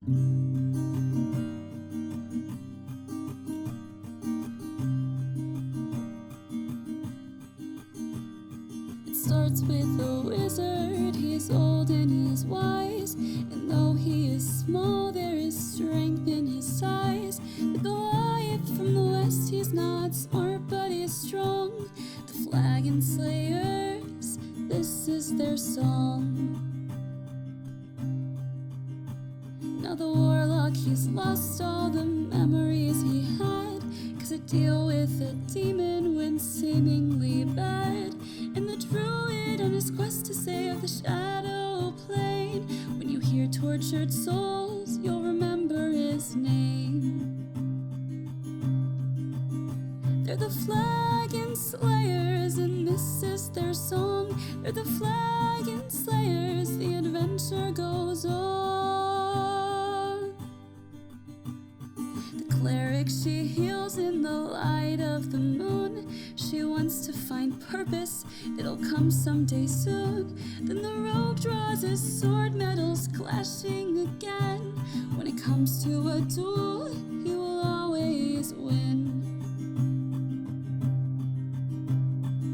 It starts with a wizard, he's old and he's wise, and though he is small, there is strength in his size. The Goliath from the west, he's not smart, but he's strong. The Flagon Slayers, this is their song. Now the warlock, he's lost all the memories he had, 'cause to deal with a demon went seemingly bad. And the druid on his quest to save the shadow plane, when you hear tortured souls, you'll remember his name. They're the Flagon Slayers, and this is their song. They're the Flagon Slayers, the adventure goes on. The cleric, she heals in the light of the moon. She wants to find purpose, it'll come someday soon. Then the rogue draws his sword, metals clashing again. When it comes to a duel, he will always win.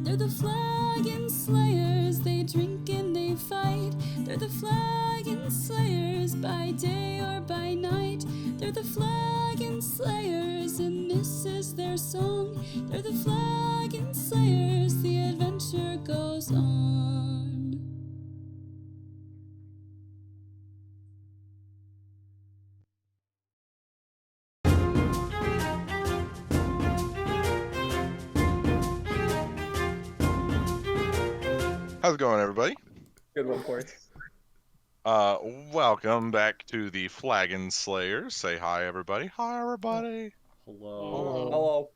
They're the Flagon Slayers, they drink and they fight. They're the Flagon Slayers, by day or by night. They're the Flagon Slayers, and this is their song. They're the Flagon Slayers, the adventure goes on. How's it going, everybody? Good one, Corey. Welcome back to the Flagon Slayers. Say hi, everybody. Hi, everybody. Hello. Hello.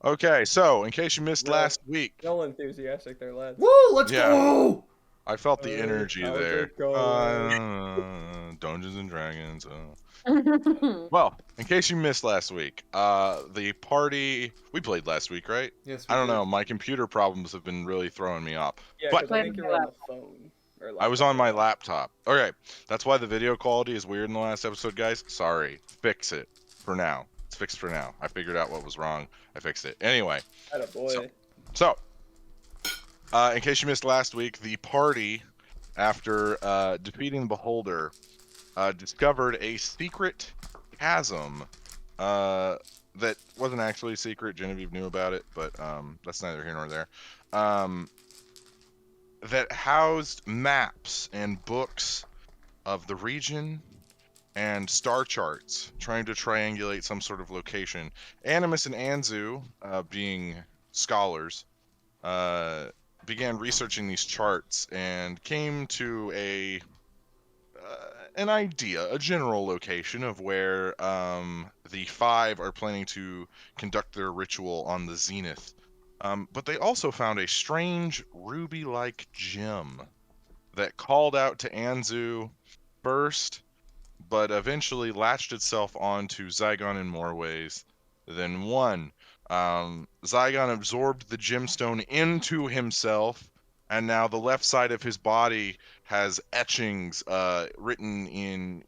Okay, so in case you missed No. last week, No enthusiastic there, lads. Woo! Let's Yeah. go! I felt the Hey, energy how's there. it going? Dungeons and Dragons. Well, in case you missed last week, the party we played last week, right? Yes, I don't know. My computer problems have been really throwing me off. Yeah, But- because I think you're on the phone. Or I was on my laptop. Okay, that's why the video quality is weird in the last episode, guys. Sorry. Fix it for now. It's fixed for now. I figured out what was wrong. I fixed it. Anyway, Attaboy. so in case you missed last week, the party, after defeating the Beholder, discovered a secret chasm that wasn't actually secret. Genevieve knew about it, but that's neither here nor there. That housed maps and books of the region and star charts, trying to triangulate some sort of location. Animus and Anzu, being scholars, began researching these charts and came to an idea, a general location of where the five are planning to conduct their ritual on the Zenith. But they also found a strange ruby-like gem that called out to Anzu first, but eventually latched itself onto Zygon in more ways than one. Zygon absorbed the gemstone into himself, and now the left side of his body has etchings written in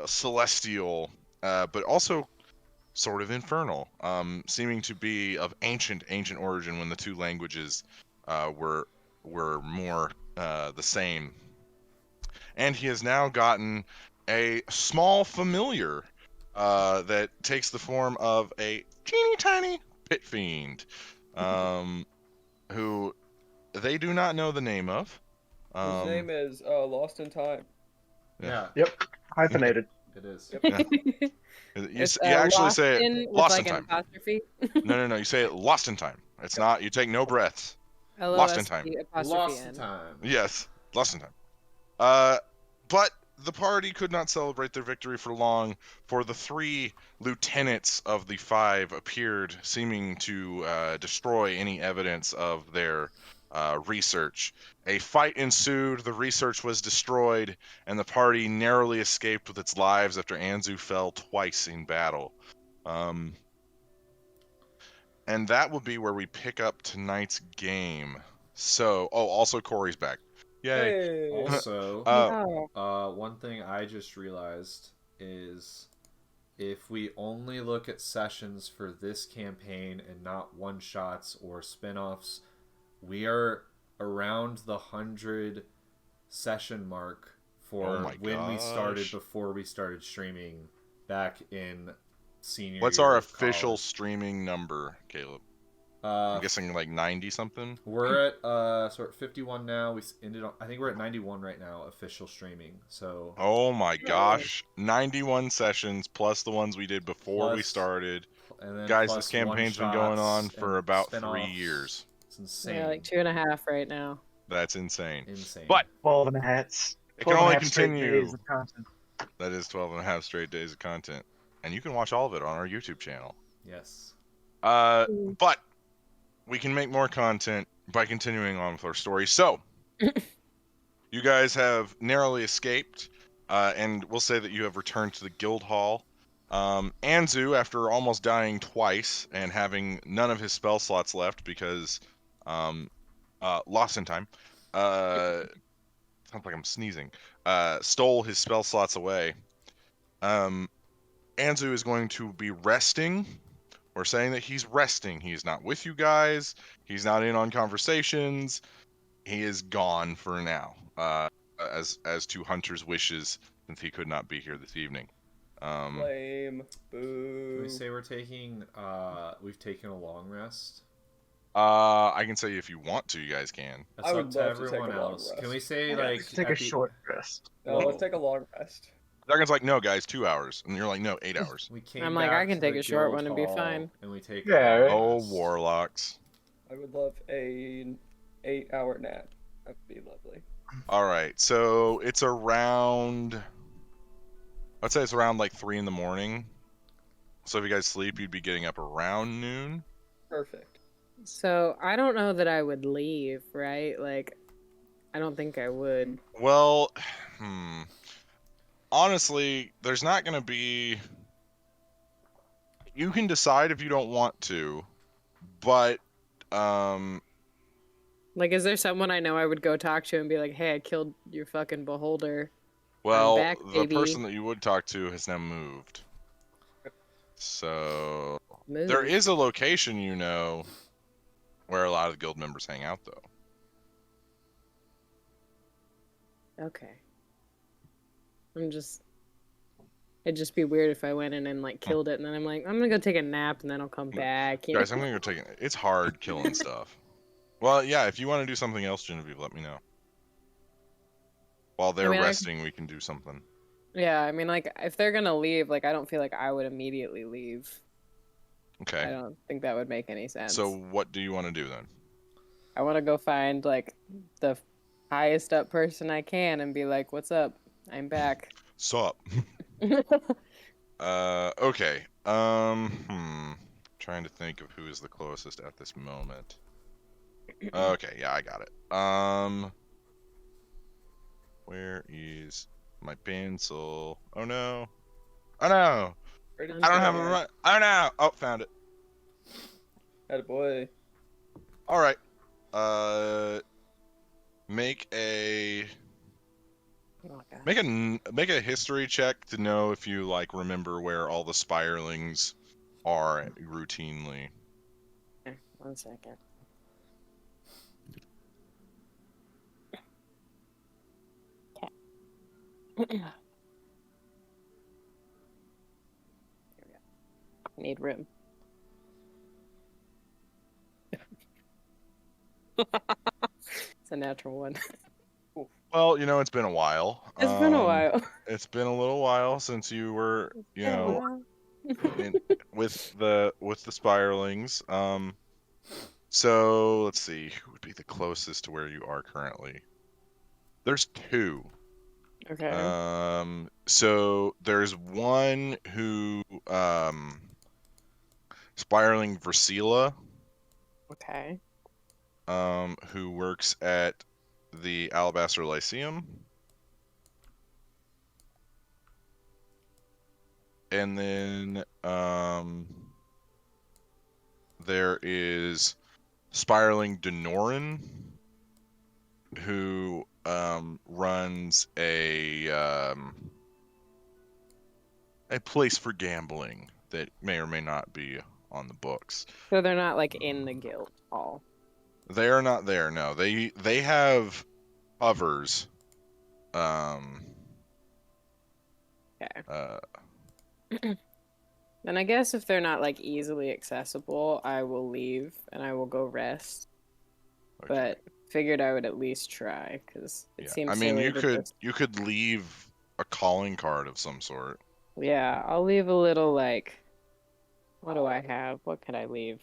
celestial, but also sort of infernal, seeming to be of ancient origin when the two languages were more the same. And he has now gotten a small familiar that takes the form of a teeny tiny pit fiend, who they do not know the name of. His name is Lost in Time. Yeah, Yep, hyphenated. it is. Yep. You actually say it lost in time. Apostrophe. No. You say it lost in time. It's not. You take no breaths. Lost in time. Lost in time. Yes, lost in time. But the party could not celebrate their victory for long, for the three lieutenants of the five appeared, seeming to destroy any evidence of their research. A fight ensued, the research was destroyed, and the party narrowly escaped with its lives after Anzu fell twice in battle. And that will be where we pick up tonight's game. So, also Corey's back. Yay. Hey. Also, Oh. one thing I just realized is if we only look at sessions for this campaign and not one-shots or spin-offs, we are around the 100 session mark for when we started, before we started streaming back in senior What's year our of official college. streaming number, Caleb? I'm guessing like 90 something. We're at 51 now. We ended on, I think we're at 91 right now, official streaming. So Oh my gosh, 91 sessions plus the ones we did before we Plus- started. and then Guys, plus this campaign's been going on one-shots for and about 3 spin-offs. years. It's insane. Yeah, like 2.5 right now. That's insane. Insane. But 12 and a half. it can only 12 and a half straight continue. days of content. That is 12 and a half straight days of content. And you can watch all of it on our YouTube channel. Yes. But we can make more content by continuing on with our story. So, you guys have narrowly escaped, and we'll say that you have returned to the guild hall. Anzu, after almost dying twice and having none of his spell slots left because lost in time, sounds like I'm sneezing, stole his spell slots away. Anzu is going to be resting. We're saying that he's resting. He's not with you guys. He's not in on conversations. He is gone for now, as to Hunter's wishes, since he could not be here this evening. Lame. Boo. Can we say we're taking, we've taken a long rest? I can say if you want to, you guys can. That's I up would to love to take everyone a long else. rest. Can we say, Yeah, like... Let's take at a the- short rest. No, let's take a long rest. Dragon's like, no, guys, 2 hours. And you're like, no, 8 hours. We came I'm like, back I can to take the a short guild one and be hall, fine. And we take Yeah, a right? long Oh, rest. warlocks. I would love an 8-hour nap. That'd be lovely. All right, so it's around... I'd say it's around like 3 in the morning. So if you guys sleep, you'd be getting up around noon. Perfect. So I don't know that I would leave, right? Like, I don't think I would. Well, honestly, there's not going to be... You can decide if you don't want to, but, Like, is there someone I know I would go talk to and be like, hey, I killed your fucking beholder? well, back, the baby. person that you would talk to has now moved. So, Move. there is a location, you know, where a lot of the guild members hang out, though. Okay. It'd just be weird if I went in and, like, killed it, and then I'm like, I'm gonna go take a nap, and then I'll come back. You Guys, know? I'm going to go take it. It's hard killing stuff. Well, yeah, if you want to do something else, Genevieve, let me know. While they're mean, resting, we can do something. Yeah, I mean, like, if they're gonna leave, like, I don't feel like I would immediately leave. I Okay. don't think that would make any sense. So what do you want to do then? I want to go find, like, the highest up person I can and be like, what's up? I'm back. Sup? Okay. Trying to think of who is the closest at this moment. Okay, yeah, I got it. Where is my pencil? Oh no. Oh no. Ready to I don't have a go. run. Oh no. Oh, found it. Attaboy. All right. Make a Oh, God. make a history check to know if you like remember where all the spirelings are routinely. Okay, 1 second. Okay. Here we go. I need room. It's a natural one. Well, you know, it's been a while. It's been a while. It's been a little while since you were, you know, with the spirelings. So let's see, who would be the closest to where you are currently? There's 2. Okay. So there's one who, Spiraling Versila, Okay. who works at the Alabaster Lyceum. And then, there is Spiraling Denorin, who, runs a, a place for gambling that may or may not be on the books. So they're not like in the guild hall. They are not there. No, they have hovers. Okay. Uh, Then I guess if they're not like easily accessible, I will leave and I will go rest. okay. But figured I would at least try because it Yeah. seems. I mean, silly you to could just- you could leave a calling card of some sort. Yeah, I'll leave a little like. What do I have? What could I leave?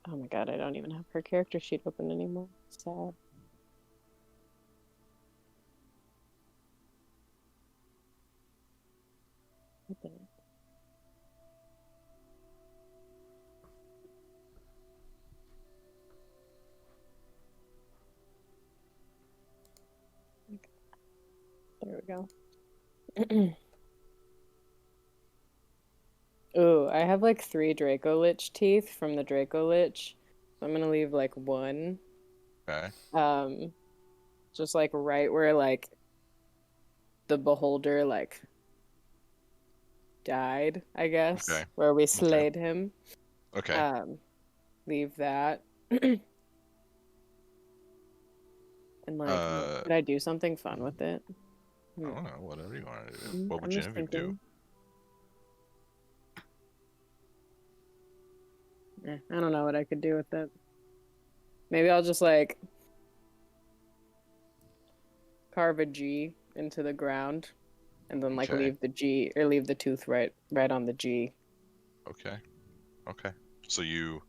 Oh my god, I don't even have her character sheet open anymore. Sad. What the- There we go. Ooh, I have like 3 Draco Lich teeth from the Draco Lich. So I'm gonna leave like 1. Okay. Just like right where like the beholder like died, I guess. Okay. Where we slayed him. Okay. Leave that. And like, could I do something fun with it? I don't know. Whatever you want to do. Mm, What would I'm just Genevieve do? thinking. I don't know what I could do with it. Maybe I'll just like carve a G into the ground and then like Okay. leave the G or leave the tooth right on the G. Okay. Okay. So you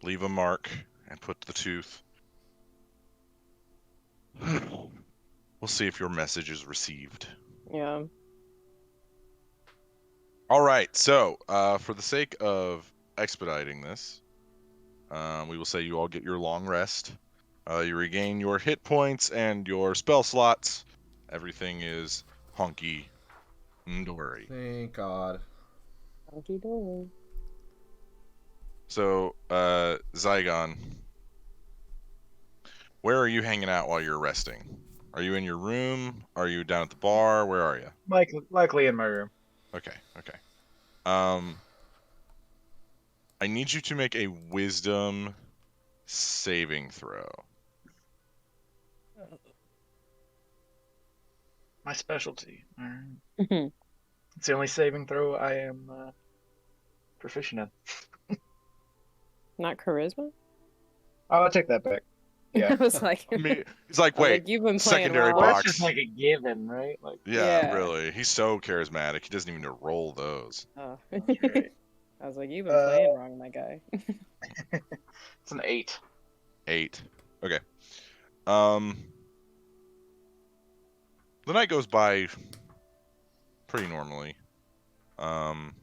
leave a mark and put the tooth. We'll see if your message is received. Yeah. All right. So, for the sake of expediting this, we will say you all get your long rest. You regain your hit points and your spell slots. Everything is honky dory. Thank God. How'd you do? So, Zygon, where are you hanging out while you're resting? Are you in your room? Are you down at the bar? Where are you? Likely in my room. Okay, okay. I need you to make a wisdom saving throw. My specialty. Alright. It's the only saving throw I am proficient in. Not charisma? Oh, I'll take that back. I Yeah. was like, I mean, he's like, I was wait, like, you've been playing secondary well. Well, box. that's just like a given, right? Like, yeah, Yeah. really. He's so charismatic. He doesn't even need to roll those. Oh. right. I was like, you've been playing wrong, my guy. It's an 8. 8. Okay. The night goes by pretty normally. Have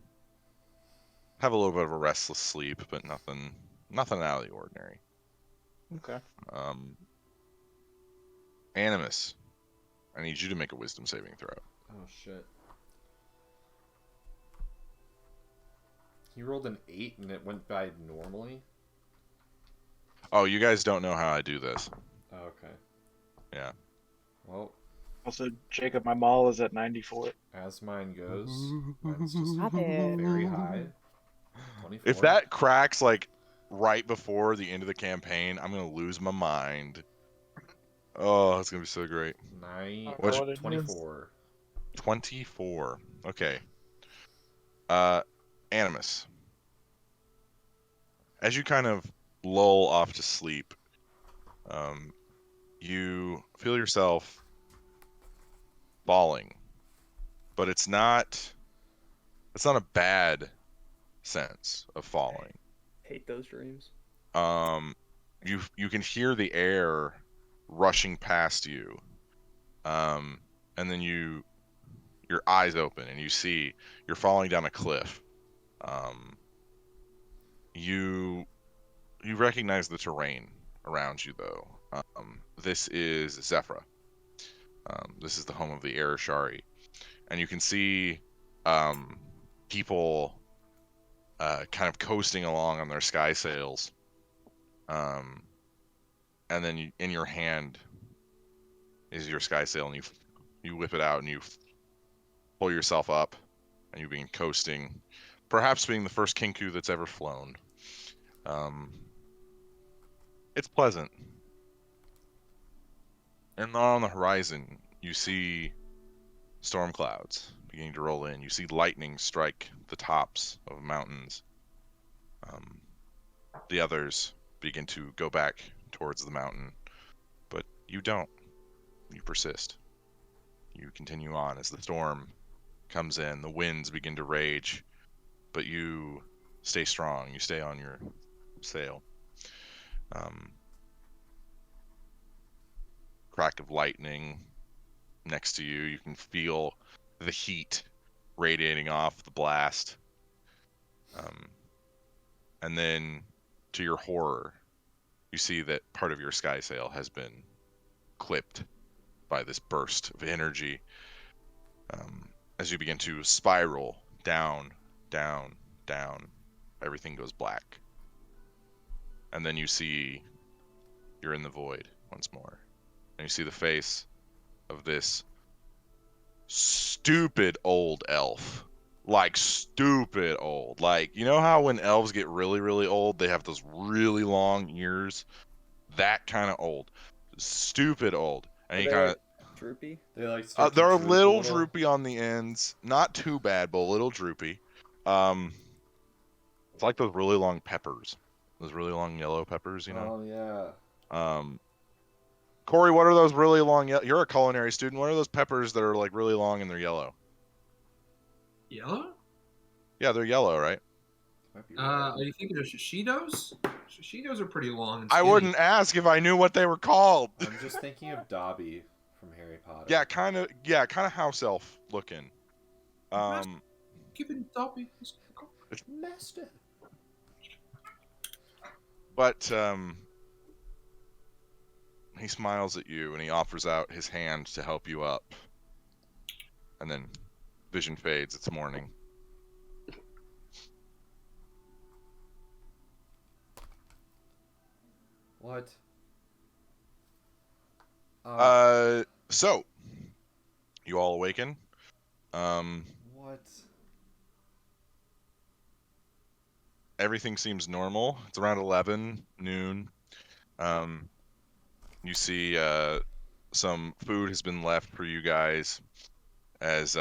a little bit of a restless sleep, but nothing out of the ordinary. Okay. Animus, I need you to make a wisdom saving throw. Oh shit. He rolled an 8 and it went by normally? Oh, you guys don't know how I do this. Oh, okay. Yeah. Well, Also, Jacob, my mall is at 94. as mine goes, mine's just Stop it. very high. 24. If that cracks like right before the end of the campaign, I'm gonna lose my mind. Oh, it's gonna be so great. 9, What's- 24. 24. Okay. Animus. As you kind of lull off to sleep, you feel yourself falling, but it's not a bad sense of falling. Hate those dreams. You can hear the air rushing past you, and then your eyes open and you see you're falling down a cliff. You recognize the terrain around you though. This is Zephyra. This is the home of the Arashari, and you can see people kind of coasting along on their sky sails. And then in your hand is your sky sail, and you whip it out and you pull yourself up and you begin coasting, perhaps being the first Kinku that's ever flown. It's pleasant. And on the horizon, you see storm clouds beginning to roll in. You see lightning strike the tops of mountains. The others begin to go back towards the mountain, but you don't. You persist. You continue on as the storm comes in, the winds begin to rage, but you stay strong. You stay on your sail. Crack of lightning next to you. You can feel the heat radiating off the blast. And then, to your horror, you see that part of your sky sail has been clipped by this burst of energy. As you begin to spiral down, down, down, everything goes black. And then you see you're in the void once more. And you see the face of this stupid old elf. Like, stupid old. Like, you know how when elves get really, really old, they have those really long ears? That kind of old. Stupid old. And he kind of... droopy. They like start to they're a droop little little. droopy on the ends. Not too bad, but a little droopy. It's like those really long peppers. Those really long yellow peppers, you know? Oh yeah. Corey, what are those really long... You're a culinary student. What are those peppers that are like really long and they're yellow? Yellow? Yeah, they're yellow, right? Might be Are red. you thinking of shishitos? Shishitos are pretty long. And I skinny. wouldn't ask if I knew what they were called. I'm just thinking of Dobby from Harry Potter. Yeah, kind of house elf looking. Give it Dobby. Master. But he smiles at you and he offers out his hand to help you up. And then vision fades. It's morning. What? So you all awaken. What? Everything seems normal. It's around 11 noon. You see some food has been left for you guys as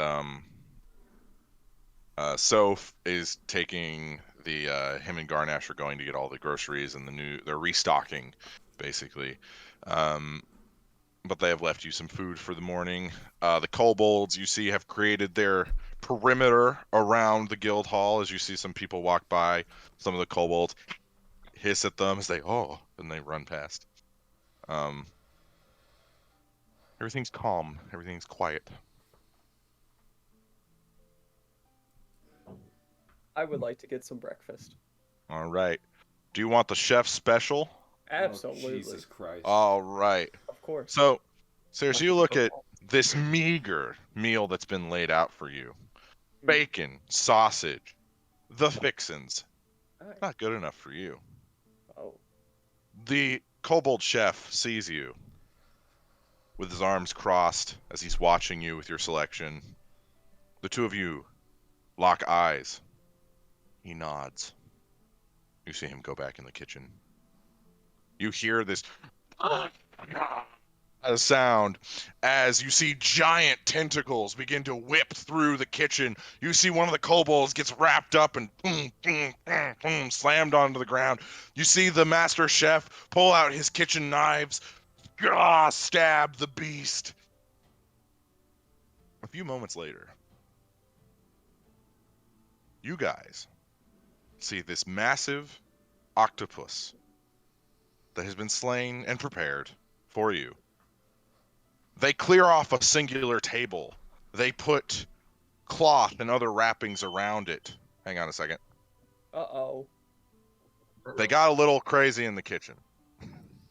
Soph is taking him and Garnash are going to get all the groceries and they're restocking basically. But they have left you some food for the morning. The kobolds you see have created their perimeter around the guild hall as you see some people walk by. Some of the kobolds hiss at them as they and they run past. Everything's calm. Everything's quiet. I would like to get some breakfast. All right. Do you want the chef's special? Absolutely. Oh, Jesus Christ. All right. Of course. So you look at this meager meal that's been laid out for you. Bacon, sausage, the fixins. Nice. Not good enough for you. Oh. The kobold chef sees you with his arms crossed as he's watching you with your selection. The two of you lock eyes. He nods. You see him go back in the kitchen. You hear this sound as you see giant tentacles begin to whip through the kitchen. You see one of the kobolds gets wrapped up and boom, boom, boom, boom, slammed onto the ground. You see the master chef pull out his kitchen knives, stab the beast. A few moments later, you guys see this massive octopus that has been slain and prepared for you. They clear off a singular table. They put cloth and other wrappings around it. Hang on a second. Uh-oh. They got a little crazy in the kitchen.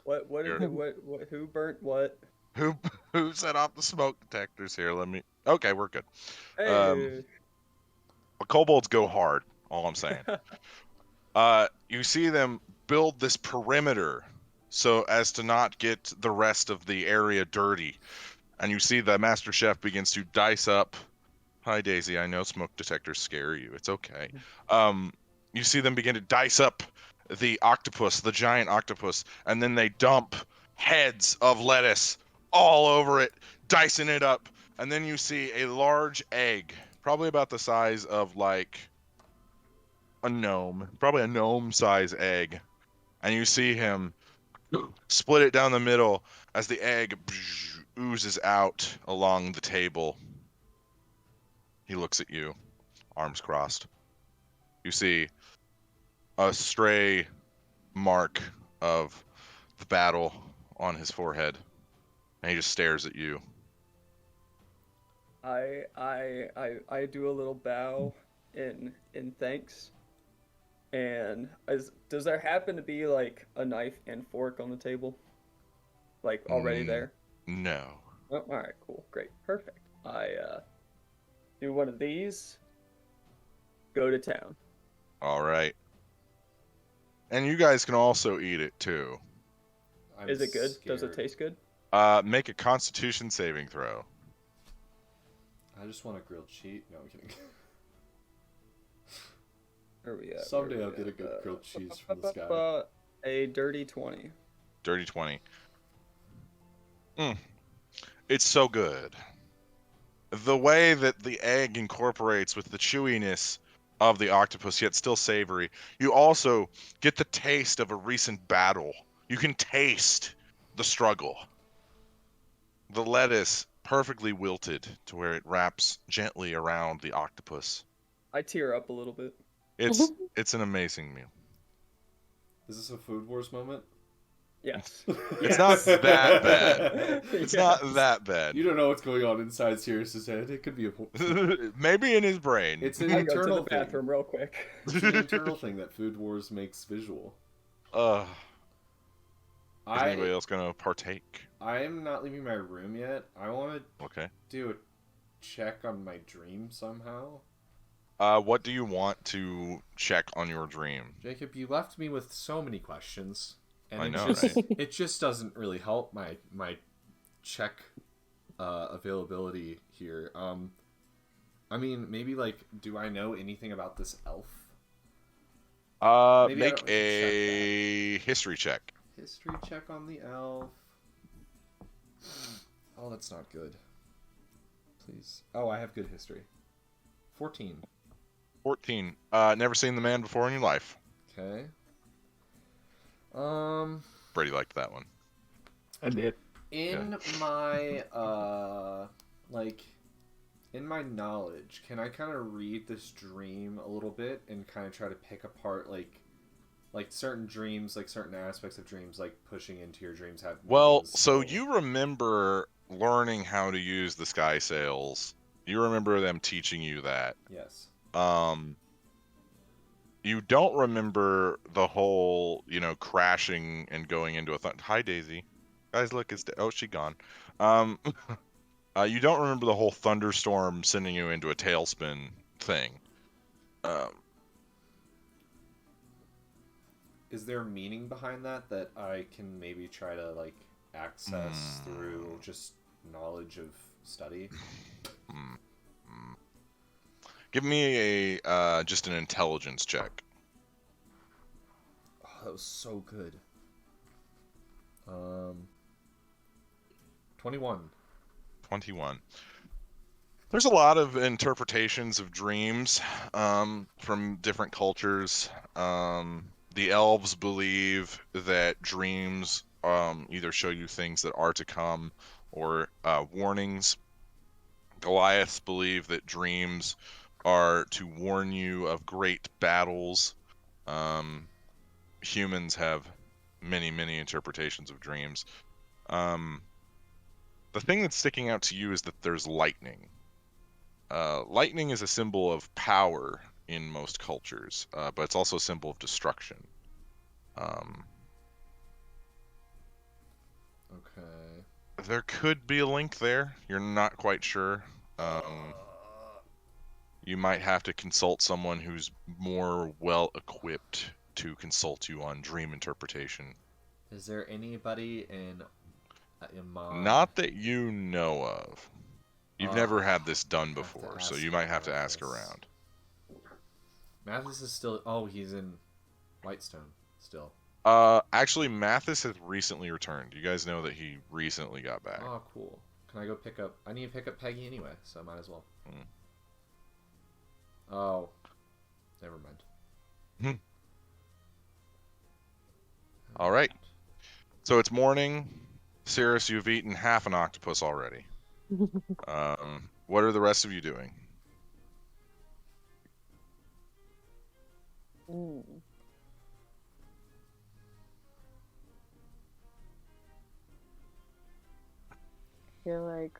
What who burnt what? Who set off the smoke detectors here? Okay, we're good. Hey. But kobolds go hard, all I'm saying. You see them build this perimeter so as to not get the rest of the area dirty. And you see the master chef begins to dice up Hi, Daisy. I know smoke detectors scare you. It's okay. You see them begin to dice up the octopus, the giant octopus, and then they dump heads of lettuce all over it, dicing it up. And then you see a large egg, probably about the size of like a gnome, probably a gnome size egg. And you see him split it down the middle as the egg oozes out along the table. He looks at you, arms crossed. You see a stray mark of the battle on his forehead, and he just stares at you. I do a little bow in thanks. And does there happen to be like a knife and fork on the table? Like already there? No. Oh, all right, cool, great, perfect. I do one of these. Go to town. All right. And you guys can also eat it too. Is it good? Does it taste good? Make a Constitution saving throw. I just want a grilled cheese. No, I'm kidding. Where are we at? Someday I'll get a good grilled cheese from this guy. A dirty 20. Dirty 20. It's so good. The way that the egg incorporates with the chewiness of the octopus, yet still savory. You also get the taste of a recent battle. You can taste the struggle. The lettuce perfectly wilted to where it wraps gently around the octopus. I tear up a little bit. It's an amazing meal. Is this a Food Wars moment? Yes. It's not that bad. It's not that bad. You don't know what's going on inside Sirius's head. It could be a... Maybe in his brain. It's an I go to internal the bathroom real quick. It's an internal thing that Food Wars makes visual. Is anybody else gonna partake? I am not leaving my room yet. I want to Okay. do a check on my dream somehow. What do you want to check on your dream? Jacob, you left me with so many questions. And I know, just, right? It just doesn't really help my check availability here. I mean, maybe like, do I know anything about this elf? Maybe Make a history check. History check on the elf. Oh, that's not good. Please. Oh, I have good history. 14. 14. Never seen the man before in your life. Okay. Brady liked that one. I did. In my in my knowledge, can I kind of read this dream a little bit and kind of try to pick apart like certain dreams, like certain aspects of dreams, like pushing into your dreams have Well, meanings? so you remember learning how to use the sky sails. You remember them teaching you that. Yes. You don't remember the whole, crashing and going into a Hi, Daisy. Guys, look, she's gone. You don't remember the whole thunderstorm sending you into a tailspin thing. Is there meaning behind that I can maybe try to like access through just knowledge of study? Give me a just an intelligence check. Oh, that was so good. 21. 21. There's a lot of interpretations of dreams from different cultures. The elves believe that dreams either show you things that are to come or warnings. Goliaths believe that dreams are to warn you of great battles. Humans have many, many interpretations of dreams. The thing that's sticking out to you is that there's lightning. Lightning is a symbol of power in most cultures, but it's also a symbol of destruction. Okay. There could be a link there. You're not quite sure. You might have to consult someone who's more well equipped to consult you on dream interpretation. Is there anybody in my... Not that you know of. You've never had this done have to before, so ask you might have to about ask this. around. Mathis is still. Oh, he's in Whitestone still. Actually, Mathis has recently returned. You guys know that he recently got back. Oh, cool. Can I go pick up? I need to pick up Peggy anyway, so I might as well. Oh, never mind. All right. So it's morning. Cirrus, you've eaten half an octopus already. What are the rest of you doing? I feel like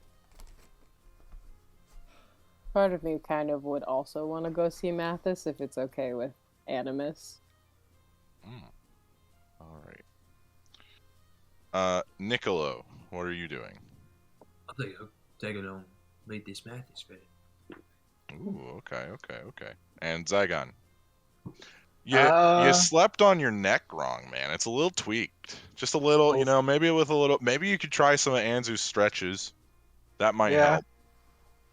part of me kind of would also want to go see Mathis if it's okay with Animus. All right. Niccolo, what are you doing? I think I'm taking on meet this Mathis man. Ooh, okay. And Zygon, you slept on your neck wrong, man. It's a little tweaked, just a little. You know, maybe with a little. Maybe you could try some of Anzu's stretches. That might help.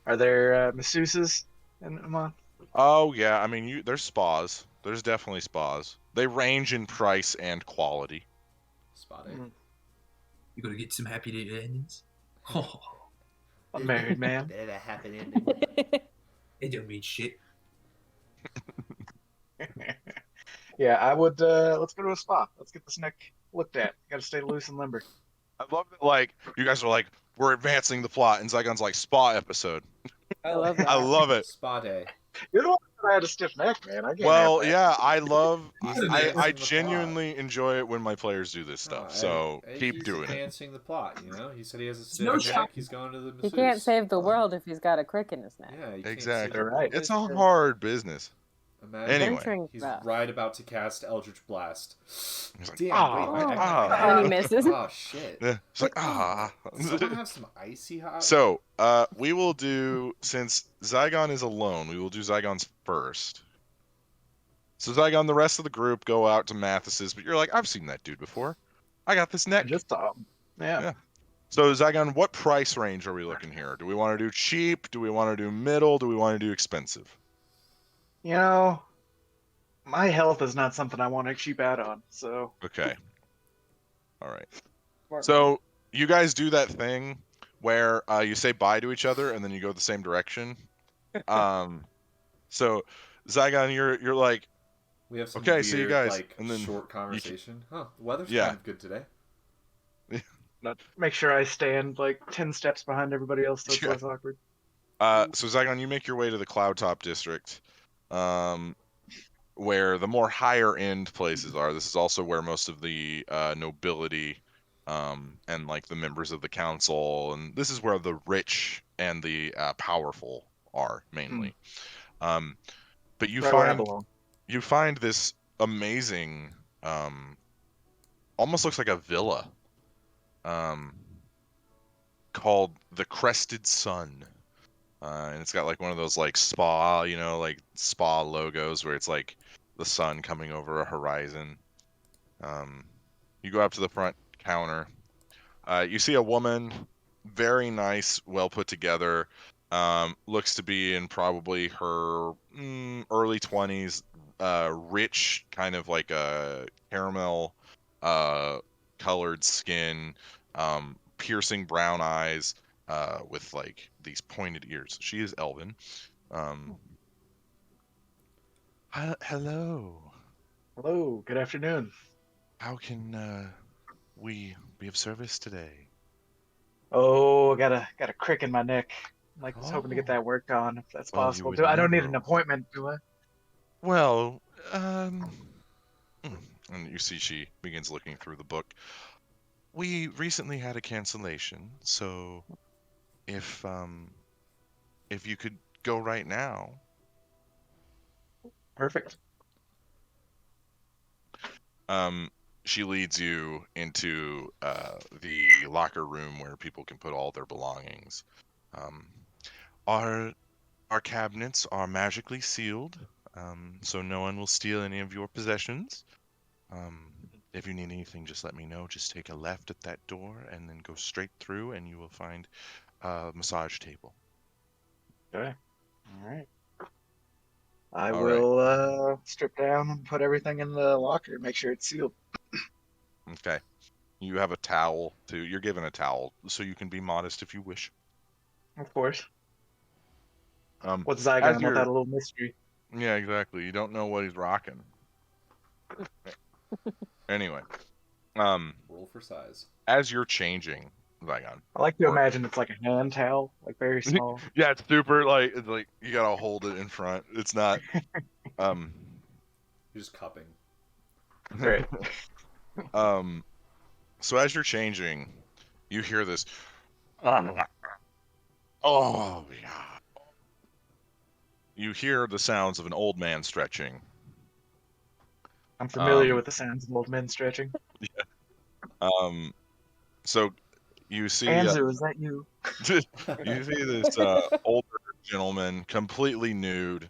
Are there masseuses in the month? Oh yeah, I mean, there's spas. There's definitely spas. They range in price and quality. Spot it. You gotta get some happy endings. Oh, A married man. that a happy ending. It don't mean shit. Yeah, I would. Let's go to a spa. Let's get this neck looked at. Got to stay loose and limber. I love that. Like, you guys are like, we're advancing the plot, and Zygon's like, spa episode. I love that. I love it. Spa day. You're the one that had a stiff neck, man. I can't Well, have that. yeah, I love. He's I advancing the genuinely enjoy it when my players do this stuff. So keep he's doing it. advancing the plot. You know, he said he has a stiff No neck. shot. He's going to the masseuse. He can't save the world if he's got a crick in his neck. Yeah, you can't Exactly. save the Right. world. It's a hard business. Imagine Anyway. Venturing he's rough. right about to cast Eldritch Blast. He's like, Damn, ah, wait, ah. And he misses. Oh shit. Yeah, it's like ah. Does someone have some icy hot? So, we will do, since Zygon is alone, we will do Zygon's first. So Zygon, the rest of the group go out to Mathis's, but you're like, I've seen that dude before. I got this I neck. just saw him. Yeah. So Zygon, what price range are we looking here? Do we want to do cheap? Do we want to do middle? Do we want to do expensive? You know, my health is not something I want to cheap out on. So Okay. All right. So you guys do that thing where you say bye to each other and then you go the same direction. So Zygon, you're like, We have some okay, weird, see you guys, like, and then short conversation. Huh, the weather's Yeah. kind of good today. make sure I stand like 10 steps behind everybody else so it's Yeah. less awkward. so Zygon, you make your way to the Cloudtop district, where the more higher end places are. This is also where most of the nobility, and like the members of the council, and this is where the rich and the powerful are mainly. But you Right where I find belong. you find this amazing, almost looks like a villa, called the Crested Sun. And it's got like one of those like spa, like spa logos where it's like the sun coming over a horizon. You go up to the front counter. You see a woman, very nice, well put together. Looks to be in probably her early 20s. Rich, kind of like a caramel colored skin, piercing brown eyes, with like these pointed ears. She is elven. Hello. Hello. Good afternoon. How can we be of service today? Oh, I got a crick in my neck. I was hoping to get that worked on if that's Well, you possible. would I don't need never- an appointment, do I? Well, and you see she begins looking through the book. We recently had a cancellation, so if you could go right now. Perfect. She leads you into the locker room where people can put all their belongings. Our cabinets are magically sealed, so no one will steal any of your possessions. If you need anything, just let me know. Just take a left at that door and then go straight through, and you will find a massage table. Okay. All right. I All will strip down and put everything in the locker. Make sure it's sealed. Okay. You have a towel too. You're given a towel, so you can be modest if you wish. Of course. Um, What's as Zygon you're, without a little mystery? yeah, exactly. You don't know what he's rocking. Anyway, Roll for size. as you're changing, Zygon, I like to or imagine it's like a hand towel, like very small. yeah, it's super it's like you gotta hold it in front. It's not. Um, You're just cupping. Great. So as you're changing, you hear this. Oh yeah. You hear the sounds of an old man stretching. I'm familiar Um, with the sounds of old men stretching. So you see, Anzu, is that you? you see this older gentleman, completely nude.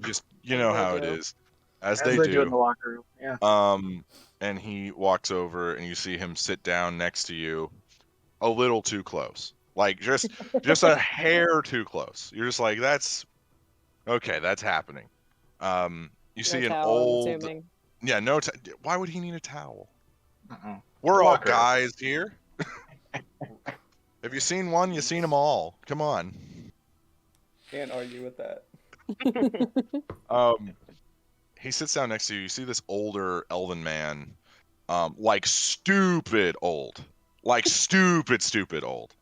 Just you As know they how it do. is, as As they they do in do. the locker room. Yeah. And he walks over, and you see him sit down next to you, a little too close, like just a hair too close. You're just like, that's okay, that's happening. You No see an towel, I'm old, assuming. yeah, no. Why would he need a towel? Uh-oh. We're all Locker. guys here. Have you seen one? You seen them all. Come on. Can't argue with that. He sits down next to you. You see this older elven man, like stupid old, like stupid old.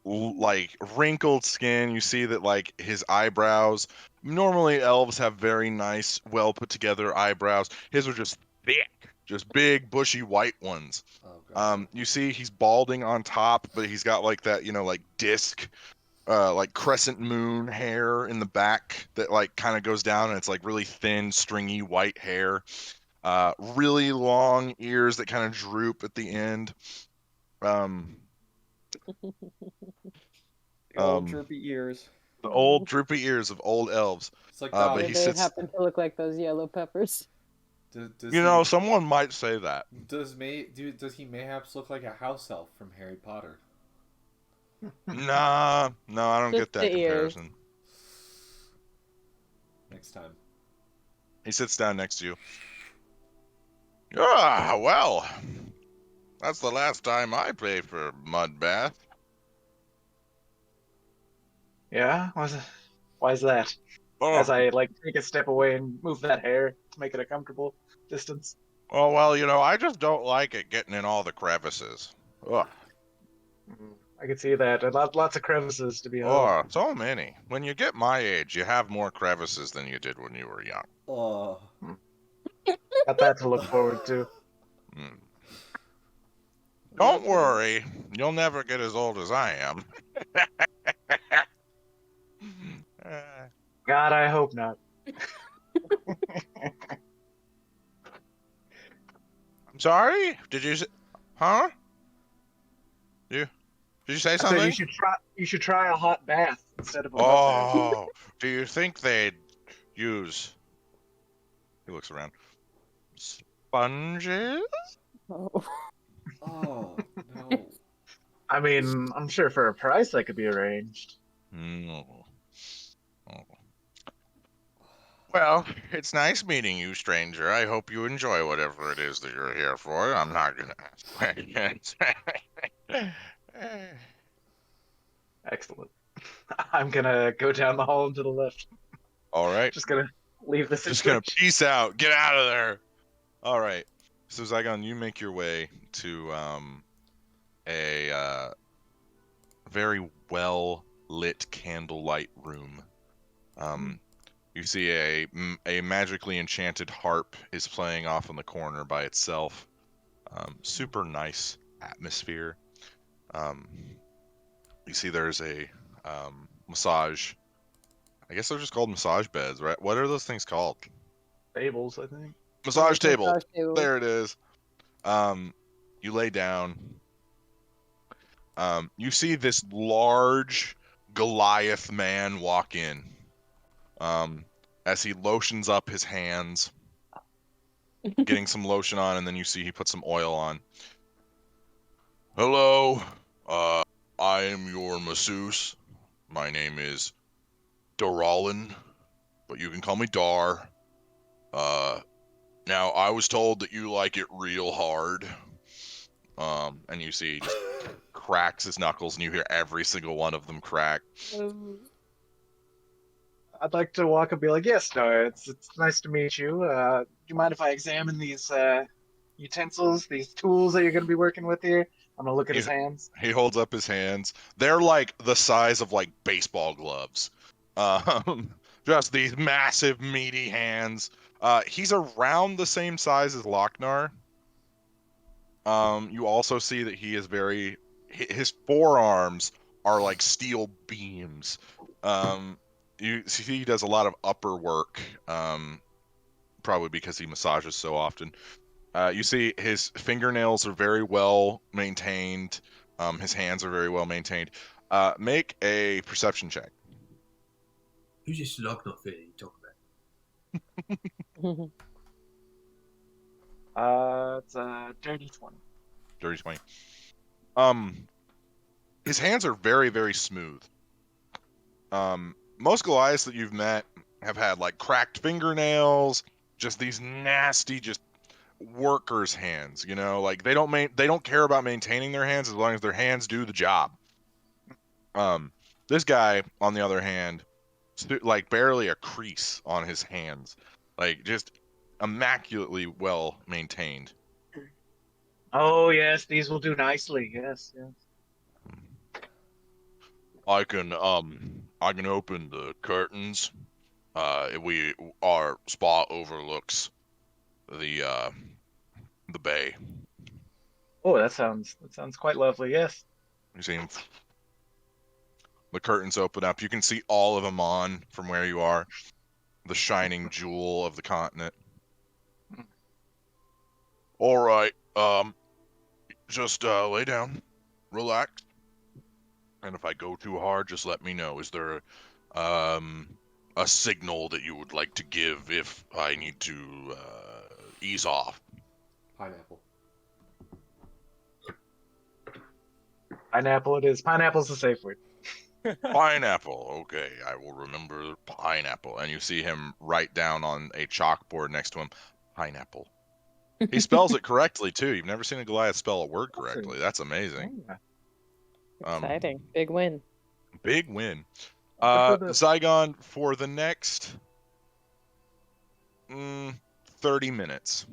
Like wrinkled skin. You see that like his eyebrows. Normally elves have very nice, well put together eyebrows. His are just thick, just big, bushy white ones. Oh god. You see he's balding on top, but he's got like that, like disc, like crescent moon hair in the back that like kind of goes down, and it's like really thin, stringy white hair. Really long ears that kind of droop at the end. The old Um, droopy ears. the old droopy ears of old elves. It's like But Or he they sits. happen to look like those yellow peppers. Someone might say that. Does he mayhaps look like a house elf from Harry Potter? Nah, no, I don't Just get that the ears. comparison. Next time. He sits down next to you. Ah, well, that's the last time I paid for mud bath. Yeah? Why is that? Oh, As I take a step away and move that hair to make it a comfortable distance. oh well, I just don't like it getting in all the crevices. Ugh. I can see that. And lots of crevices to be held. Oh, so many. When you get my age, you have more crevices than you did when you were young. Oh. Got that to look forward to. Mm. Don't worry, you'll never get as old as I am. God, I hope not. I'm sorry? Did you say... Huh? Did you say I something? said you should try a hot bath instead of a mud bath. Oh, do you think they'd use... He looks around. Sponges? Oh. Oh no. I mean, I'm sure for a price that could be arranged. No. Oh. Well, it's nice meeting you, stranger. I hope you enjoy whatever it is that you're here for. I'm not gonna ask questions. Excellent. I'm gonna go down the hall and to the left. All right. Just gonna leave this. Just gonna peace out. Get out of there. All right. So Zygon, you make your way to a very well lit candlelight room. You see a magically enchanted harp is playing off in the corner by itself. Super nice atmosphere. You see there's a massage. I guess they're just called massage beds, right? What are those things called? Tables, I think. Massage table. Massage table. There it is. You lay down. You see this large Goliath man walk in. As he lotions up his hands, getting some lotion on, and then you see he puts some oil on. Hello, I am your masseuse. My name is Doralin, but you can call me Dar. Now I was told that you like it real hard. And you see he just cracks his knuckles, and you hear every single one of them crack. I'd like to walk up and be like, yes, Dar, it's nice to meet you. Do you mind if I examine these utensils, these tools that you're going to be working with here? I'm going to look at his hands. He holds up his hands. They're like the size of like baseball gloves. Just these massive, meaty hands. He's around the same size as Lochnar. You also see that he is his forearms are like steel beams. You see he does a lot of upper work, probably because he massages so often. You see his fingernails are very well maintained. His hands are very well maintained. Make a perception check. Who's this log not fair you talk about? It's a dirty 20. Dirty 20. His hands are very, very smooth. Most Goliaths that you've met have had like cracked fingernails, just these nasty, just workers' hands. You know, like they don't care about maintaining their hands as long as their hands do the job. This guy, on the other hand, like barely a crease on his hands, like just immaculately well maintained. Oh, yes, these will do nicely. Yes, yes. I can open the curtains. Our spot overlooks the bay. Oh, that sounds quite lovely. Yes. You see him. The curtains open up. You can see all of Amon from where you are. The shining jewel of the continent. All right. Just lay down, relax, and if I go too hard, just let me know. Is there a signal that you would like to give if I need to ease off? Pineapple. Pineapple it is. Pineapple's the safe word. Pineapple. Okay, I will remember pineapple. And you see him write down on a chalkboard next to him, pineapple. He spells it correctly too. You've never seen a Goliath spell a word correctly. That's amazing. Exciting. Big win. Big win. Zygon, for the next 30 minutes,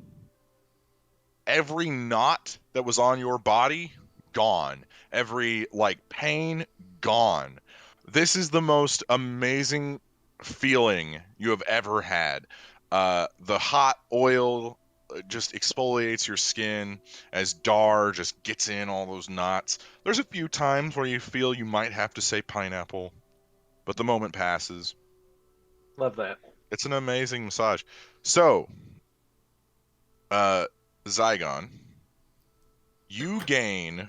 every knot that was on your body, gone. Every pain, gone. This is the most amazing feeling you have ever had. The hot oil just exfoliates your skin as Dar just gets in all those knots. There's a few times where you feel you might have to say pineapple, but the moment passes. Love that. It's an amazing massage. So, Zygon, you gain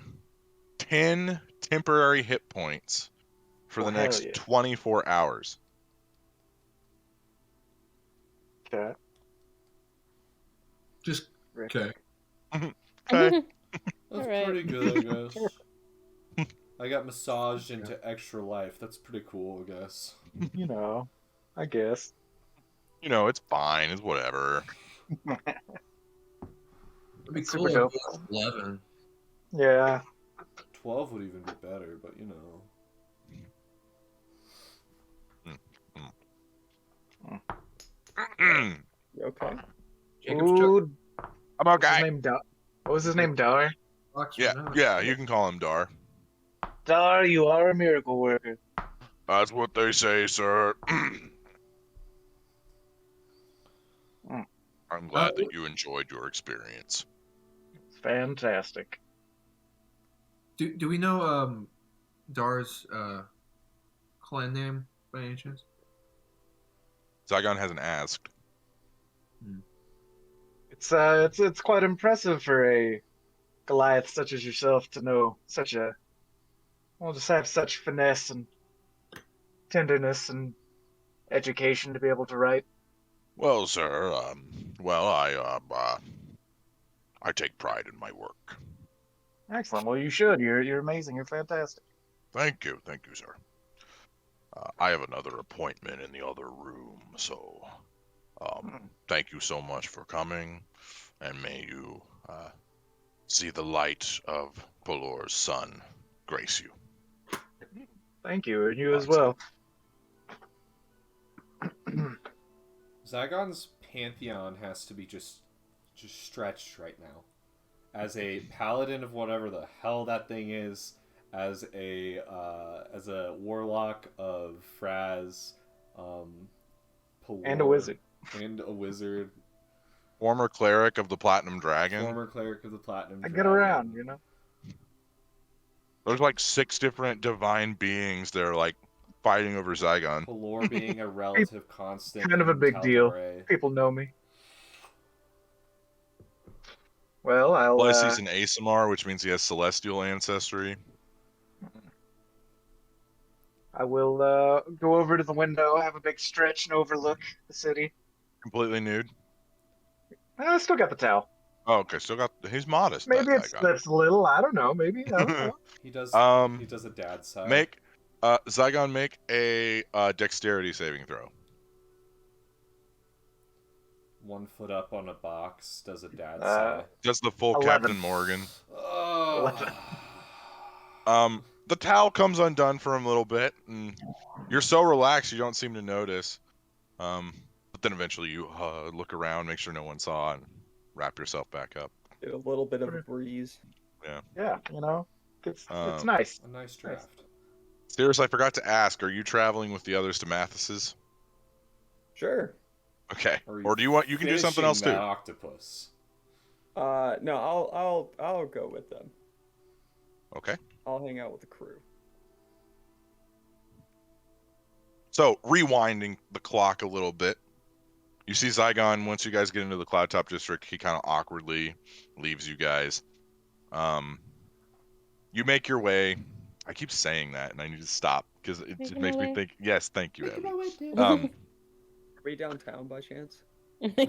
10 temporary hit points for the next 24 hours. Okay. Just okay. Okay. That's Alright. pretty good, I guess. I got massaged into extra life. That's pretty cool, I guess. You know, I guess. You know, it's fine. It's whatever. It'd be Super cool if it dope. was 11. Yeah. 12 would even be better, but you know. You okay? Jacob's Chuck. Ooh, I'm what's his okay. name? What was his name? Dar? Box Yeah, right now. yeah, you can call him Dar. Dar, you are a miracle worker. That's what they say, sir. I'm glad that you enjoyed your experience. Fantastic. Do we know Dar's clan name by any chance? Zygon hasn't asked. It's quite impressive for a Goliath such as yourself to know just have such finesse and tenderness and education to be able to write. Well, sir, I take pride in my work. Excellent. Well, you should. You're amazing. You're fantastic. Thank you, sir. I have another appointment in the other room, so thank you so much for coming, and may you see the light of Pelor's sun grace you. Thank you, and you as Right. well. Zygon's pantheon has to be just stretched right now. As a paladin of whatever the hell that thing is, as a warlock of Fraz, And a wizard. and a wizard, Former cleric of the Platinum Dragon. former cleric of the Platinum I Dragon. get around, you know. There's like 6 different divine beings that are like fighting over Zygon. Pelor being a relative constant. Kind of a in big deal. Tal'Dorei. People know me. Well, Plus, he's an Asimar, which means he has celestial ancestry. I will go over to the window, have a big stretch, and overlook the city. Completely nude. I still got the towel. Oh, okay. Still got. He's modest. Maybe that it Zygon. slips a little. I don't know. Maybe. I don't know. He does. He does a dad side. Make Zygon make a dexterity saving throw. 1 foot up on a box. Does a dad Uh, side. Does the full 11. Captain Morgan. Oh. The towel comes undone for him a little bit, and you're so relaxed you don't seem to notice. But then eventually you look around, make sure no one saw, and wrap yourself back up. Get a little bit of a breeze. Yeah, you know, it's Um, nice. A nice draft. Seriously, I forgot to ask. Are you traveling with the others to Mathis's? Sure. Okay. Are Or do you want? You can do something finishing else too. that octopus. No, I'll go with them. Okay. I'll hang out with the crew. So rewinding the clock a little bit, you see Zygon. Once you guys get into the Cloudtop District, he kind of awkwardly leaves you guys. You make your way. I keep saying that, and I need to stop because it just makes me think. Yes, thank you, Abby. Are we downtown by chance?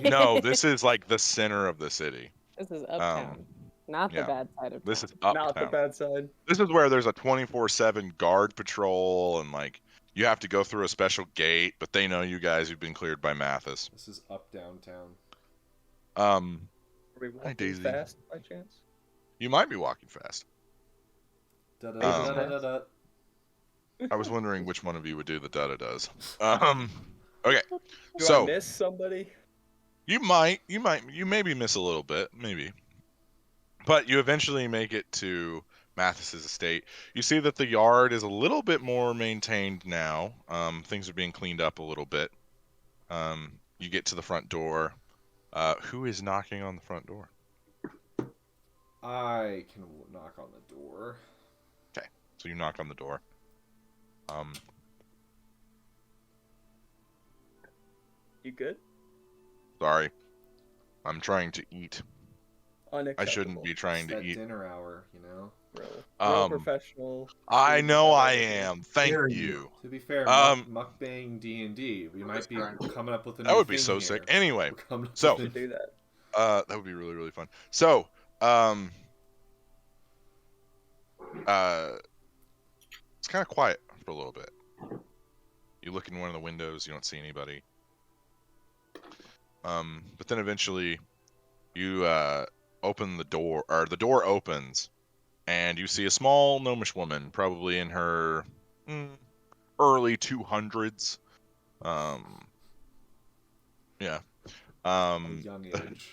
No, this is like the center of the city. This is uptown, not yeah. the bad side of This is town. uptown. Not the bad side. This is where there's a 24/7 guard patrol, and like you have to go through a special gate, but they know you guys. You've been cleared by Mathis. This is up downtown. Are we Hi, walking Daisy. fast by chance? You might be walking fast. Da-da-da-da-da-da. I was wondering which one of you would do the da-da-does. Okay. Do So I miss somebody? you maybe miss a little bit, maybe. But you eventually make it to Mathis's estate. You see that the yard is a little bit more maintained now. Things are being cleaned up a little bit. You get to the front door. Who is knocking on the front door? I can knock on the door. Okay, so you knock on the door. You good? Sorry. I'm trying to eat. I Unacceptable. shouldn't be trying It's to that eat. dinner hour, you know. Real professional. I food know I development. am. Thank Dare you. To be fair, mukbang D&D. We might be coming up with a new That would be thing so here. sick. Anyway, We're coming up so- with Should do that. that would be really, really fun. So, it's kind of quiet for a little bit. You look in one of the windows, you don't see anybody. But then eventually, you open the door, or the door opens, and you see a small gnomish woman, probably in her early 200s. Yeah. a young age of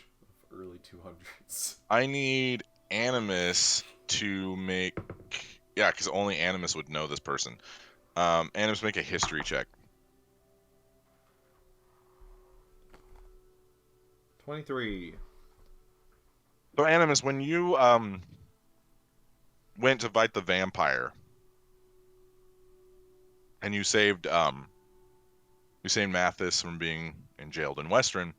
early 200s. I need Animus to make... Yeah, because only Animus would know this person. Animus, make a history check. 23. So, Animus, when you went to fight the vampire, and you saved Mathis from being jailed in Western,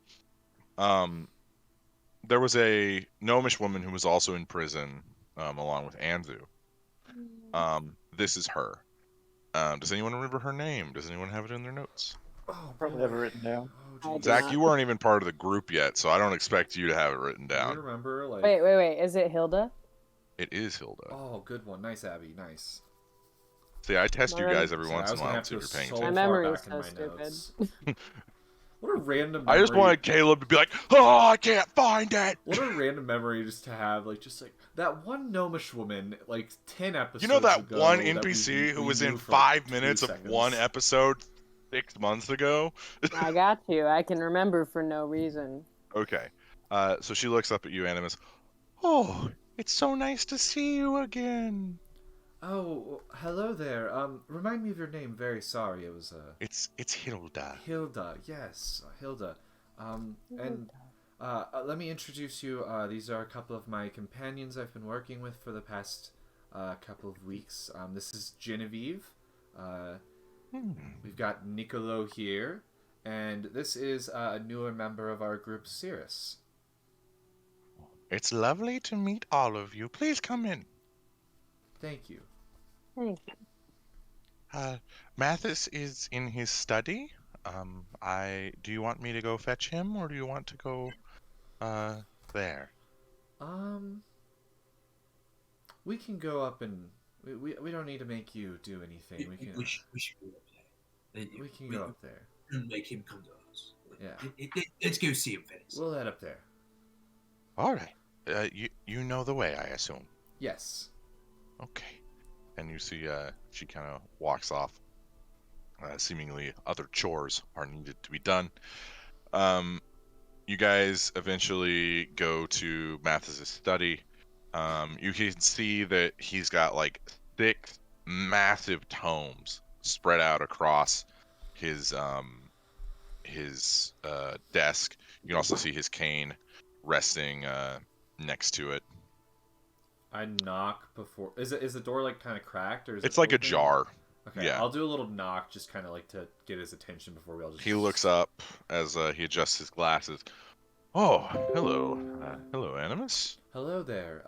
there was a gnomish woman who was also in prison, along with Anzu. This is her. Does anyone remember her name? Does anyone have it in their notes? Oh, Probably have it written down. Oh, I do Zach, not. you weren't even part of the group yet, so I don't expect you to have it written Do you down. remember, like... Wait. Is it Hilda? It is Hilda. Oh, good one. Nice, Abby. Nice. See, I test you My guys every So I once in was a gonna while have and see to if go you're paying so attention. My far memory back is in so my stupid. notes. What a random I just memory. wanted Caleb to be like, "Oh, I can't find it." What a random memory just to have, like, just like that one gnomish woman, like 10 episodes You know that ago. one that NPC who we was knew in for, like, 5 2 minutes of seconds. one episode 6 months ago? I got you. I can remember for no reason. Okay. So she looks up at you, Animus. Oh, it's so nice to see you again. Oh, hello there. Remind me of your name. Very sorry. It was It's Hilda. Hilda. Yes, Hilda. And let me introduce you. These are a couple of my companions I've been working with for the past couple of weeks. This is Genevieve. We've got Nicolo here, and this is a newer member of our group, Cirrus. It's lovely to meet all of you. Please come in. Thank you. Thank you. Mathis is in his study. Do you want me to go fetch him, or do you want to go there? We can go up and we don't need to make you do anything. We can We should go up there. we can go up there. And make him come to us. Yeah. Let's go see him first. We'll head up there. All right. You know the way, I assume. Yes. Okay. And you see, she kind of walks off. Seemingly, other chores are needed to be done. You guys eventually go to Mathis's study. You can see that he's got like 6 massive tomes spread out across his desk. You can also see his cane resting next to it. I knock before. Is the door like kind of cracked or is It's it like a open? jar. Okay, Yeah. I'll do a little knock just kind of like to get his attention before we all just. He looks up as he adjusts his glasses. Oh, hello. Hello, Animus. Hello there.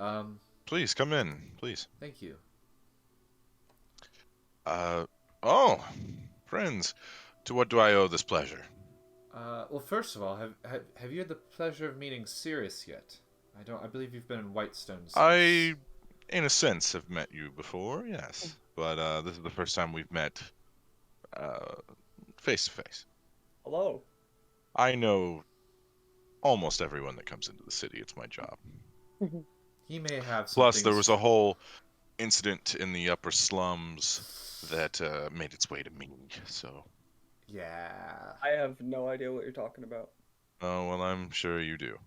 Please come in, please. Thank you. Oh, friends. To what do I owe this pleasure? Well, first of all, have you had the pleasure of meeting Cirrus yet? I believe you've been in Whitestone since. I, in a sense, have met you before, yes. But this is the first time we've met face to face. Hello. I know almost everyone that comes into the city. It's my job. He may have some Plus, things... there was a whole incident in the upper slums that made its way to me, so... Yeah. I have no idea what you're talking about. Oh, well, I'm sure you do.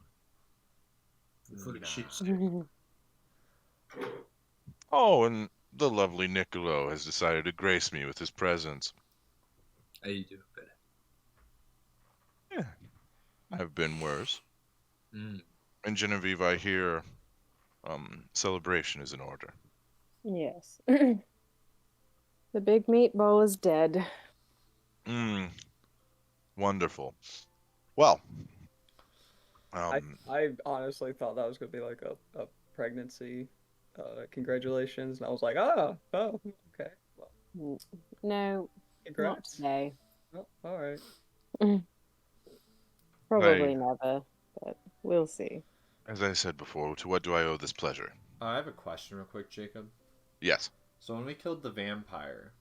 Full of shit. Oh, and the lovely Nicolo has decided to grace me with his presence. How you doing, better? Yeah, I've been worse. Mm. And Genevieve, I hear celebration is in order. Yes. The big meatball is dead. Wonderful. Well, I honestly thought that was gonna be like a pregnancy. Congratulations, and I was like, oh, okay. Well, No, not congrats. today. Oh, all right. Probably never, but we'll see. as I said before, to what do I owe this pleasure? I have a question real quick, Jacob. Yes. So when we killed the vampire,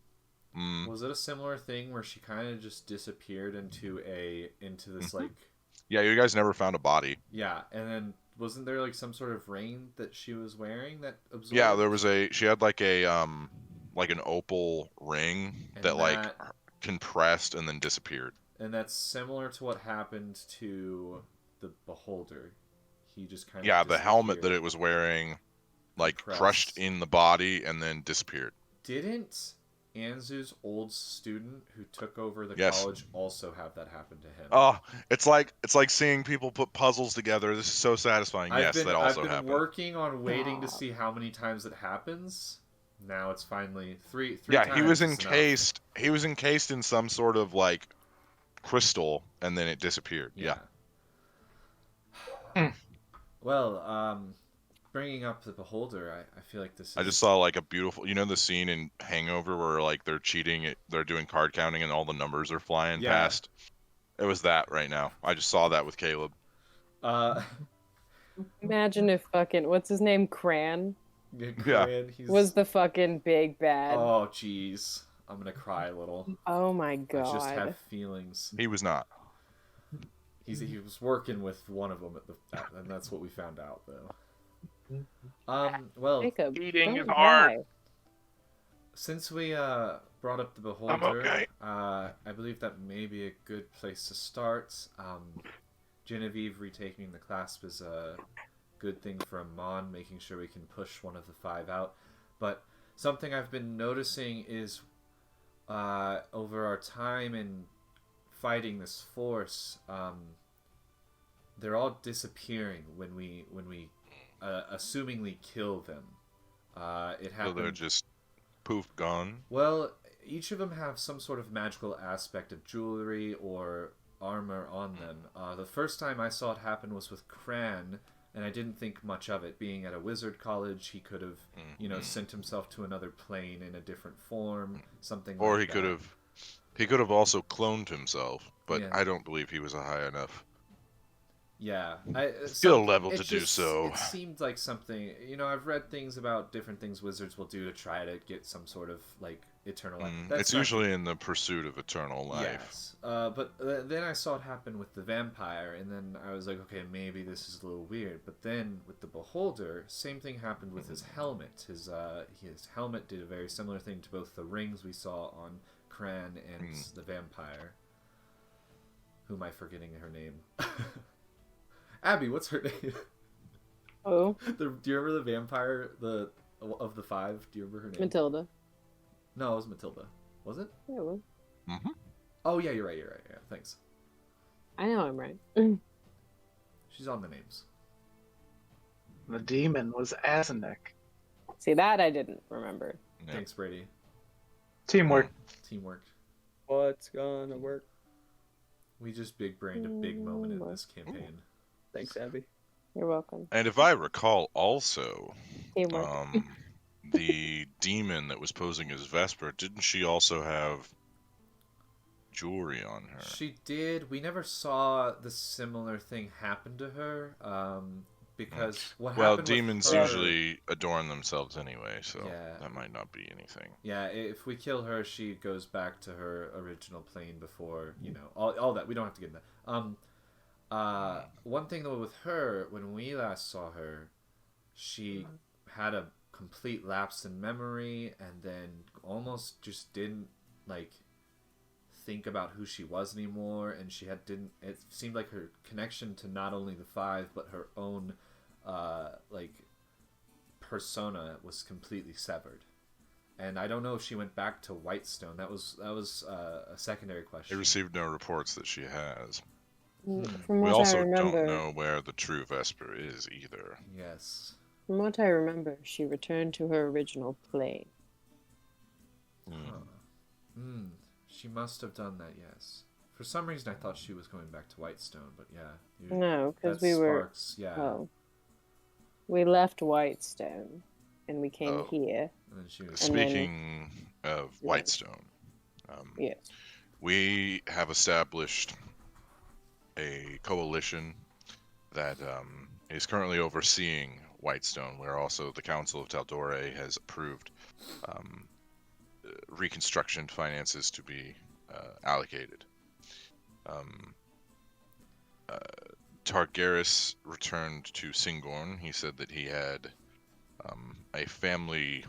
was it a similar thing where she kind of just disappeared into this like... Yeah, you guys never found a body. Yeah, and then wasn't there like some sort of ring that she was wearing that absorbed? Yeah, there was she had like an opal ring And that like compressed and then disappeared. And that's similar to what happened to the Beholder. He just kind of... Yeah, the helmet that it was wearing like crushed in the body and then disappeared. Didn't Anzu's old student who took over the Yes. college also have that happen to him? Oh, it's like seeing people put puzzles together. This is so satisfying. That also happened. I've been working on waiting to see how many times it happens. Now it's finally three Yeah, times he was is encased. He was encased in some sort of like crystal, and then it disappeared. Yeah. Well, bringing up the Beholder, I feel like this is... I just saw like a beautiful, the scene in Hangover where like they're cheating, they're doing card counting and all the numbers are flying past. It was that right now. I just saw that with Caleb. Imagine if fucking, what's his name, Cran, Korean, he's... Was the fucking big bad. Oh, jeez. I'm gonna cry a little. Oh my god. I just have feelings. He was not. He was working with one of them and that's what we found out, though. Well, Jacob, eating don't is hard. lie. since we brought up the Beholder, okay. I believe that may be a good place to start. Genevieve retaking the Clasp is a good thing for Amon, making sure we can push one of the 5 out. But something I've been noticing is over our time in fighting this force, they're all disappearing when we assumingly kill them. It So happened. they're just poof gone. Well, each of them have some sort of magical aspect of jewelry or armor on them. The first time I saw it happen was with Cran, and I didn't think much of it. Being at a wizard college, he could have, sent himself to another plane in a different form, something. Or like he that. he could have also cloned himself, but Yeah. I don't believe he was a high enough Yeah, skill level it to do just- so. It seemed like something. I've read things about different things wizards will do to try to get some sort of like eternal life. That's It's not- usually in the pursuit of eternal life. Yes, but then I saw it happen with the vampire, and then I was like, okay, maybe this is a little weird. But then with the Beholder, same thing happened with his helmet. His helmet did a very similar thing to both the rings we saw on Cran and the vampire. Who am I forgetting her name? Abby, what's her name? Oh, Do you remember the vampire of the 5? Do you remember her name? Matilda. No, it was Matilda. Was it? Yeah, well, Mm-hmm. Oh yeah, you're right. Yeah, thanks. I know I'm right. She's on the names. The demon was Azanek. See, that I didn't remember. Yeah. Thanks, Brady. Teamwork. Teamwork. What's gonna work? We just big brained a big moment in this campaign. Thanks, Abby. You're welcome. And if I recall, also, Teamwork. the demon that was posing as Vesper, didn't she also have jewelry on her? She did. We never saw the similar thing happen to her. Because what Well, happened demons with her, usually adorn themselves anyway, so Yeah. that might not be anything. Yeah, if we kill her, she goes back to her original plane before, all that. We don't have to get into that. One thing though with her, when we last saw her, she had a complete lapse in memory and then almost just didn't think about who she was anymore, and it seemed like her connection to not only the 5 but her own persona was completely severed. And I don't know if she went back to Whitestone. That was a secondary I question. received no reports that she has. From We what also I remember, don't know where the true Vesper is either. Yes. from what I remember, she returned to her original plane. She must have done that, yes. For some reason, I thought she was going back to Whitestone, but yeah. No, because that we were. sparks, yeah. Oh, we left Whitestone, and we came Oh. here. And then she was... Speaking of Whitestone, Yes. we have established a coalition that is currently overseeing Whitestone, where also the Council of Taldore has approved reconstruction finances to be allocated. Targaris returned to Singorn. He said that he had a family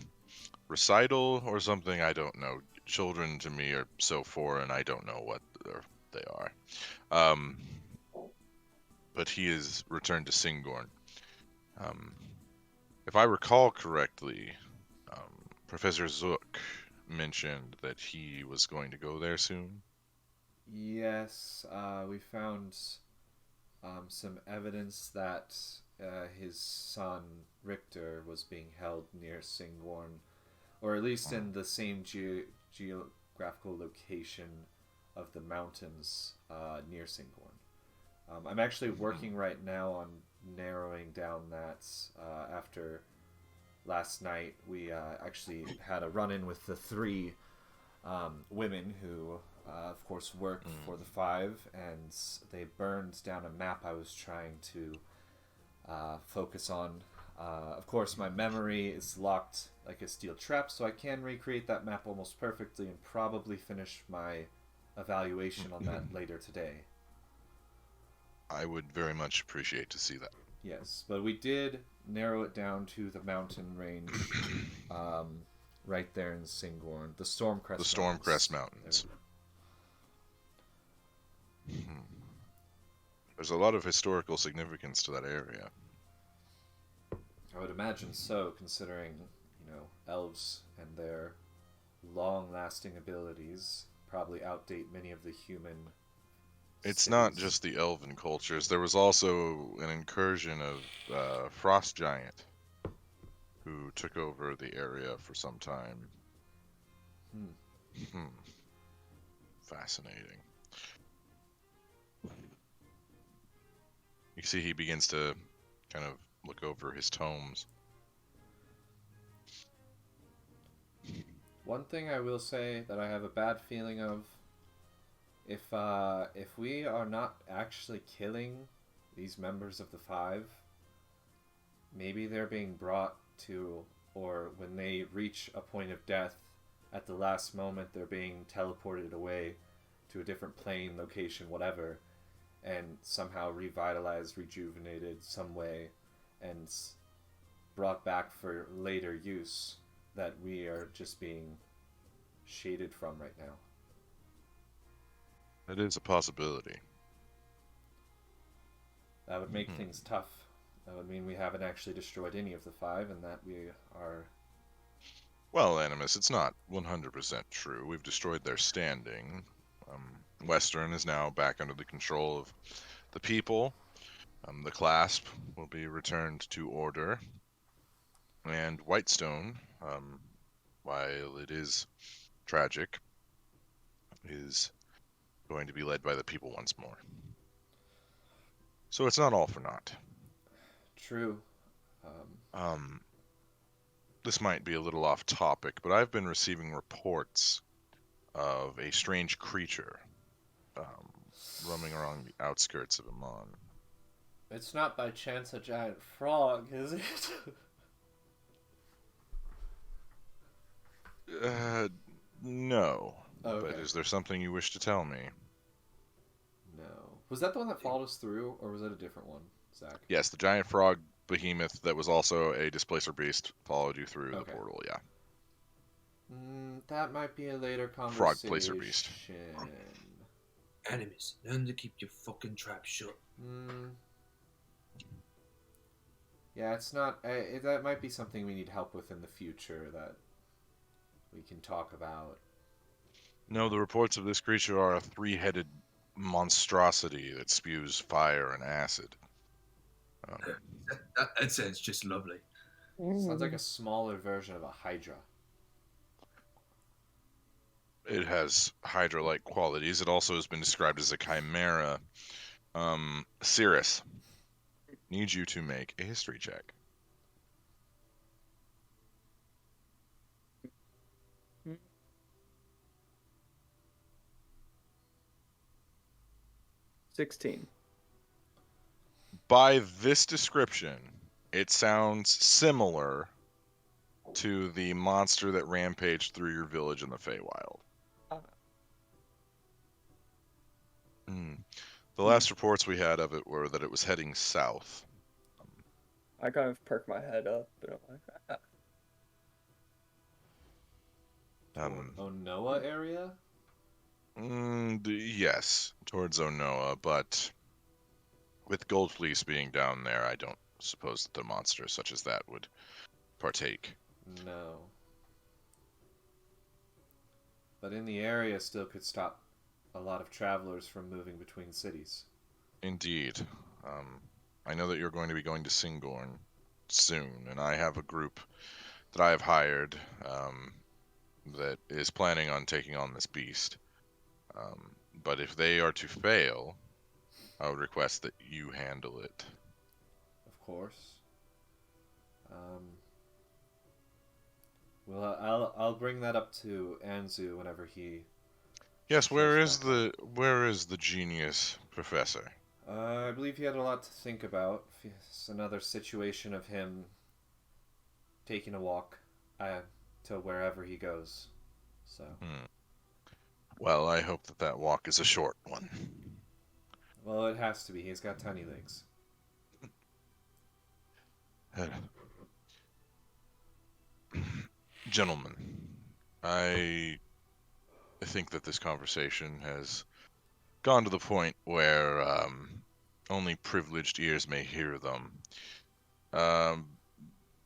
recital or something. I don't know. Children to me are so foreign, I don't know what they are. But he is returned to Singorn. If I recall correctly, Professor Zook mentioned that he was going to go there soon. Yes, we found some evidence that his son Richter was being held near Singorn, or at least in the same geographical location of the mountains near Singorn. I'm actually working right now on narrowing down that. After last night, we actually had a run-in with the 3 women who, of course, work for the 5, and they burned down a map I was trying to focus on. Of course, my memory is locked like a steel trap, so I can recreate that map almost perfectly and probably finish my evaluation on that later today. I would very much appreciate to see that. Yes, but we did narrow it down to the mountain range right there in Singorn, the Stormcrest The Stormcrest Mountains. There. There's a lot of historical significance to that area. I would imagine so, considering, elves and their long-lasting abilities probably outdate many of the human. It's not cities. just the elven cultures. There was also an incursion of Frost Giant, who took over the area for some time. Fascinating. You see he begins to kind of look over his tomes. One thing I will say that I have a bad feeling of, if we are not actually killing these members of the Five, maybe they're being brought to, or when they reach a point of death, at the last moment they're being teleported away to a different plane, location, whatever, and somehow revitalized, rejuvenated some way, and brought back for later use that we are just being shaded from right now. It is a possibility. That would make things tough. That would mean we haven't actually destroyed any of the Five, and that we are... Well, Animus, it's not 100% true. We've destroyed their standing. Western is now back under the control of the people. The Clasp will be returned to order. And Whitestone, while it is tragic, is going to be led by the people once more. So it's not all for naught. True. This might be a little off topic, but I've been receiving reports of a strange creature roaming along the outskirts of Amon. It's not by chance a giant frog, is it? No. Okay. But is there something you wish to tell me? No. Was that the one that followed us through, or was it a different one, Zach? Yes, the giant frog behemoth that was also a displacer beast followed you through the portal, yeah. That might be a later conversation. Frog placer beast. Animus, learn to keep your fucking trap shut. Yeah, it's not... that might be something we need help with in the future that we can talk about. No, the reports of this creature are a three-headed monstrosity that spews fire and acid. That sounds just lovely. Sounds like a smaller version of a Hydra. It has Hydra-like qualities. It also has been described as a chimera. Cirrus, need you to make a history check. $16. By this description, it sounds similar to the monster that rampaged through your village in the Feywild. The last reports we had of it were that it was heading south. I kind of perk my head up, but I'm like, Onoa area? Yes, towards Onoa, but with Gold Fleece being down there, I don't suppose that the monster such as that would partake. No. But in the area still could stop a lot of travelers from moving between cities. Indeed. I know that you're going to be going to Singorn soon, and I have a group that I have hired that is planning on taking on this beast. But if they are to fail, I would request that you handle it. Of course. Well, I'll bring that up to Anzu whenever he... Yes, where is the genius professor? I believe he had a lot to think about. It's another situation of him taking a walk to wherever he goes. So. Well, I hope that walk is a short one. Well, it has to be. He's got tiny legs. Gentlemen, I think that this conversation has gone to the point where only privileged ears may hear them.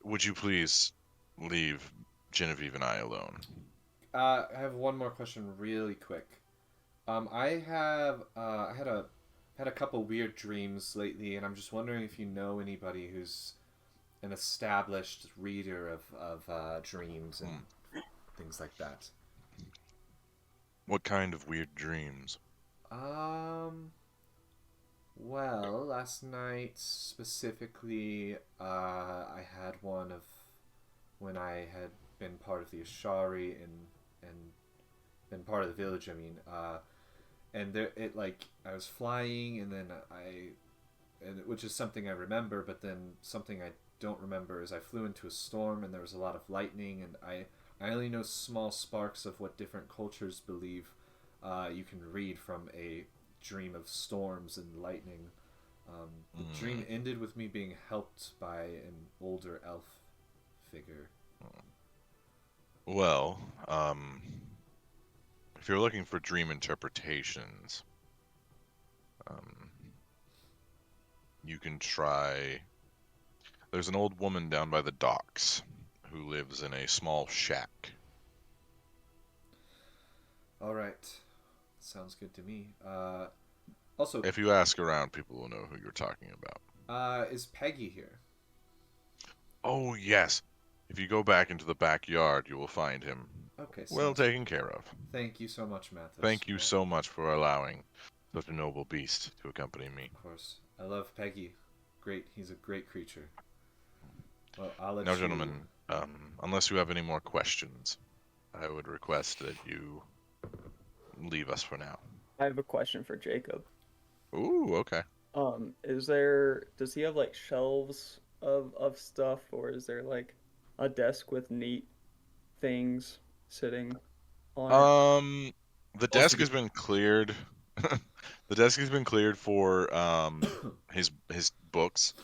Would you please leave Genevieve and I alone? I have one more question, really quick. I had a couple weird dreams lately, and I'm just wondering if you know anybody who's an established reader of dreams and things like that. What kind of weird dreams? Well, last night specifically, I had one of when I had been part of the Ashari and been part of the village. I mean, and there I was flying, and then which is something I remember, but then something I don't remember is I flew into a storm, and there was a lot of lightning, and I only know small sparks of what different cultures believe you can read from a dream of storms and lightning. The dream ended with me being helped by an older elf figure. Well, if you're looking for dream interpretations, you can try... There's an old woman down by the docks who lives in a small shack. All right. Sounds good to me. Also, If you ask around, people will know who you're talking about. is Peggy here? Oh, yes. If you go back into the backyard, you will find him Okay. well taken care of. Thank you so much, Mathis. Thank you so much for allowing such a noble beast to accompany me. Of course. I love Peggy. Great. He's a great creature. Well, I'll let Now, you... gentlemen, unless you have any more questions, I would request that you leave us for now. I have a question for Jacob. Ooh, okay. Does he have like shelves of stuff, or is there like a desk with neat things sitting on it? The desk has been cleared. The desk has been cleared for his books.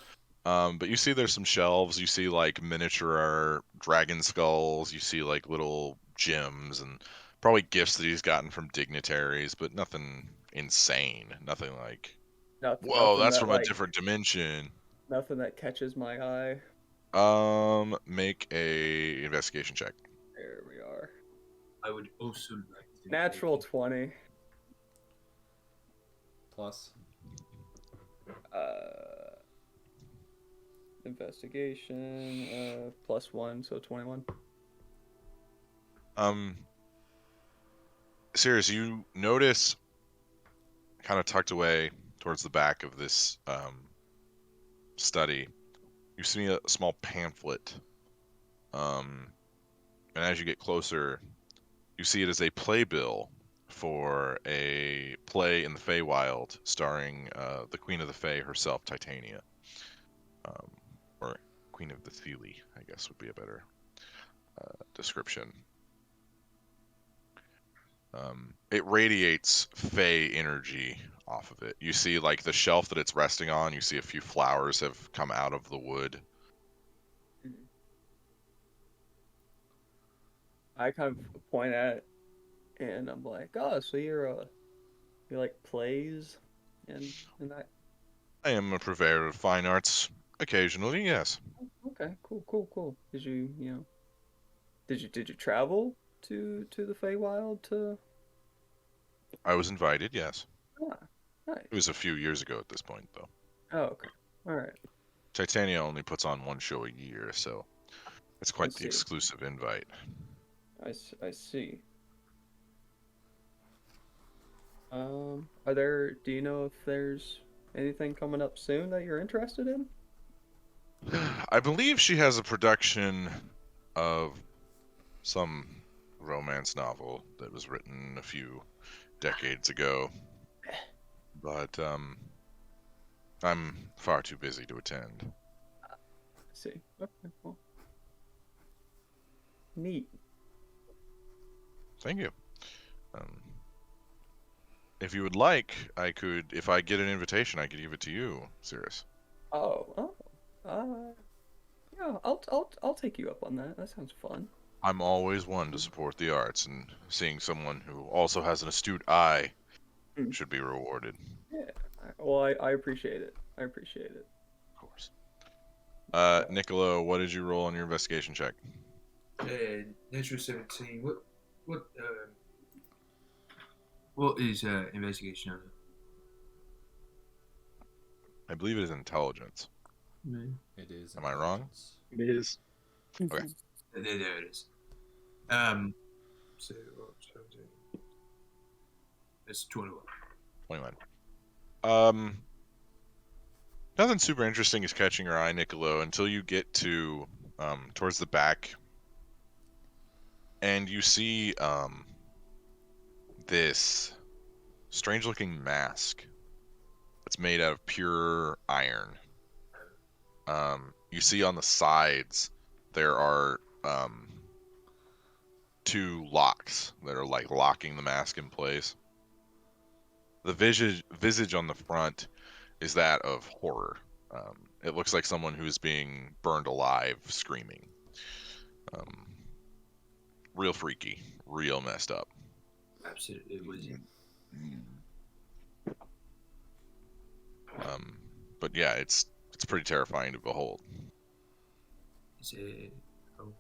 But you see there's some shelves. You see like miniature dragon skulls. You see like little gems and probably gifts that he's gotten from dignitaries, but nothing insane. Nothing like, whoa, Nothing that's that, from like, a different dimension. Nothing that catches my eye. Make a investigation check. There we are. I would also like to Natural take 20. Plus? Investigation, +1, so 21. Sirius, you notice kind of tucked away towards the back of this study, you see a small pamphlet. And as you get closer, you see it as a playbill for a play in the Feywild starring the Queen of the Fey herself, Titania. Or Queen of the Thele, I guess would be a better description. It radiates Fey energy off of it. You see, like, the shelf that it's resting on, you see a few flowers have come out of the wood. I kind of point at it, and I'm like, oh, so you like plays and that? I am a purveyor of fine arts. Occasionally, yes. Okay, cool. Did you travel to the Feywild to? I was invited, yes. Ah, nice. It was a few years ago at this point, though. Oh, okay. All right. Titania only puts on one show a year, so it's quite the see. exclusive invite. I see. Do you know if there's anything coming up soon that you're interested in? I believe she has a production of some romance novel that was written a few decades ago, but I'm far too busy to attend. I see. Okay, well. Neat. Thank you. If you would like, I could, if I get an invitation, I could give it to you, Cirrus. Yeah, I'll take you up on that. That sounds fun. I'm always one to support the arts, and seeing someone who also has an astute eye Mm. should be rewarded. Yeah. Well, I appreciate it. I appreciate it. Of course. Niccolo, what did you roll on your investigation check? Natural 17. What is investigation on I believe it is intelligence. it? It is. Am I wrong? intelligence. It is. Okay. There it is. So 17. It's 21. 21. Nothing super interesting is catching your eye, Niccolo, until you get to towards the back, and you see this strange-looking mask that's made out of pure iron. You see on the sides there are two locks that are like locking the mask in place. The visage on the front is that of horror. It looks like someone who's being burned alive, screaming. Real freaky, real messed up. Absolutely. It was. But yeah, it's pretty terrifying to behold. Is it? Oh.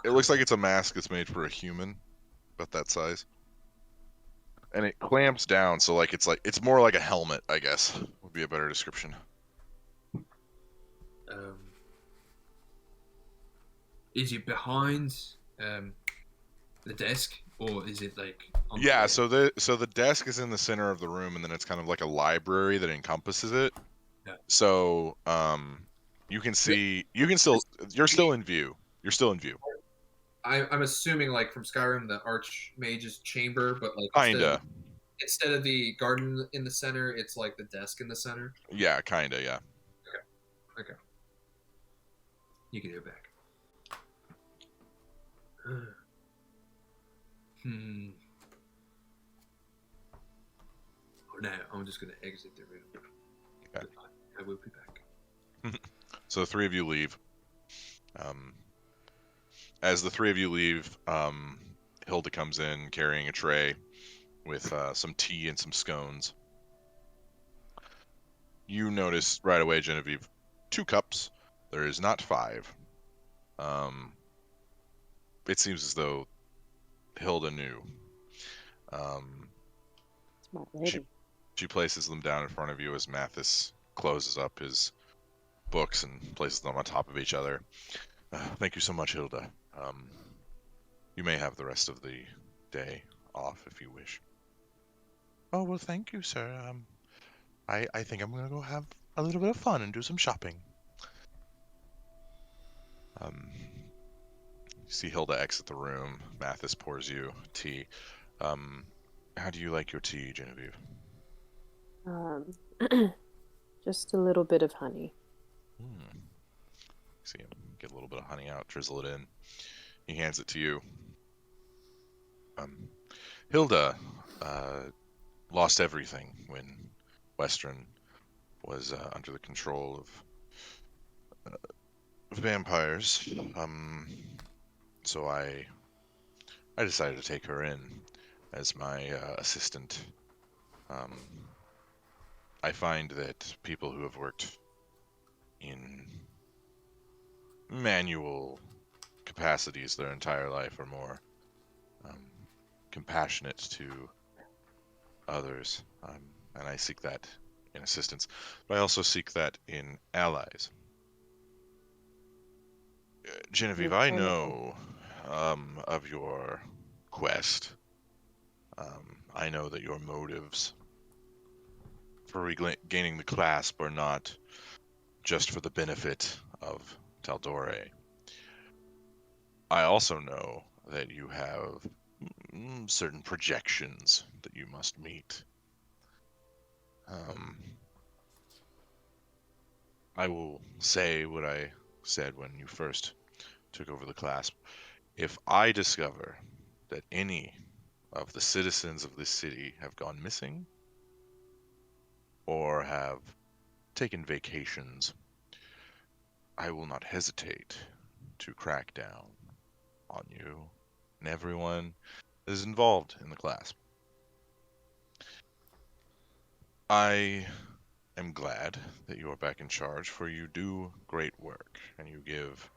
It looks like it's a mask that's made for a human, about that size. And it clamps down, so it's more like a helmet, I guess, would be a better description. Is it behind the desk, or is it like? On Yeah, the so the desk is in the center of the room, and then it's kind of like a library that encompasses it. Yeah. So you're still in view. You're still in view. I'm assuming, like from Skyrim, the Archmage's chamber, but like Kinda. instead of the garden in the center, it's like the desk in the center. Yeah, kinda, yeah. Okay. You can go back. For now, I'm just gonna exit the room. Okay. I will be back. So the three of you leave. As the three of you leave, Hilda comes in carrying a tray with some tea and some scones. You notice right away, Genevieve, 2 cups. There is not 5. It seems as though Hilda knew. Smart lady. She places them down in front of you as Mathis closes up his books and places them on top of each other. Thank you so much, Hilda. You may have the rest of the day off if you wish. Oh, well, thank you, sir. I think I'm going to go have a little bit of fun and do some shopping. You see Hilda exit the room. Mathis pours you tea. How do you like your tea, Genevieve? Just a little bit of honey. See him get a little bit of honey out, drizzle it in. He hands it to you. Hilda lost everything when Western was under the control of vampires. So I decided to take her in as my assistant. I find that people who have worked in manual capacities their entire life are more compassionate to others, and I seek that in assistants, but I also seek that in allies. Genevieve, I know of your quest. I know that your motives for regaining the clasp are not just for the benefit of Taldore. I also know that you have certain projections that you must meet. I will say what I said when you first took over the Clasp, if I discover that any of the citizens of this city have gone missing or have taken vacations, I will not hesitate to crack down on you and everyone that is involved in the Clasp. I am glad that you are back in charge, for you do great work and you give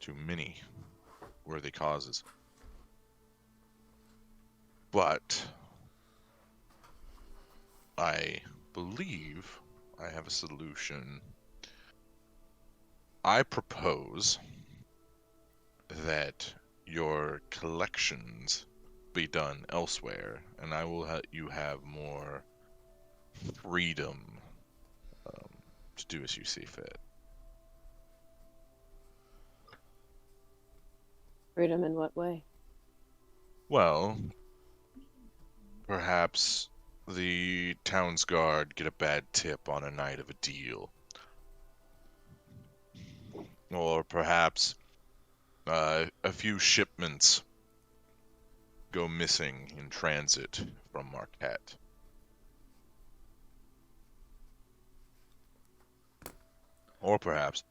to many worthy causes. But I believe I have a solution. I propose that your collections be done elsewhere, and I will let you have more freedom to do as you see fit. Freedom in what way? Well, perhaps the town's guard get a bad tip on a night of a deal. Or perhaps a few shipments go missing in transit from Marquette. Or perhaps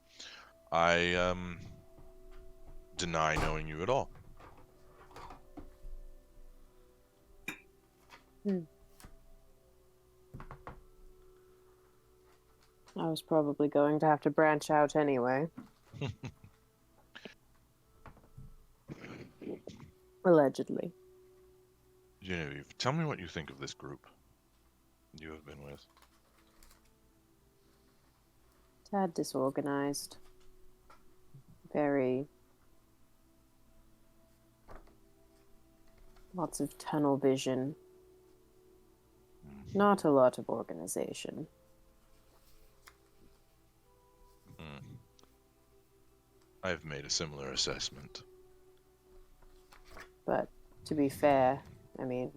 I deny knowing you at all. I was probably going to have to branch out anyway. Allegedly. Genevieve, tell me what you think of this group you have been with. Tad disorganized. Very... Lots of tunnel vision. Not a lot of organization. I've made a similar assessment. But to be fair, I mean,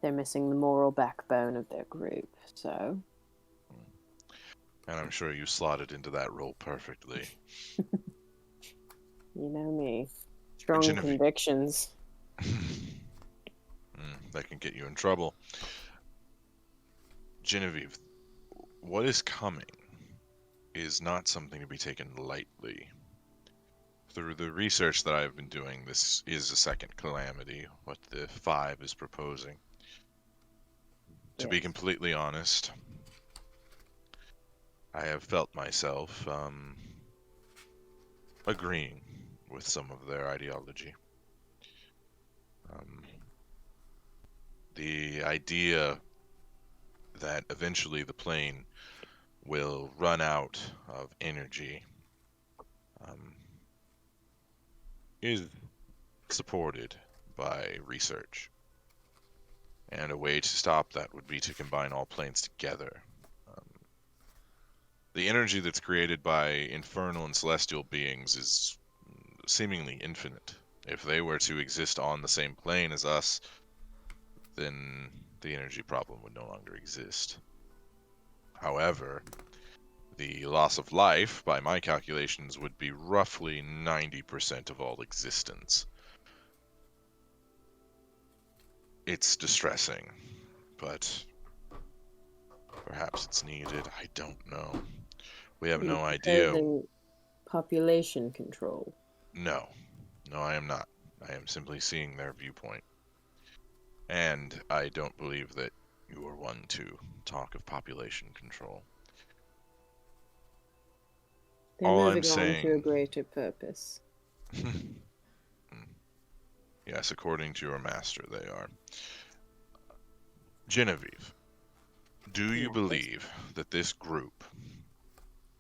they're missing the moral backbone of their group, so... And I'm sure you slotted into that role perfectly. You know me. Strong Genevieve. convictions. That can get you in trouble. Genevieve, what is coming is not something to be taken lightly. Through the research that I've been doing, this is a second calamity, what the 5 is proposing. To be completely honest, I have felt myself agreeing with some of their ideology. The idea that eventually the plane will run out of energy is supported by research. And a way to stop that would be to combine all planes together. The energy that's created by infernal and celestial beings is seemingly infinite. If they were to exist on the same plane as us, then the energy problem would no longer exist. However, the loss of life, by my calculations, would be roughly 90% of all existence. It's distressing, but perhaps it's needed. I don't know. We have no idea. Proposing population control. No, I am not. I am simply seeing their viewpoint. And I don't believe that you are one to talk of population control. They're All I'm moving on saying... to a greater purpose. Yes, according to your master, they are. Genevieve, do you believe that this group,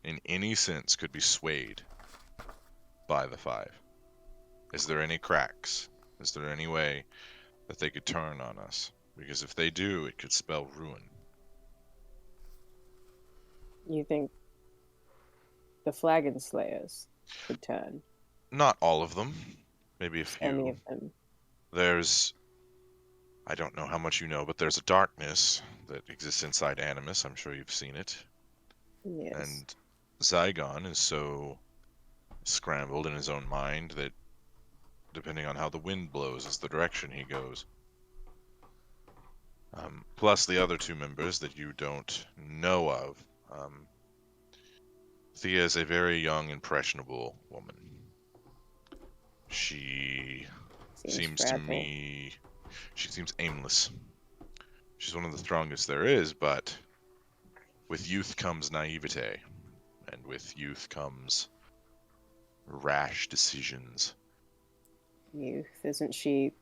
in any sense, could be swayed by the 5? Is there any cracks? Is there any way that they could turn on us? Because if they do, it could spell ruin. You think the Flagon Slayers could turn? Not all of them. Maybe a few. Any of them. There's... I don't know how much you know, but there's a darkness that exists inside Animus. I'm sure you've seen it. Yes. And Zygon is so scrambled in his own mind that, depending on how the wind blows, is the direction he goes. Plus the other two members that you don't know of. Thea is a very young, impressionable woman. She seems to fragile. me, she seems aimless. She's one of the strongest there is, but with youth comes naivete, and with youth comes rash decisions. Youth, isn't she,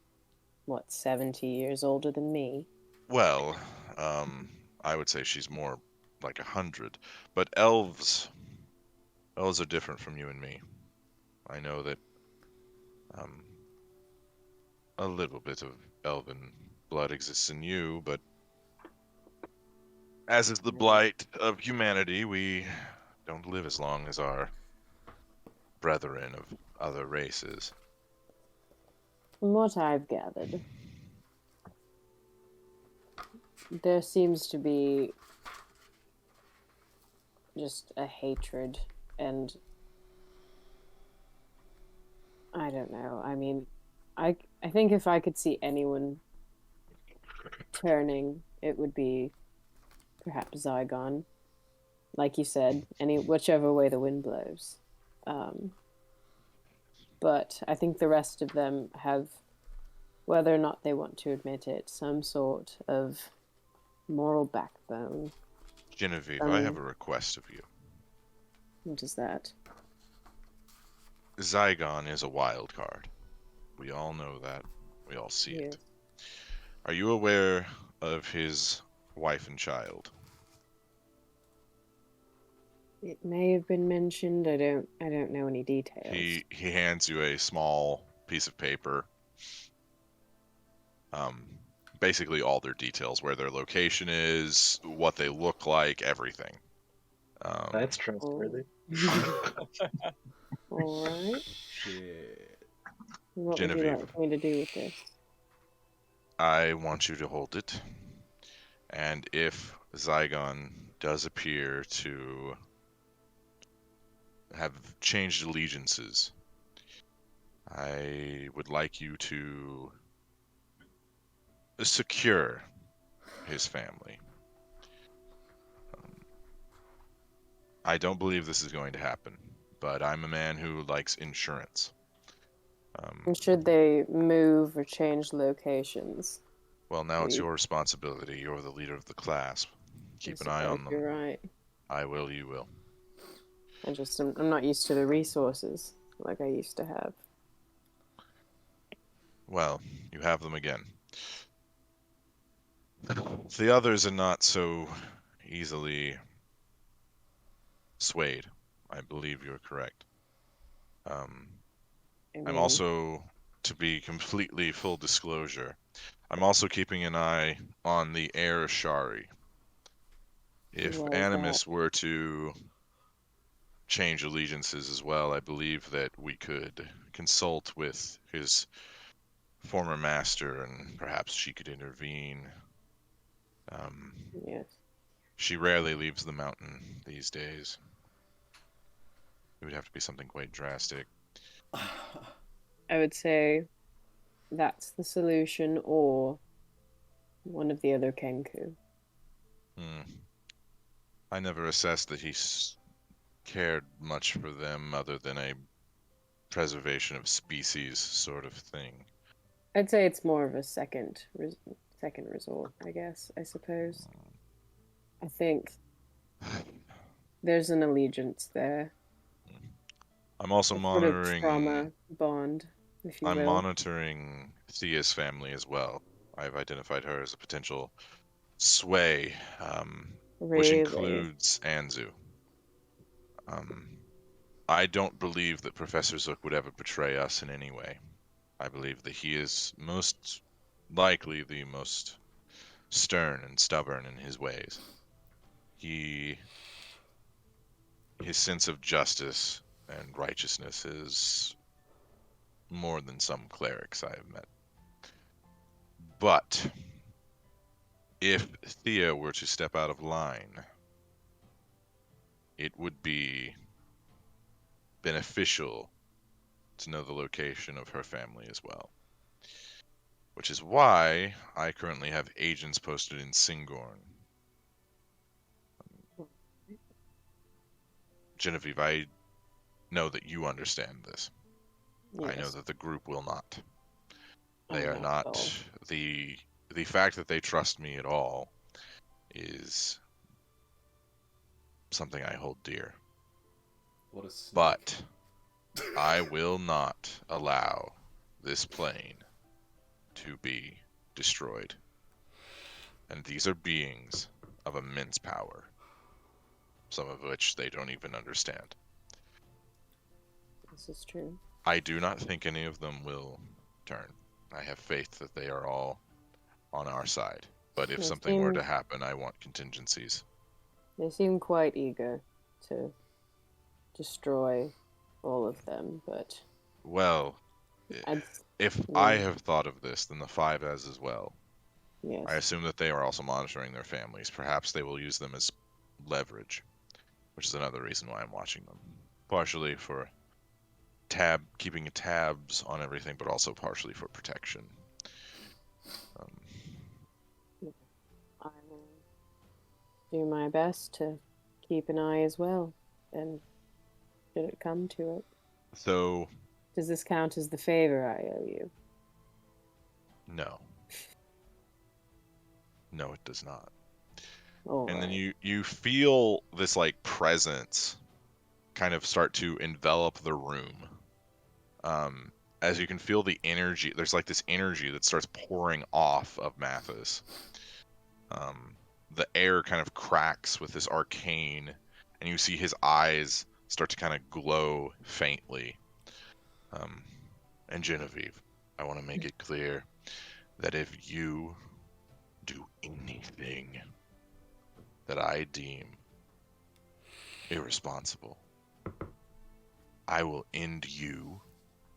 what, 70 years older than me? Well, I would say she's more like 100, but elves are different from you and me. I know that a little bit of elven blood exists in you, but as is the blight of humanity, we don't live as long as our brethren of other races. From what I've gathered, there seems to be just a hatred, and I don't know. I mean, I think if I could see anyone turning, it would be perhaps Zygon. Like you said, whichever way the wind blows. But I think the rest of them have, whether or not they want to admit it, some sort of moral backbone. Genevieve, I have a request of you. What is that? Zygon is a wild card. We all know that. We all see it. Yes. Are you aware of his wife and child? It may have been mentioned. I don't know any details. He hands you a small piece of paper. Basically all their details, where their location is, what they look like, everything. That's trustworthy. All right. Shit. What Genevieve. would you like me to do with this? I want you to hold it. And if Zygon does appear to have changed allegiances, I would like you to secure his family. I don't believe this is going to happen, but I'm a man who likes insurance. And should they move or change locations? Well, now it's your responsibility. You're the leader of the Clasp. Keep an eye on them. You're right. I will, you will. I'm not used to the resources like I used to have. Well, you have them again. The others are not so easily swayed. I believe you're correct. I'm also, to be completely full disclosure, I'm also keeping an eye on the heir Shari. If Why is Animus were to change allegiances as well, I believe that we could consult with his former master and perhaps she could intervene. Yes. She rarely leaves the mountain these days. It would have to be something quite drastic. I would say that's the solution, or one of the other Kenku. I never assessed that he cared much for them other than a preservation of species sort of thing. I'd say it's more of a second resort, I suppose. I think there's an allegiance there. I'm also monitoring... Sort of trauma bond, if you will. I'm monitoring Thea's family as well. I've identified her as a potential sway, which includes Anzu. I don't believe that Professor Zook would ever betray us in any way. I believe that he is most likely the most stern and stubborn in his ways. His sense of justice and righteousness is more than some clerics I have met. But if Thea were to step out of line, it would be beneficial to know the location of her family as well. Which is why I currently have agents posted in Singorn. Genevieve, I know that you understand this. I know Yes. that the group will not. I They are know, not. so- The fact that they trust me at all is something I hold dear. What a snake. But I will not allow this plane to be destroyed. And these are beings of immense power, some of which they don't even understand. This is true. I do not think any of them will turn. I have faith that they are all on our side. But if They something were to seem- happen, I want contingencies. They seem quite eager to destroy all of them, but Well, I'd, if Yeah. I have thought of this, then the Five has as well. yes. I assume that they are also monitoring their families. Perhaps they will use them as leverage, which is another reason why I'm watching them. Partially for keeping tabs on everything, but also partially for protection. I will do my best to keep an eye as well, and should it come to it. So, Does this count as the favor I owe you? no. No, it does not. All And then right. you feel this like presence kind of start to envelop the room. As you can feel the energy, there's like this energy that starts pouring off of Mathis. The air kind of cracks with this arcane, and you see his eyes start to kind of glow faintly. And Genevieve, I want to make it clear that if you do anything that I deem irresponsible, I will end you,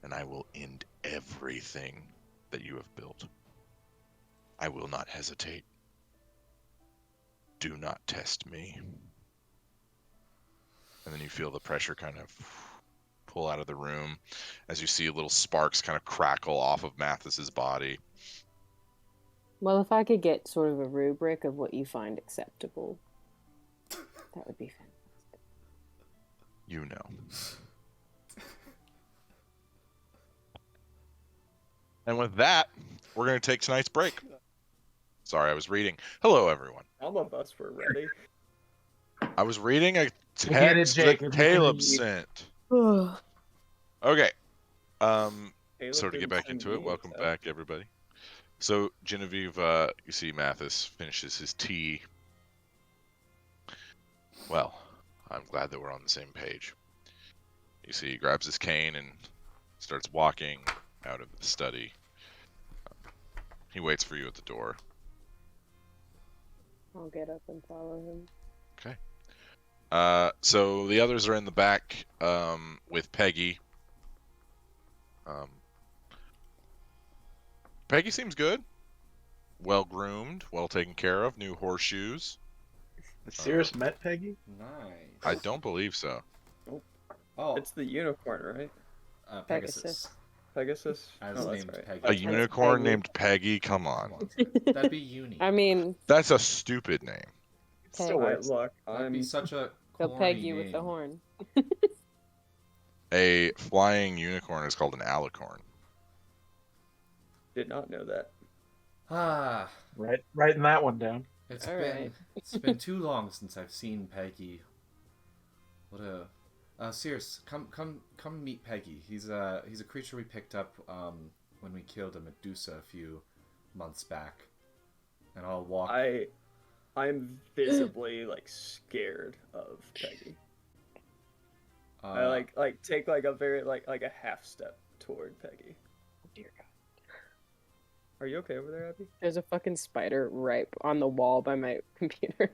and I will end everything that you have built. I will not hesitate. Do not test me. And then you feel the pressure kind of pull out of the room as you see little sparks kind of crackle off of Mathis's body. Well, if I could get sort of a rubric of what you find acceptable, that would be fantastic. You know. And with that, we're going to take tonight's break. Sorry, I was reading. Hello, everyone. All of us were ready. I was reading a get it, text Jake, that if you can Caleb read. sent. Oh, Okay. Caleb So to get didn't back send into it, me welcome stuff. back, everybody. So Genevieve, you see Mathis finishes his tea. Well, I'm glad that we're on the same page. You see, he grabs his cane and starts walking out of the study. He waits for you at the door. I'll get up and follow him. So the others are in the back with Peggy. Peggy seems good. Well groomed, well taken care of, new horseshoes. Has Cirrus met Peggy? Nice. I don't believe so. Oh, It's the unicorn, right? Pegasus. Pegasus? I was Oh, that's named right. Peggy. A That's unicorn Peggy. named Peggy? Come on. Come on. That'd be uni. I mean, That's a stupid name. Still I, works. look, That'd be I'm such a they'll corny peg you with the name. horn. A flying unicorn is called an alicorn. did not know that. Ah, Right, writing that one down. it's All been right. it's been too long since I've seen Peggy. What a Cirrus, come meet Peggy. He's a creature we picked up when we killed a Medusa a few months back. And I'll walk. I'm visibly like scared of Peggy. I like take like a very like a half step toward Peggy. Oh, dear God. Are you okay over there, Abby? There's a fucking spider right on the wall by my computer.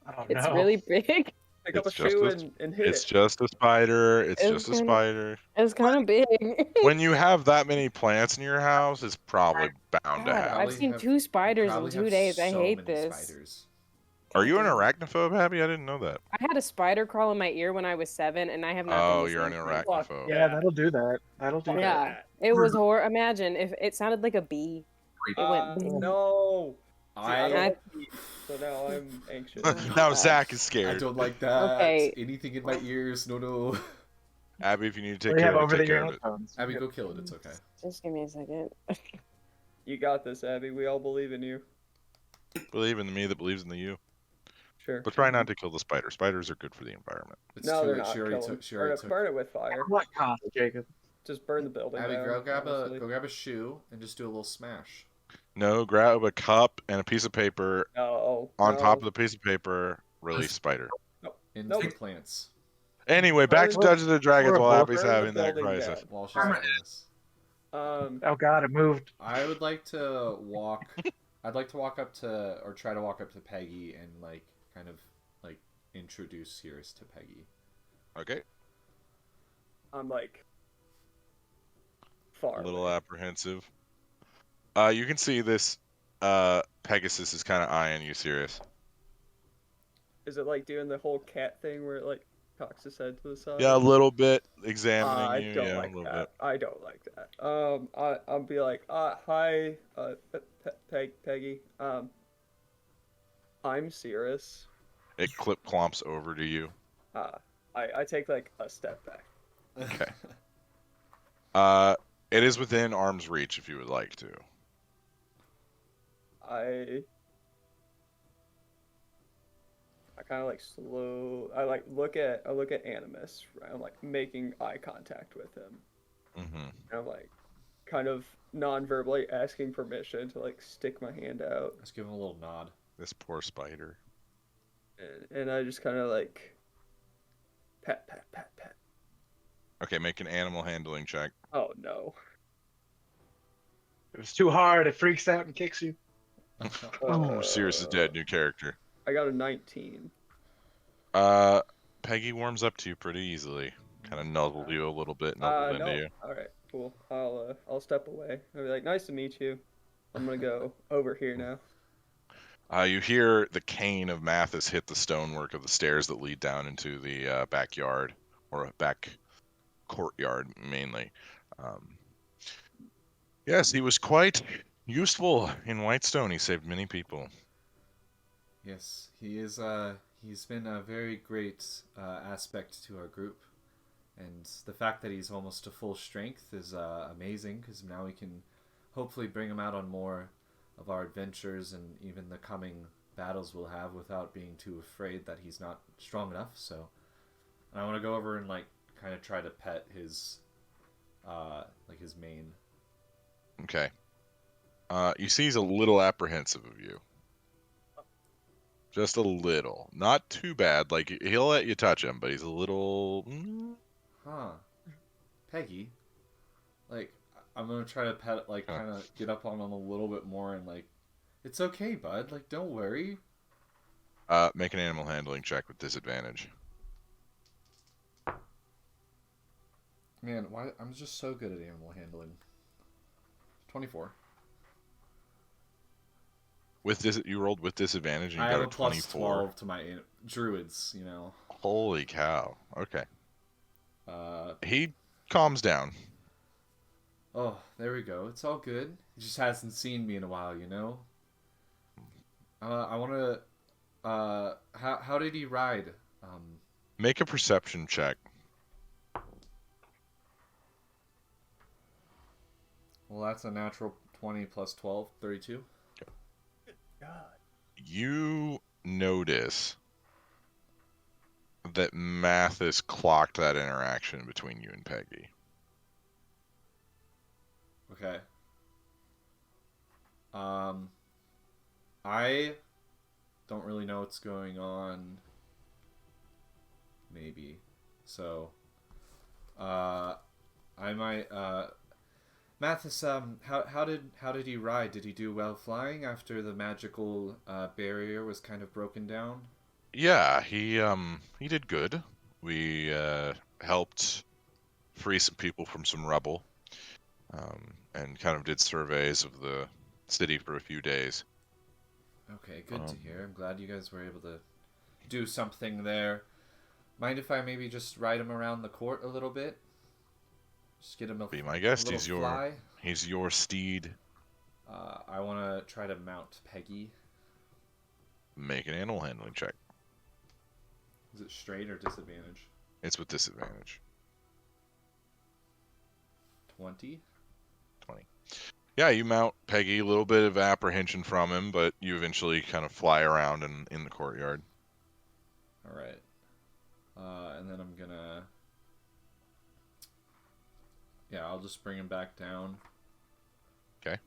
Oh It's no. really big. Pick up a It's just shoe a- and hit It's it. just a spider. It's It's just a kinda- spider. It's kind of big. When you have that many plants in your house, it's probably bound to God, happen. I've seen 2 spiders in probably 2 have days. I so hate many this. Spiders. Are you an arachnophobe, Abby? I didn't know that. I had a spider crawl in my ear when I was 7, and I have not been Oh, the you're an same since. Fuck arachnophobe. Yeah, that'll do that. That'll do Fuck that. Yeah, that. it was horrible. Imagine if it sounded like a bee. It went. No. See, I don't I like heat, so now I'm anxious. Now gosh. Zach is I scared. don't like that. Okay. Anything in my ears? No. Abby, if you need to We take care have of it, over take the care ear of it. headphones. Abby, go kill it. It's okay. Just give me a second. You got this, Abby. We all believe in you. Believe in me that believes in the you. Sure. But try not to kill the spider. Spiders are good for the environment. It's No, too they're late. not. She already Kill 'em. took. She already took. Burn it with fire. At what cost, Jacob? Just burn the building Abby, down. go grab honestly. a shoe and just do a little smash No, grab a cup and a piece of paper. No. On no. top of the piece of paper, release spider. into Nope. the plants Anyway, back to Burn- Dungeons and Dragons while burn Abby's the having that building crisis. down. while she's Alright. doing this. Oh god, it moved. I would like to walk. I'd like to walk up to, or try to walk up to Peggy and kind of introduce Cirrus to Peggy. Okay. I'm far. A little away. apprehensive. You can see this Pegasus is kind of eyeing you, Sirius. Is it doing the whole cat thing where it cocks his head to the side? Yeah, a little bit I examining you. don't Yeah, like a little that. bit. I don't like that. I'll be like, hi, Peggy. I'm Cirrus. It clomps over to you. I take a step back. Okay. It is within arm's reach if you would like to. I kind of slow. I look at Animus. Right? I'm making eye contact with him. Mm-hmm. And I'm kind of non-verbally asking permission to stick my hand out. Let's give him a little nod. This poor spider. And I just kind of pat. Okay, make an animal handling check. Oh no. It was too hard. It freaks out and kicks you. Oh, Sirius is dead. New character. I got a 19. Peggy warms up to you pretty easily. Kind of nuzzled you a little bit, nuzzled No. into you. All right, cool. I'll step away. I'll be nice to meet you. I'm gonna go over here now. You hear the cane of Mathis hit the stonework of the stairs that lead down into the backyard, or back courtyard mainly. Yes, he was quite useful in Whitestone. He saved many people. Yes, he is. He's been a very great aspect to our group, and the fact that he's almost to full strength is amazing. Because now we can hopefully bring him out on more of our adventures and even the coming battles we'll have without being too afraid that he's not strong enough. So, and I want to go over and kind of try to pet his his mane. Okay. You see he's a little apprehensive of you. Just a little. Not too bad. He'll let you touch him, but he's a little... Huh. Peggy, I'm gonna try to pet, kind of get up on him a little bit more and, it's okay, bud. Don't worry. Make an animal handling check with disadvantage. Man, why? I'm just so good at animal handling. 24. You rolled with disadvantage and you I got have a a plus 24. 12 to my druids, Holy cow. Okay. Uh, He calms down. oh, there we go. It's all good. He just hasn't seen me in a while, I want to... how did he ride? Make a perception check. Well, that's a natural 20 plus 12, 32. God. You notice that Mathis clocked that interaction between you and Peggy. Okay. I don't really know what's going on. Maybe. So, I might, Mathis, how did he ride? Did he do well flying after the magical barrier was kind of broken down? Yeah, he did good. We helped free some people from some rubble, and kind of did surveys of the city for a few days. Okay, good to hear. I'm glad you guys were able to do something there. Mind if I maybe just ride him around the court a little bit? Just get him Be my guest. little fly. He's your steed. I want to try to mount Peggy. Make an animal handling check. Is it straight or disadvantage? It's with disadvantage. 20. 20. Yeah, you mount Peggy. A little bit of apprehension from him, but you eventually kind of fly around in the courtyard. All right. And then I'm gonna. Yeah, I'll just bring him back down. Okay.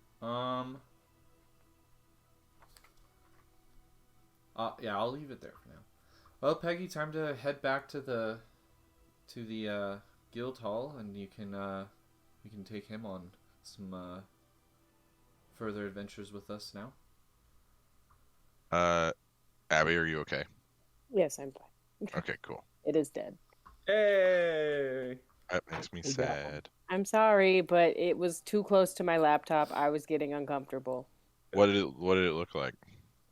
Yeah, I'll leave it there for now. Well, Peggy, time to head back to the guild hall, and you can take him on some further adventures with us now. Abby, are you okay? Yes, I'm fine. Okay, cool. It is dead. Hey. That makes me sad. I'm sorry, but it was too close to my laptop. I was getting uncomfortable. What did it look like?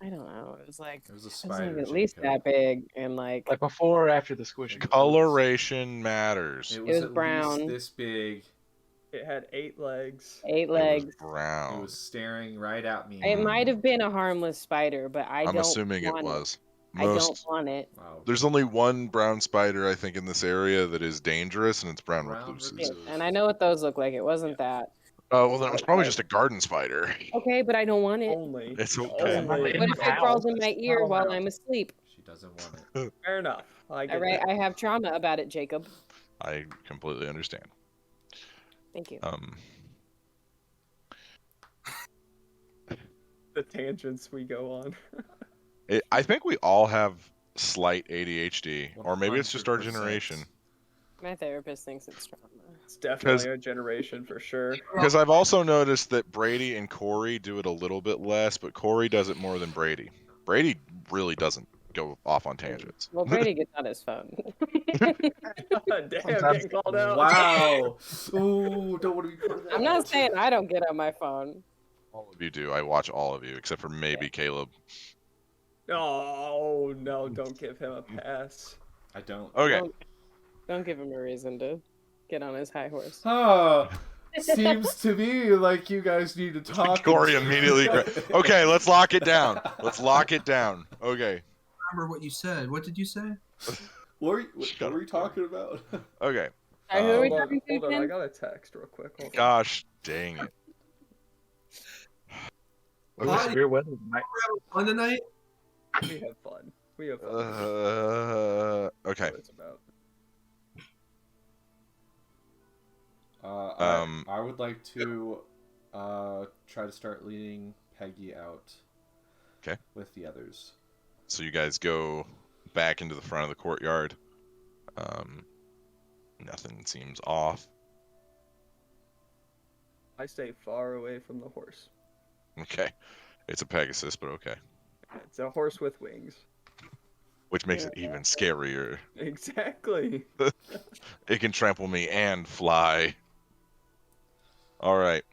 I don't know. It was like It was a it was spider. like at least that big, and like Like before or after the squishing? Coloration matters. It was at brown. least this big. It had 8 legs. 8 It legs. was brown. It was staring right at me. It might have been a harmless spider, but I I'm don't assuming it want was. I don't want it. Wow. There's only one brown spider, I think, in this area that is dangerous, and it's brown Brown recluses. Yeah, recluse. and I know what those look like. It wasn't that. Oh, well, then it was probably just a garden spider. Okay, but I don't want it. Only. It's okay. Only. What if it crawls in my ear Not while allowed. I'm asleep? She doesn't want it. Fair enough. I get All right, that. I have trauma about it, Jacob. I completely understand. Thank you. The tangents we go on. I think we all have slight ADHD, or maybe it's just our 100%. generation. My therapist thinks it's trauma. It's definitely a generation for sure. Because I've also noticed that Brady and Corey do it a little bit less, but Corey does it more than Brady. Brady really doesn't go off on tangents. Well, Brady gets on his phone. Damn, Sometimes- getting called out. Wow. Ooh, don't want to be part of that. I'm not saying I don't get on my phone. All of you do. I watch all of you, except for maybe Caleb. Oh, no, don't give him a pass. I don't. Okay. Don't give him a reason to get on his high horse. Oh, seems to me like you guys need to talk. Corey immediately. Okay, let's lock it down. Let's lock it down. Okay. Remember what you said. What did you say? What were you talking about? Okay. Sorry, who are we Hold talking to on, I again? got a text real quick. Hold on. Gosh dang it. It was severe weather tonight. On tonight? We have fun. We have fun. Okay. That's what it's about. I would like to try to start leading Peggy out. Okay. With the others. So you guys go back into the front of the courtyard. Nothing seems off. I stay far away from the horse. Okay. It's a Pegasus, but okay. It's a horse with wings. Which makes it even scarier. Exactly. It can trample me and fly. All right.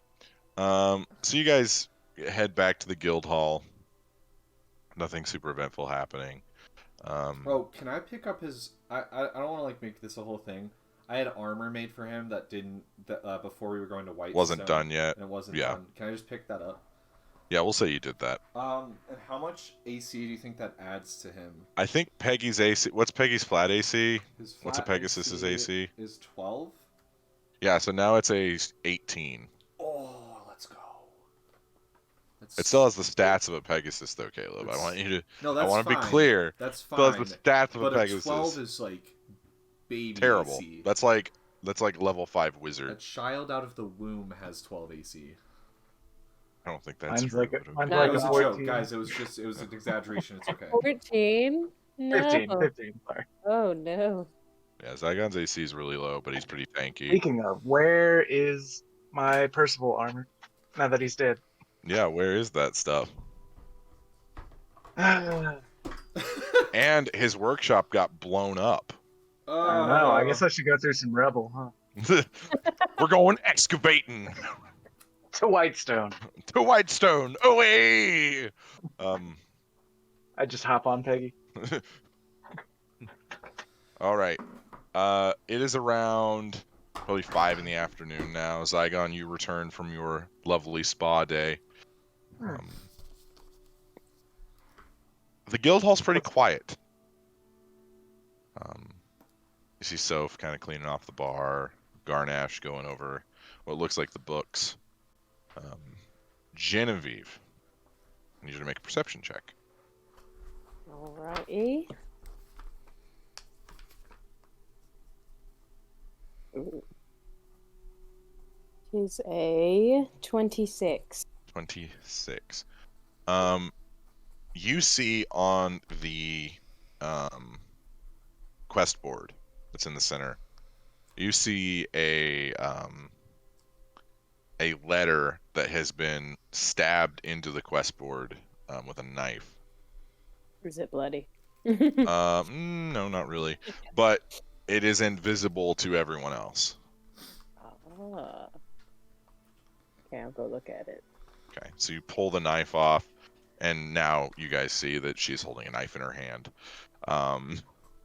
So you guys head back to the guild hall. Nothing super eventful happening. Oh, can I pick up his? I don't want to like make this a whole thing. I had armor made for him that before we were going to Whitestone. Wasn't done yet. And it wasn't Yeah. done. Can I just pick that up? Yeah, we'll say you did that. And how much AC do you think that adds to him? I think Peggy's AC. What's Peggy's flat AC? His What's a flat Pegasus's AC? Is 12. Yeah, so now it's a 18. Oh, let's go. It still has the stats of a Pegasus, though, Caleb. I want you to. No, I that's want to be fine. clear. That's fine. Still has the stats of but a Pegasus. 12 is like baby Terrible. AC. That's like level 5 A wizard. child out of the womb has 12 AC. I don't think that's Mine's true. like a- but mine's No. like It was a 14. joke, guys. It was an exaggeration. It's okay. 14? No. 15, sorry. Oh, no. Yeah, Zygon's AC is really low, but he's pretty tanky. Speaking of, where is my Percival armor? Now that he's dead. Yeah, where is that stuff? I And his workshop got blown up. don't know. I guess I should go through some rebel, huh? We're going excavating. To Whitestone. To Whitestone, away! I just hop on Peggy. All right. It is around probably 5 in the afternoon now. Zygon, you return from your lovely spa day. The guild hall's pretty quiet. You see Soph kind of cleaning off the bar, Garnash going over what looks like the books. Genevieve, I need you to make a perception check. Alrighty. Ooh. He's a 26. 26. You see on the quest board that's in the center, you see a letter that has been stabbed into the quest board with a knife. Is it bloody? No, not really, but it is invisible to everyone else. Ah. Okay, I'll go look at it. Okay, so you pull the knife off, and now you guys see that she's holding a knife in her hand,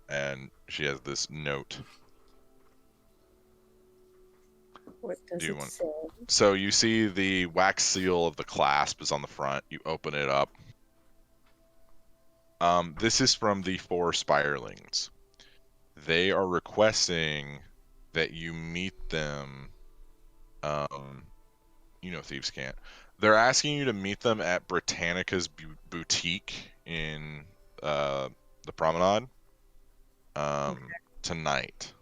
and she has this note. What does Do you it want- say? So you see the wax seal of the clasp is on the front. You open it up. This is from the 4 Spirelings. They are requesting that you meet them. You know thieves can't. They're asking you to meet them at Britannica's boutique in the Promenade tonight.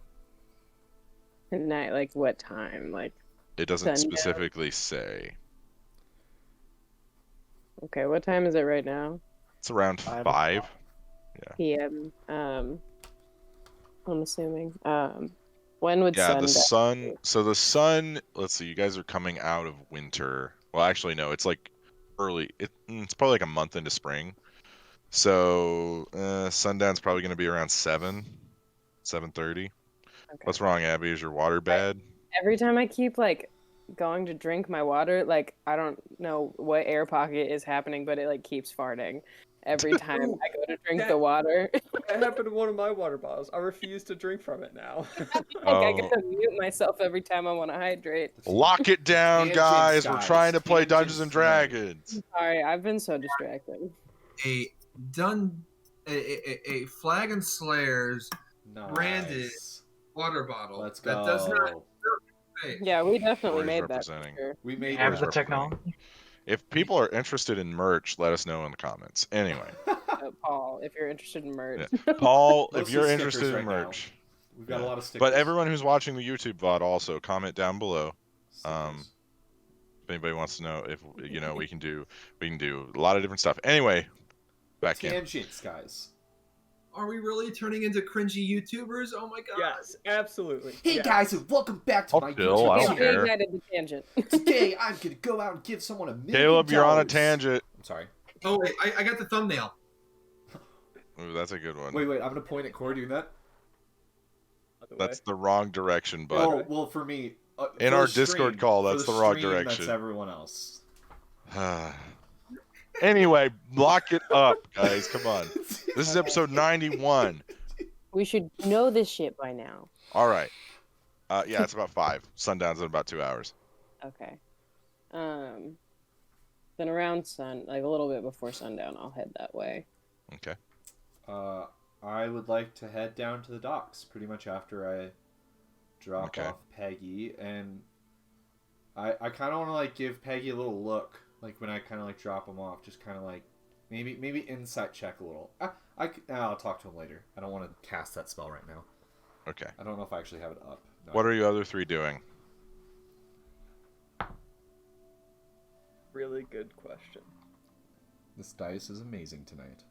Tonight, like what time? Like, It doesn't Sundown. specifically say. okay, what time is it right now? It's around 5 5. o'clock. PM. I'm assuming. When would Yeah, the sundown sun. be? So the sun. Let's see. You guys are coming out of winter. Well, actually, no. It's like early. It's probably like a month into spring. So sundown's probably going to be around 7:30. Okay. What's wrong, Abby? Is your water bad? Every time I keep like going to drink my water, like I don't know what air pocket is happening, but it like keeps farting every time I go to drink the water. That happened to one of my water bottles. I refuse to drink from it now. Like I gotta mute myself every time I want to hydrate. Lock it down, Tangents, guys. We're guys. trying to play Tangents Dungeons and tonight. Dragons. Sorry, I've been so distracted. A Flagon Slayers branded Nice. water bottle. Let's go. That does not say. Yeah, we definitely Corey's made that. representing. For sure. We made Have Where's the our technology. If people are interested in merch, let us know in the comments. Anyway, Paul, if you're interested in merch. Paul, if Mostly you're stickers interested in right now. merch, We've got a lot of stickers. but everyone who's watching the YouTube VOD also comment down below. Stickers. If anybody wants to know if we can do a lot of different stuff. Anyway, back in. Tangents, guys. Are we really turning into cringy YouTubers? Oh my god. Yes, absolutely. Hey yes. guys, and welcome back to I'll my chill, I YouTube don't We care. ignited the tangent. Today I'm gonna go out and give someone $1 million. Caleb, you're on a tangent. I'm sorry. Oh wait, I got the thumbnail. Ooh, that's a good one. Wait, I'm gonna point at Corey doing that. Other That's way. the wrong direction, but Oh, well, for me. In for our the Discord stream- call, for that's the wrong stream, direction. That's everyone else. anyway, lock it up, guys. Come on. This is episode 91. We should know this shit by now. All right. Yeah, it's about 5. Sundown's in about 2 hours. Okay. Then around like a little bit before sundown, I'll head that way. Okay. I would like to head down to the docks pretty much after I drop Okay. off Peggy, and I kind of want to like give Peggy a little look, like when I kind of like drop him off, just kind of like maybe insight check a little. I'll talk to him later. I don't want to cast that spell right now. Okay. I don't know if I actually have it up. No, What are you other 3 doing? Really good question. This dice is amazing tonight.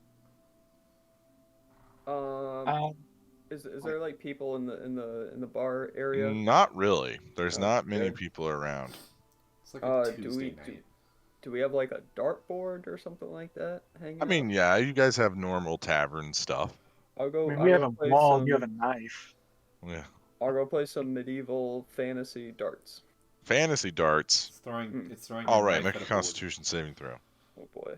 Is there like people in the bar area? Not really. There's not many Okay. people around. It's like a do Tuesday we- night. Do we have like a dartboard or something like that hanging? I mean, out? yeah, you guys have normal tavern stuff. I'll go. I mean, I'll we go have a play ball some, and you have a knife. Yeah. I'll go play some medieval fantasy darts. fantasy darts. It's throwing. It's throwing. All a right, knife make at a a board. Constitution saving throw Oh boy.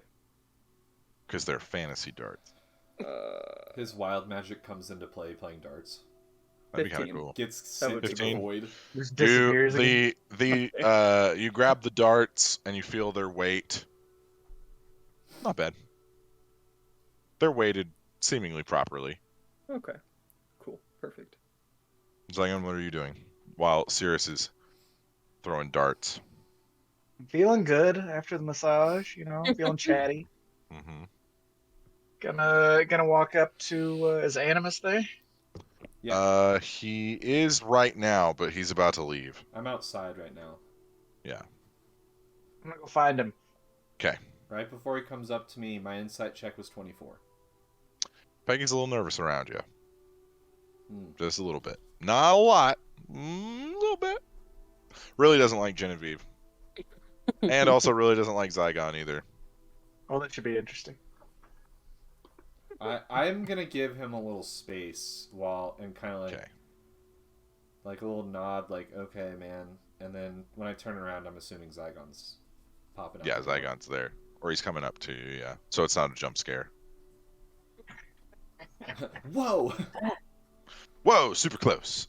because they're fantasy darts. His wild magic comes into play playing darts. That'd be kind 15. of cool. Gets That sent would to be the 15. void. Just You disappears again. you grab the darts and you feel their weight. Not bad. They're weighted seemingly properly. Okay. Cool. Perfect. Zygon, what are you doing while Sirius is throwing darts? I'm feeling good after the massage, feeling chatty. Mm-hmm. Gonna walk up to is Animus there? Yeah. He is right now, but he's about to leave. I'm outside right now. Yeah. I'm gonna go find him. Okay. Right before he comes up to me, my insight check was 24. Peggy's a little nervous around you. Hmm. Just a little bit. Not a lot. A little bit. Really doesn't like Genevieve. And also really doesn't like Zygon either. Oh, that should be interesting. I'm gonna give him a little space and kind of Okay. like a little nod, like okay, man. And then when I turn around, I'm assuming Zygon's popping out. Yeah, Zygon's there. Or he's coming up to you, yeah. So it's not a jump scare. Whoa! Whoa, super close.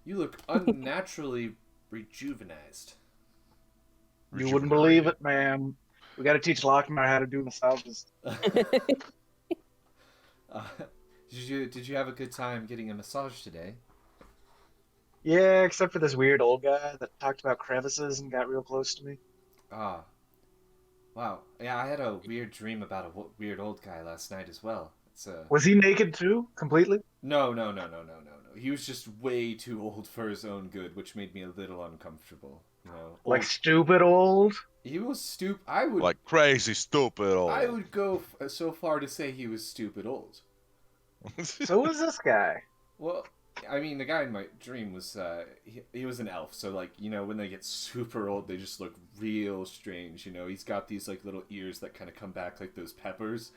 You look unnaturally rejuvenized. You wouldn't believe it, man. We gotta teach Lockmar how to do massages. Did you have a good time getting a massage today? Yeah, except for this weird old guy that talked about crevices and got real close to me. Ah, wow. Yeah, I had a weird dream about a weird old guy last night as well. Was he naked too, completely? No. He was just way too old for his own good, which made me a little uncomfortable. Like stupid old? He was Like crazy stupid old. I would go so far to say he was stupid old. So was this guy? Well, I mean, the guy in my dream was he was an elf, so like when they get super old, they just look real strange. He's got these like little ears that kind of come back like those peppers.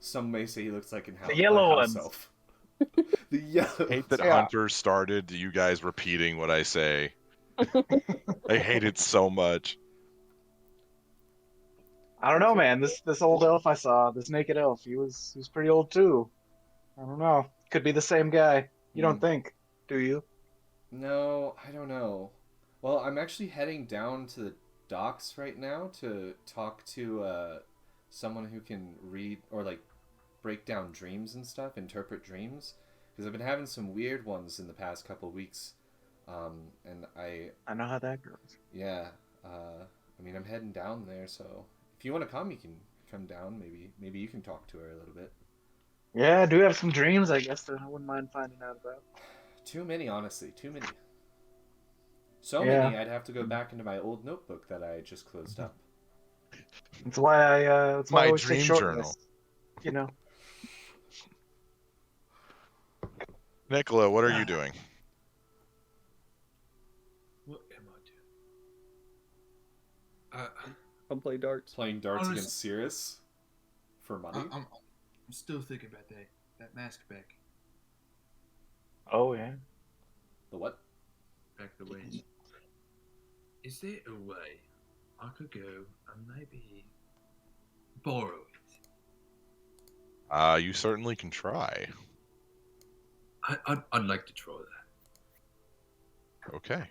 Some may say he looks like the yellow house ones. elf. The yellow. I hate that Yeah. Hunter started you guys repeating what I say. I hate it so much. I don't know, man. This old elf I saw, this naked elf, he was pretty old too. I don't know. Could be the same guy. You don't think, do you? No, I don't know. Well, I'm actually heading down to the docks right now to talk to someone who can read or like break down dreams and stuff, interpret dreams, because I've been having some weird ones in the past couple weeks. And I know how that goes. yeah, I mean, I'm heading down there, so if you want to come, you can come down. Maybe you can talk to her a little bit. Yeah, I do have some dreams, I guess, that I wouldn't mind finding out about. Too many, honestly. Too many. So Yeah. many, I'd have to go back into my old notebook that I just closed up. That's why I My always take dream short journal. lists, you know. Nicola, what are you doing? What am I doing? Come play darts. Playing darts Honest- against Sirius for money. I'm still thinking about that mask back Oh yeah. The what? the ways. Is there a way I could go and maybe borrow it? You certainly can try. I'd like to try that. Okay.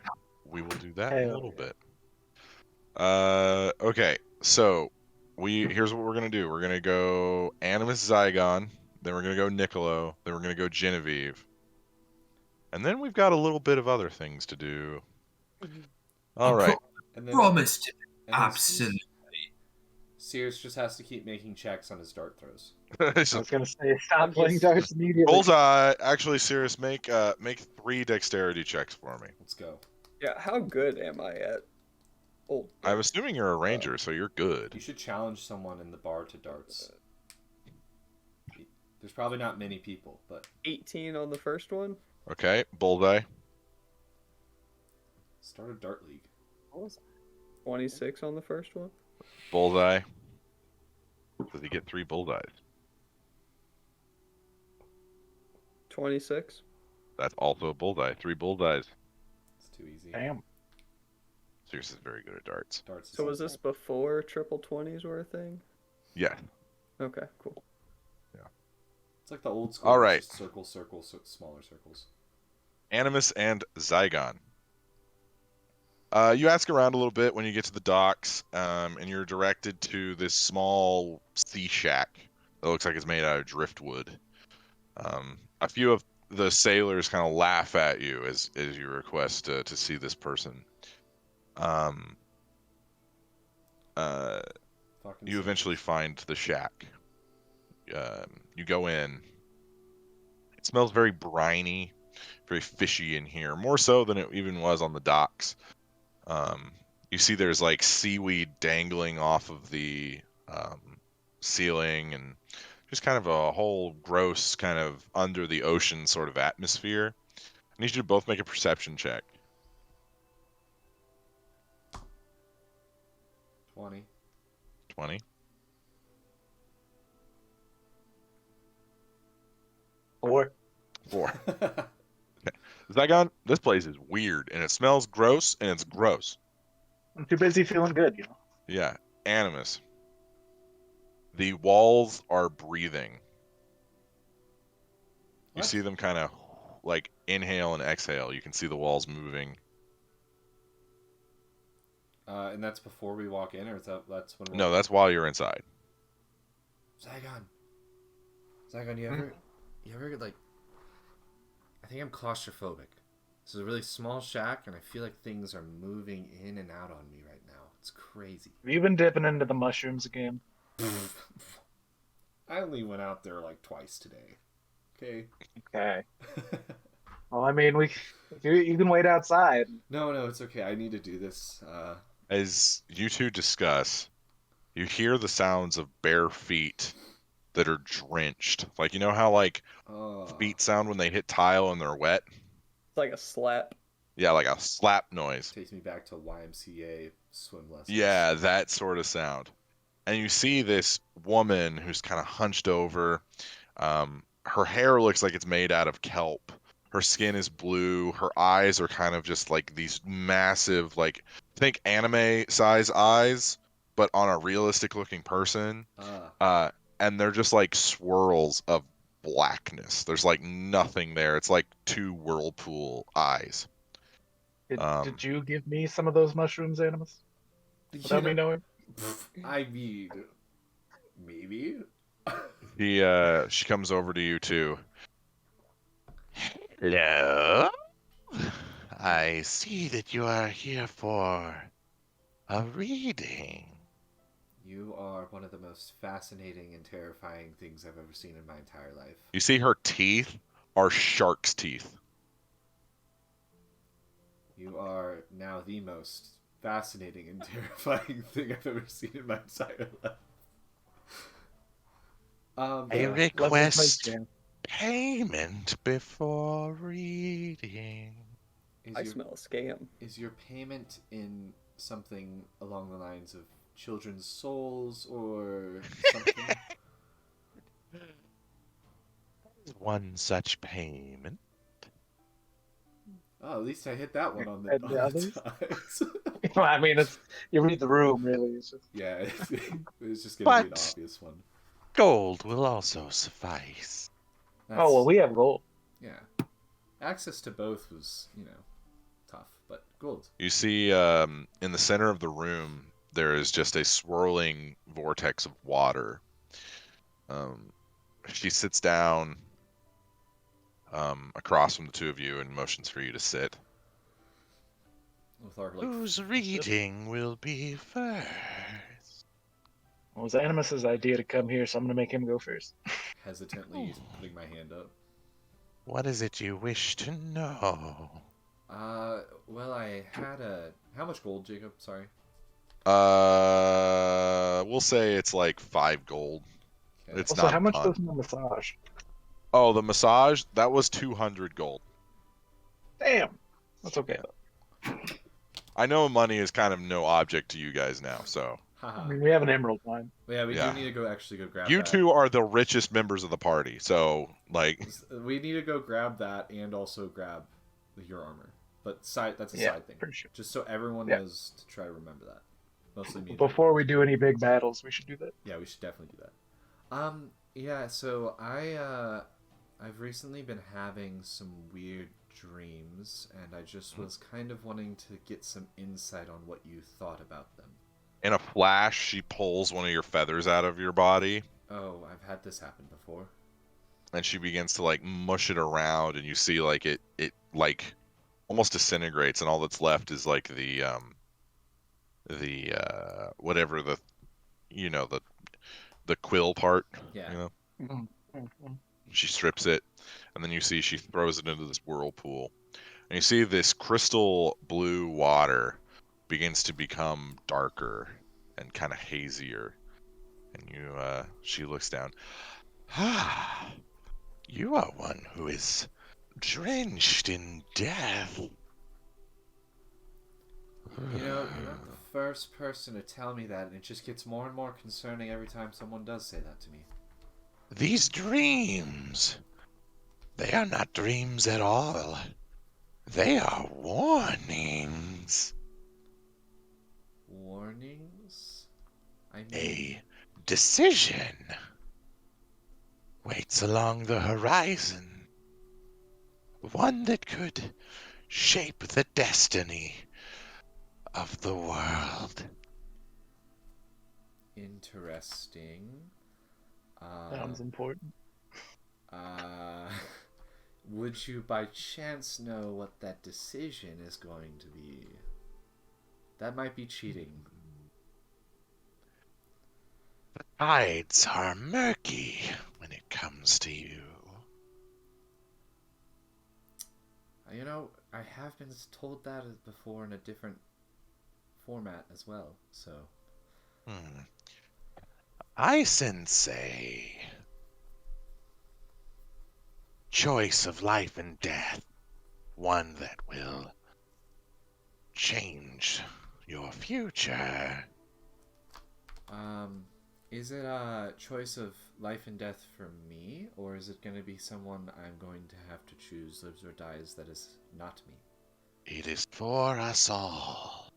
We will do that in a Hell little bit. Okay. So here's what we're gonna do. We're gonna go Animus Zygon, then we're gonna go Niccolo, then we're gonna go Genevieve. And then we've got a little bit of other things to do. All right. And then Promised. and then Absolutely. Sirius just has to keep making checks on his dart throws. I So, was gonna say stop playing darts immediately. Bullseye. Actually, Sirius, make 3 dexterity checks for me. Let's go. Yeah, how good am I at old? I'm assuming you're a ranger, so you're good. You should challenge someone in the bar to darts. There's probably not many people, but 18 on the first one. Okay, Bullseye. start a dart league. 26 on the first one. Bullseye. Does he get 3 bullseyes? 26. That's also a bullseye. 3 bullseyes. It's too easy. Damn. Sirius is very good at darts. Darts. So was this before triple 20s were a thing? Yeah. Okay, cool. It's like the old school. All right. Just circle, smaller circles. Animus and Zygon. You ask around a little bit when you get to the docks, and you're directed to this small sea shack that looks like it's made out of driftwood. A few of the sailors kind of laugh at you as you request to see this person. You eventually find the shack. You go in. It smells very briny, very fishy in here, more so than it even was on the docks. You see there's like seaweed dangling off of the ceiling and just kind of a whole gross kind of under the ocean sort of atmosphere. I need you to both make a perception check. 20. 20. 4. 4. Zygon, this place is weird and it smells gross and it's gross. I'm too busy feeling good, you know. Yeah. Animus. The walls are breathing. You What? see them kind of like inhale and exhale. You can see the walls moving. And that's before we walk in, or is that's when? No, that's while you're inside. Zygon, you ever like? I think I'm claustrophobic. This is a really small shack, and I feel like things are moving in and out on me right now. It's crazy. Have you been dipping into the mushrooms again? I only went out there like twice today. Okay. Okay. Well, I mean, you can wait outside. No, it's okay. I need to do this. As you two discuss, you hear the sounds of bare feet that are drenched. Like, you know how like feet sound when they hit tile and they're wet? It's like a slap. Yeah, like a slap noise. Takes me back to YMCA swim lessons. Yeah, that sort of sound. And you see this woman who's kind of hunched over. Her hair looks like it's made out of kelp. Her skin is blue. Her eyes are kind of just like these massive, like, think anime size eyes, but on a realistic looking person. And they're just like swirls of blackness. There's like nothing there. It's like two whirlpool eyes. Did you give me some of those mushrooms, Animus? Without me knowing? I mean, maybe. She comes over to you too. Hello. I see that you are here for a reading. You are one of the most fascinating and terrifying things I've ever seen in my entire life. You see her teeth are shark's teeth. You are now the most fascinating and terrifying thing I've ever seen in my entire life. I request payment before reading. I smell a scam. Is your payment in something along the lines of children's souls or something? One such payment. Oh, at least I hit that one on the, And on the the others? times. Well, I mean, you read the room, really. It's just... Yeah, it's just going to be an But- obvious one. Gold will also suffice. Oh, well, we have gold. Yeah. Access to both was, tough, but gold. You see, in the center of the room, there is just a swirling vortex of water. She sits down across from the two of you and motions for you to sit. With our, Whose reading will be first? Well, it was Animus's idea to come here, so I'm going to make him go first. hesitantly putting my hand up. What is it you wish to know? Well, I had how much gold, Jacob? Sorry. We'll say it's like 5 gold. Okay. It's Also, not how a much ton. was in the massage? Oh, the massage, that was 200 gold. Damn. That's okay. I know money is kind of no object to you guys now, so. Haha. I mean, we have an emerald mine. Yeah, we Yeah. do need to actually go grab You that. two are the richest members of the party, so, like, We need to go grab that and also grab your armor. but that's a Yeah, side thing. pretty sure. Just so everyone Yeah. knows to try to remember that. Mostly me. Before we do any big battles, we should do that. Yeah, we should definitely do that. Yeah, so I've recently been having some weird dreams, and I just was kind of wanting to get some insight on what you thought about them. In a flash, she pulls one of your feathers out of your body, Oh, I've had this happen before. and she begins to like mush it around, and you see like it like almost disintegrates, and all that's left is like the whatever the the quill part. Yeah. You know? Mm-hmm. She strips it, and then you see she throws it into this whirlpool, and you see this crystal blue water begins to become darker and kind of hazier, and she looks down. Ah, you are one who is drenched in death. You're not the first person to tell me that, and it just gets more and more concerning every time someone does say that to me. These dreams, they are not dreams at all. They are warnings. Warnings? I mean... A decision waits along the horizon. One that could shape the destiny of the world. Interesting. Sounds important. Would you by chance know what that decision is going to be? That might be cheating. The tides are murky when it comes to you. You know, I have been told that before in a different format as well, so... I sense a choice of life and death, one that will change your future. Is it a choice of life and death for me, or is it going to be someone I'm going to have to choose lives or dies that is not me? It is for us all.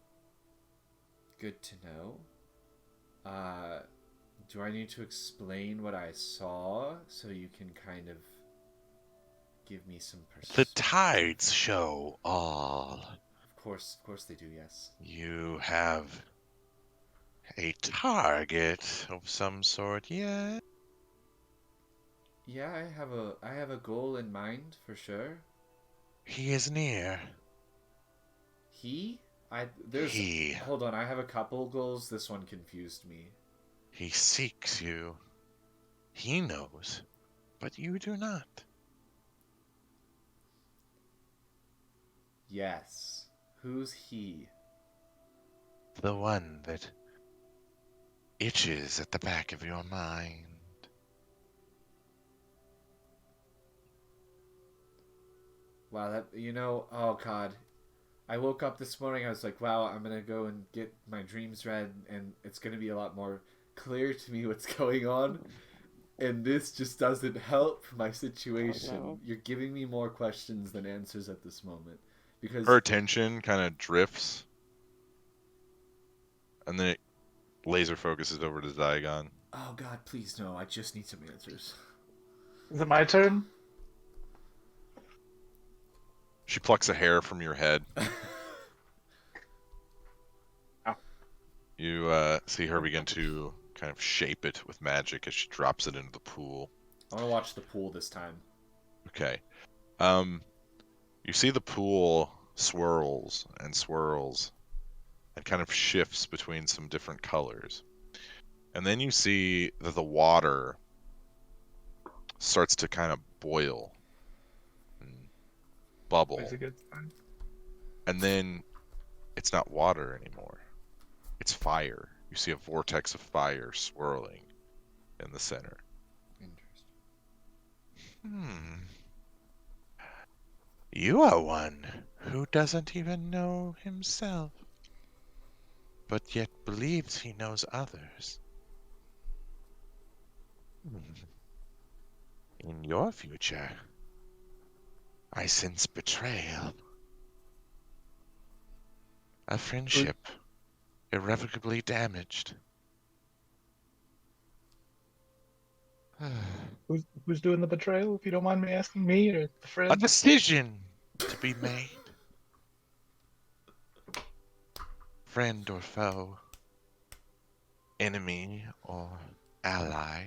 Good to know. Do I need to explain what I saw so you can kind of give me some The perspective? tides show all. Of course they do, yes. You have a target of some sort yet? Yeah, I have a goal in mind for sure. He is near. He? He. Hold on, I have a couple goals. This one confused me. He seeks you. He knows, but you do not. Yes. Who's he? The one that itches at the back of your mind. Wow, oh god. I woke up this morning, I was like, wow, I'm gonna go and get my dreams read, and it's gonna be a lot more clear to me what's going on. And this just doesn't help my situation. Oh, no. You're giving me more questions than answers at this moment. Because Her attention kind of drifts, and then it laser focuses over to Zygon. oh god, please no, I just need some answers. Is it my turn? She plucks a hair from your head. Ow. You see her begin to kind of shape it with magic as she drops it into the pool. I want to watch the pool this time. Okay. You see the pool swirls and swirls and kind of shifts between some different colors. And then you see that the water starts to kind of boil and bubble. Is it good? Fine. And then it's not water anymore. It's fire. You see a vortex of fire swirling in the center. Interesting. You are one who doesn't even know himself, but yet believes he knows others. In your future, I sense betrayal. A friendship irrevocably damaged. Who's doing the betrayal? If you don't mind me asking, me or the A friend? decision to be made. Friend or foe. Enemy or ally.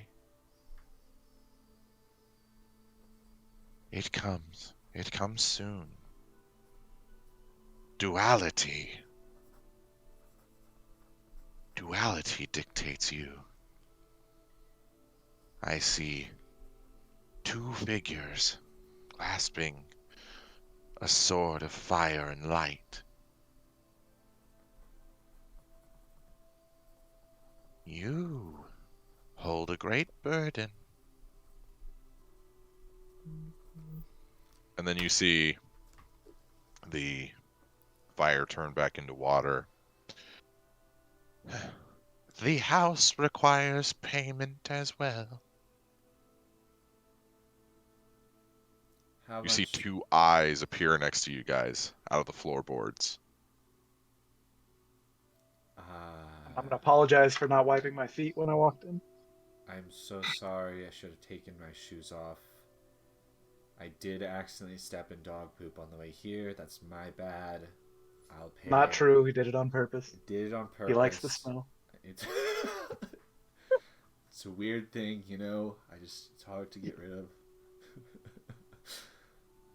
It comes. It comes soon. Duality. Duality dictates you. I see two figures clasping a sword of fire and light. You hold a great burden. And then you see the fire turn back into water. The house requires payment as well. How You much? see two eyes appear next to you guys out of the floorboards. I'm gonna apologize for not wiping my feet when I walked in. I'm so sorry. I should have taken my shoes off. I did accidentally step in dog poop on the way here. That's my bad. I'll pay. Not true. He did it on purpose. I did it on purpose. He likes the smell. It's it's a weird thing, you know. It's hard to get rid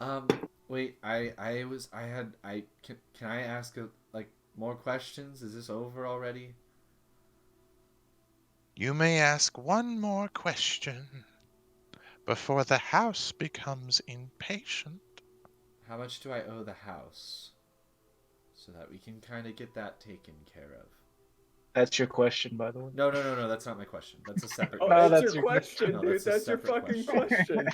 of. Wait. Can I ask more questions? Is this over already? You may ask one more question before the house becomes impatient. How much do I owe the house? So that we can kind of get that taken care of. That's your question, by the way. No, that's not my question. That's a separate Oh, question. that's that's your your question, No, dude. that's a That's your separate fucking question. question.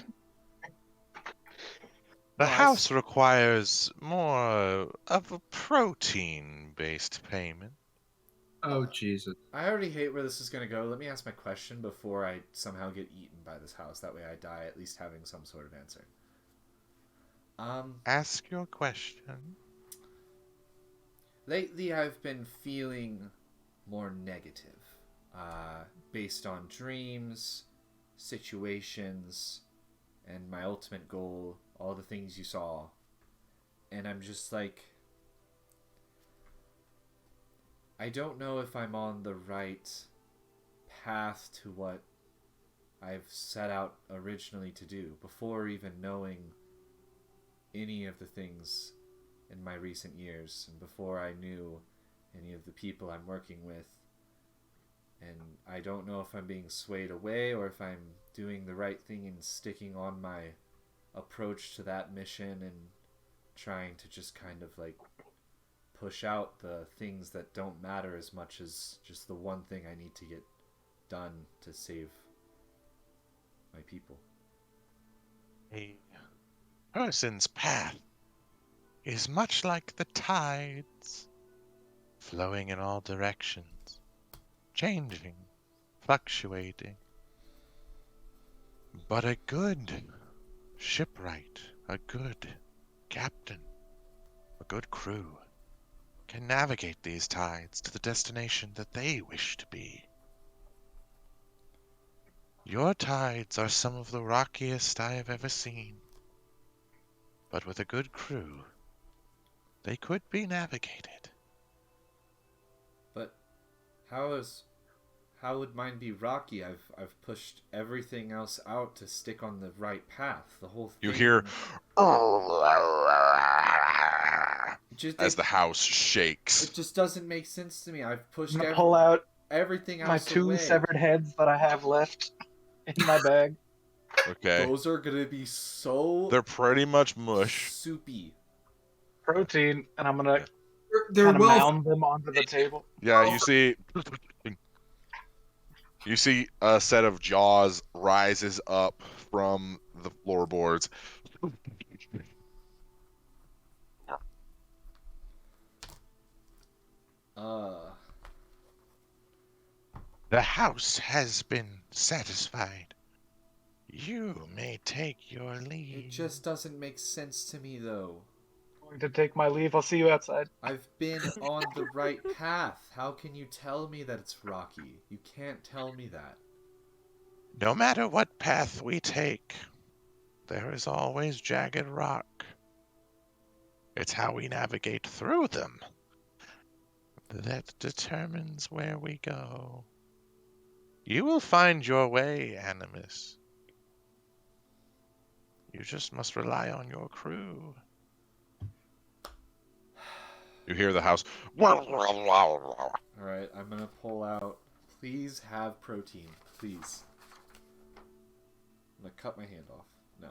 The No, I house requires more of a protein-based payment. Oh Jesus! I already hate where this is going to go. Let me ask my question before I somehow get eaten by this house. That way I die at least having some sort of answer. Ask your question. Lately I've been feeling more negative. Based on dreams, situations, and my ultimate goal, all the things you saw. And I'm just like, I don't know if I'm on the right path to what I've set out originally to do before even knowing any of the things in my recent years and before I knew any of the people I'm working with. And I don't know if I'm being swayed away or if I'm doing the right thing and sticking on my approach to that mission and trying to just kind of push out the things that don't matter as much as just the one thing I need to get done to save my people. A person's path is much like the tides, flowing in all directions, changing, fluctuating. But a good shipwright, a good captain, a good crew can navigate these tides to the destination that they wish to be. Your tides are some of the rockiest I have ever seen, but with a good crew, they could be navigated. But how would mine be rocky? I've pushed everything else out to stick on the right path. The whole thing. You hear just, as the house shakes. It just doesn't make sense to me. I've pushed I'm gonna pull out everything else my two away. severed heads that I have left in my bag. Okay. Those are gonna be so. They're pretty much mush. Soupy. Protein, and I'm gonna They're kind of well. mound them onto the table. Yeah, you see a set of jaws rises up from the floorboards. The house has been satisfied. You may take your leave. It just doesn't make sense to me, though. going to take my leave. I'll see you outside. I've been on the right path. How can you tell me that it's rocky? You can't tell me that. No matter what path we take, there is always jagged rock. It's how we navigate through them that determines where we go. You will find your way, Animus. You just must rely on your crew. You hear the house. Alright, I'm gonna pull out. Please have protein. Please. I'm gonna cut my hand off. No.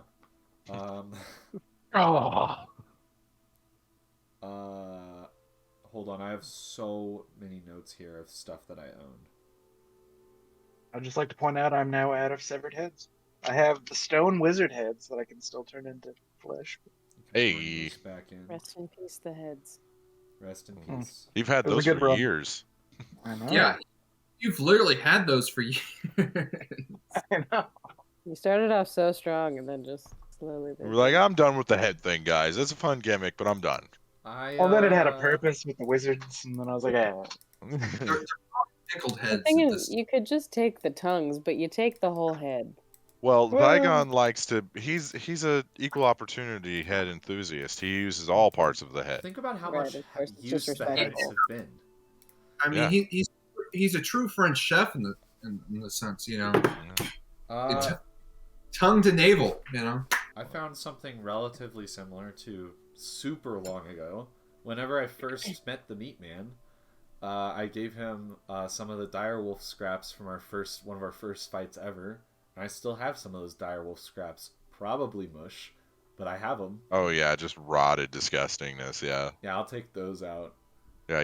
Hold on. I have so many notes here of stuff that I owned. I'd just like to point out I'm now out of severed heads. I have the stone wizard heads that I can still turn into flesh. You can Hey. bring these back in. Rest in peace, the heads. Rest in peace. You've had It was those a good for run. years. I know. Yeah, you've literally had those for years. I know. You started off so strong and then just slowly. We're like, I'm done with the head thing, guys. It's a fun gimmick, but I'm done. Well, then it had a purpose with the wizards, and then I was like, They're pickled The heads. thing at is, this- you could just take the tongues, but you take the whole head. Well, Well- Flagon likes to. He's a equal opportunity head enthusiast. He uses all parts of the head. Think about how Right, much of course, it's use just the heads respectful. have been. I mean, Yeah. he's a true French chef in the sense, you know, Uh, tongue to navel, you know. I found something relatively similar to super long ago. Whenever I first met the Meat Man, I gave him some of the direwolf scraps from one of our first fights ever. And I still have some of those direwolf scraps, probably mush, but I have them. Oh yeah, just rotted disgustingness. Yeah, Yeah, I'll take those out. yeah.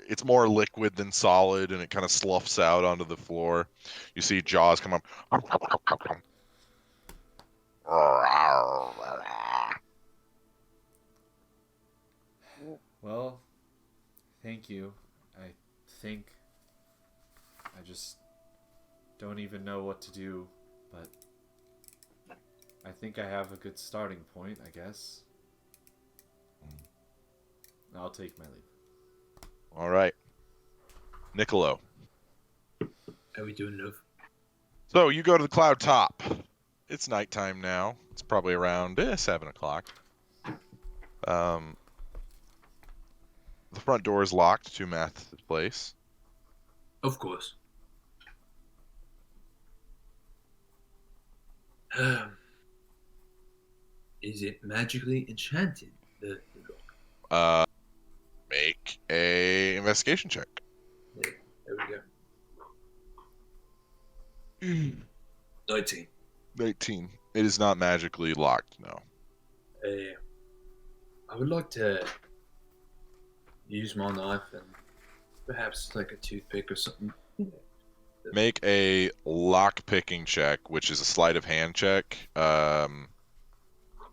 It's more liquid than solid, and it kind of sloughs out onto the floor. You see jaws come up. Well, thank you. I think I just don't even know what to do, but I think I have a good starting point, I guess. I'll take my leave. All right, Niccolo. Are we doing enough? So you go to the cloud top. It's nighttime now. It's probably around 7 o'clock. The front door is locked to Math's place. Of course. Is it magically enchanted? The lock. Make a investigation check. There we go. 19. 19. It is not magically locked, no. I would like to use my knife and perhaps like a toothpick or something. Make a lock picking check, which is a sleight of hand check. What's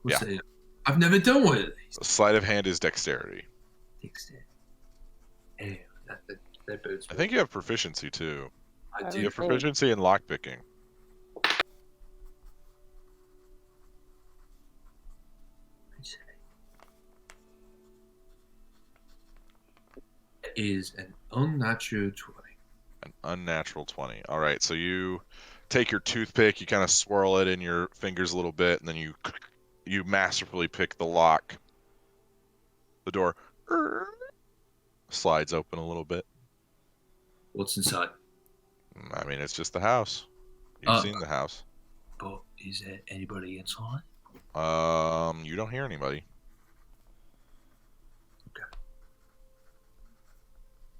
Yeah. that? I've never done one of these. Sleight of hand is dexterity. That bodes I think you have proficiency too. I I do. You have would think- proficiency in lock picking. That is an unnatural 20. An unnatural 20. All right, so you take your toothpick, you kind of swirl it in your fingers a little bit, and then you masterfully pick the lock. The door slides open a little bit. What's inside? I mean, it's just the house. You've Uh, seen the house. But is there anybody inside? You don't hear anybody.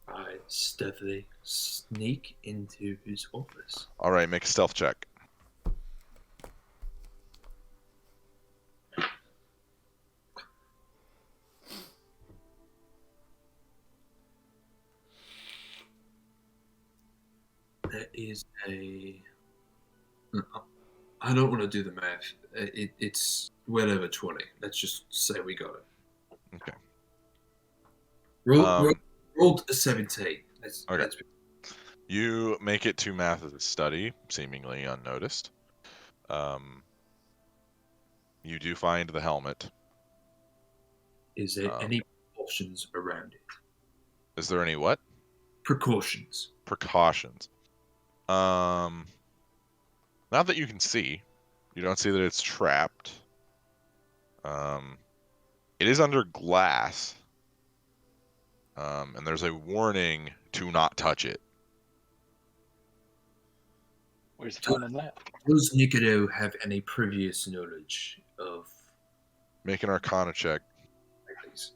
I stealthily sneak into his office. All right, make a stealth check. That is a. I don't want to do the math. It's well over 20. Let's just say we got it. Okay. Rolled a 17. Okay. That's You make it to Math's study, seemingly unnoticed. You do find the helmet. Is there any precautions around it? Is there any what? Precautions. Precautions. Not that you can see. You don't see that it's trapped. It is under glass. And there's a warning to not touch it. Where's the fun in that? Does Nikito have any previous knowledge of Make an Arcana check. these?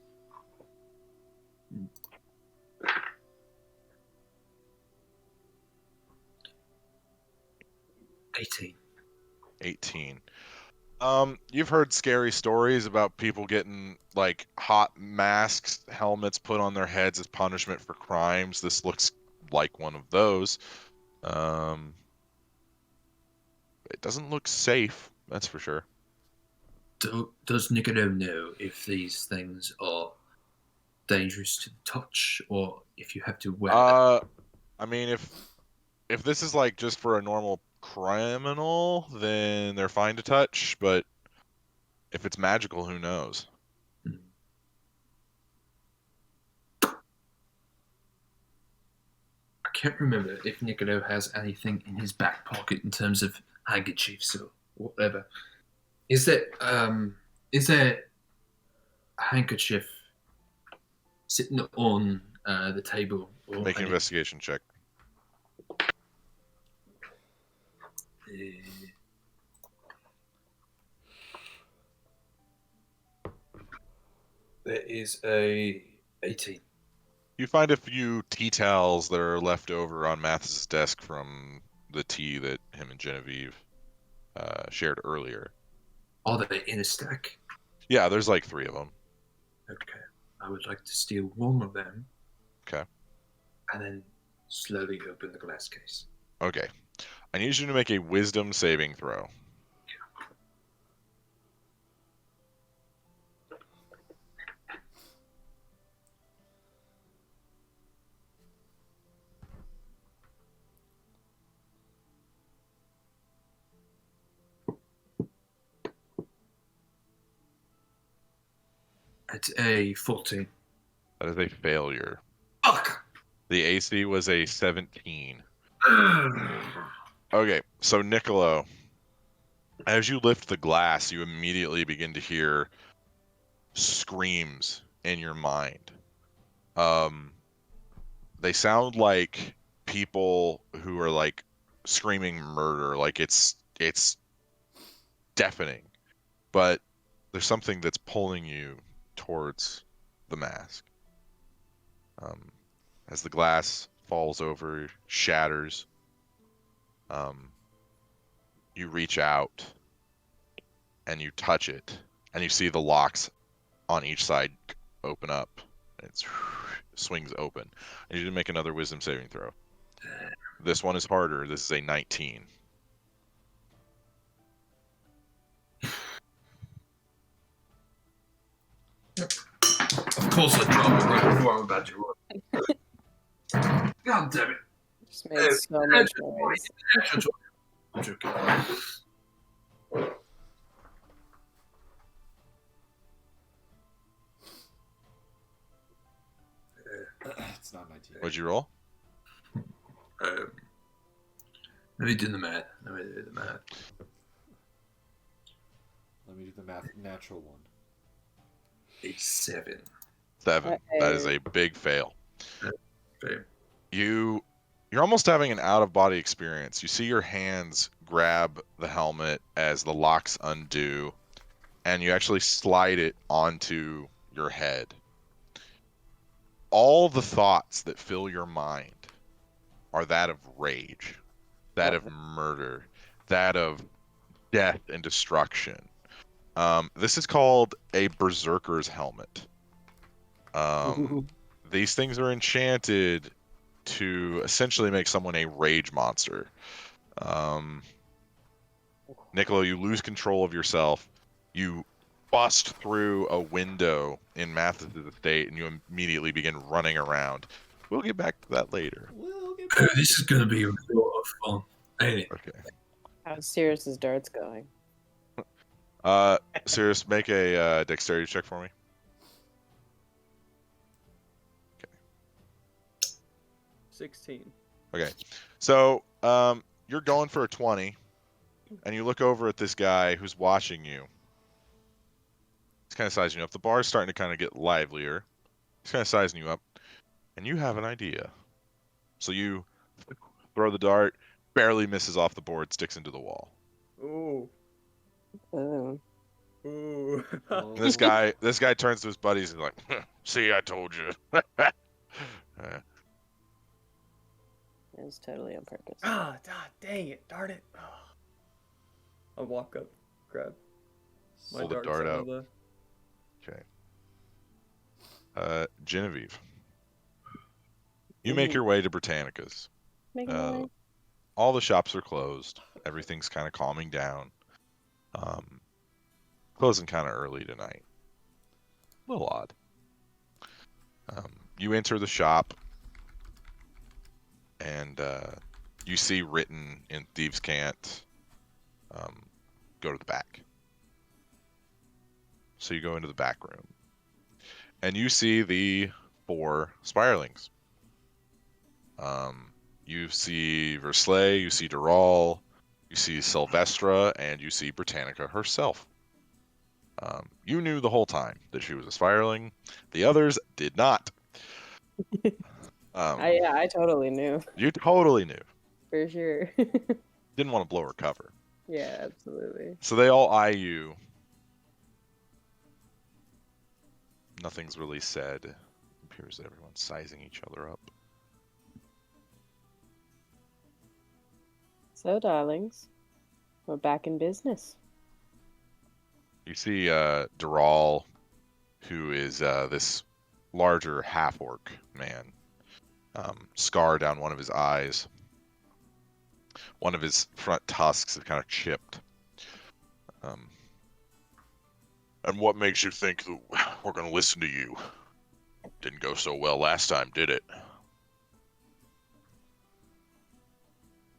18. 18. You've heard scary stories about people getting like hot masks, helmets put on their heads as punishment for crimes. This looks like one of those. It doesn't look safe, that's for sure. Does Nikito know if these things are dangerous to the touch, or if you have to wear them? I mean, if this is like just for a normal criminal, then they're fine to touch, but if it's magical, who knows? I can't remember if Nikito has anything in his back pocket in terms of handkerchiefs or whatever. Is there a handkerchief sitting on the table? Or Make an investigation check. There is a 18. You find a few tea towels that are left over on Mathis's desk from the tea that him and Genevieve shared earlier. Are they in a stack? Yeah, there's like 3 of them. Okay. I would like to steal one of them. Okay. And then slowly open the glass case. Okay. I need you to make a wisdom saving throw. It's a 14. That is a failure. Fuck! The AC was a 17. Okay, so Niccolo, as you lift the glass, you immediately begin to hear screams in your mind. They sound like people who are like screaming murder, like it's deafening. But there's something that's pulling you towards the mask. As the glass falls over, shatters, you reach out and you touch it, and you see the locks on each side open up. It swings open. I need you to make another wisdom saving throw. This one is harder. This is a 19. Of course I drop it right before I'm about to run. God damn it. Just made so much noise. I'm joking. It's not 19. What'd you roll? Let me do the math. Let me do the math. Natural one. A 7. 7. That is a big fail. Fair. You're almost having an out-of-body experience. You see your hands grab the helmet as the locks undo, and you actually slide it onto your head. All the thoughts that fill your mind are that of rage, that of murder, that of death and destruction. This is called a Berserkers Helmet. These things are enchanted to essentially make someone a rage monster. Niccolo, you lose control of yourself. You bust through a window in Mathis's estate, and you immediately begin running around. We'll get back to that later. This is going to be a lot of fun. Ain't it? Okay. How's Sirius's darts going? Sirius, make a dexterity check for me. 16. Okay. So, you're going for a 20, and you look over at this guy who's watching you. He's kind of sizing you up. The bar's starting to kind of get livelier. He's kind of sizing you up, and you have an idea. So you throw the dart, barely misses off the board, sticks into the wall. Ooh. Oh. Ooh. And this guy turns to his buddies and like, "See, I told you." It was totally on purpose. Dang it, darn it. I'll walk up, grab my Pull the darts dart out out. of the... Okay. Genevieve. You make your way to Britannica's. Making my way. All the shops are closed. Everything's kind of calming down. Closing kind of early tonight. A little odd. You enter the shop, and you see written in Thieves' Cant, go to the back. So you go into the back room, and you see the 4 Spirelings. You see Versley, you see Dural, you see Sylvestra, and you see Britannica herself. You knew the whole time that she was a Spireling. The others did not. I totally knew. You totally knew. For sure. Didn't want to blow her cover. Yeah, absolutely. So they all eye you. Nothing's really said. It appears that everyone's sizing each other up. So, darlings, we're back in business. You see Dural, who is this larger half-orc man. Scar down one of his eyes. One of his front tusks is kind of chipped. And what makes you think that we're going to listen to you? Didn't go so well last time, did it?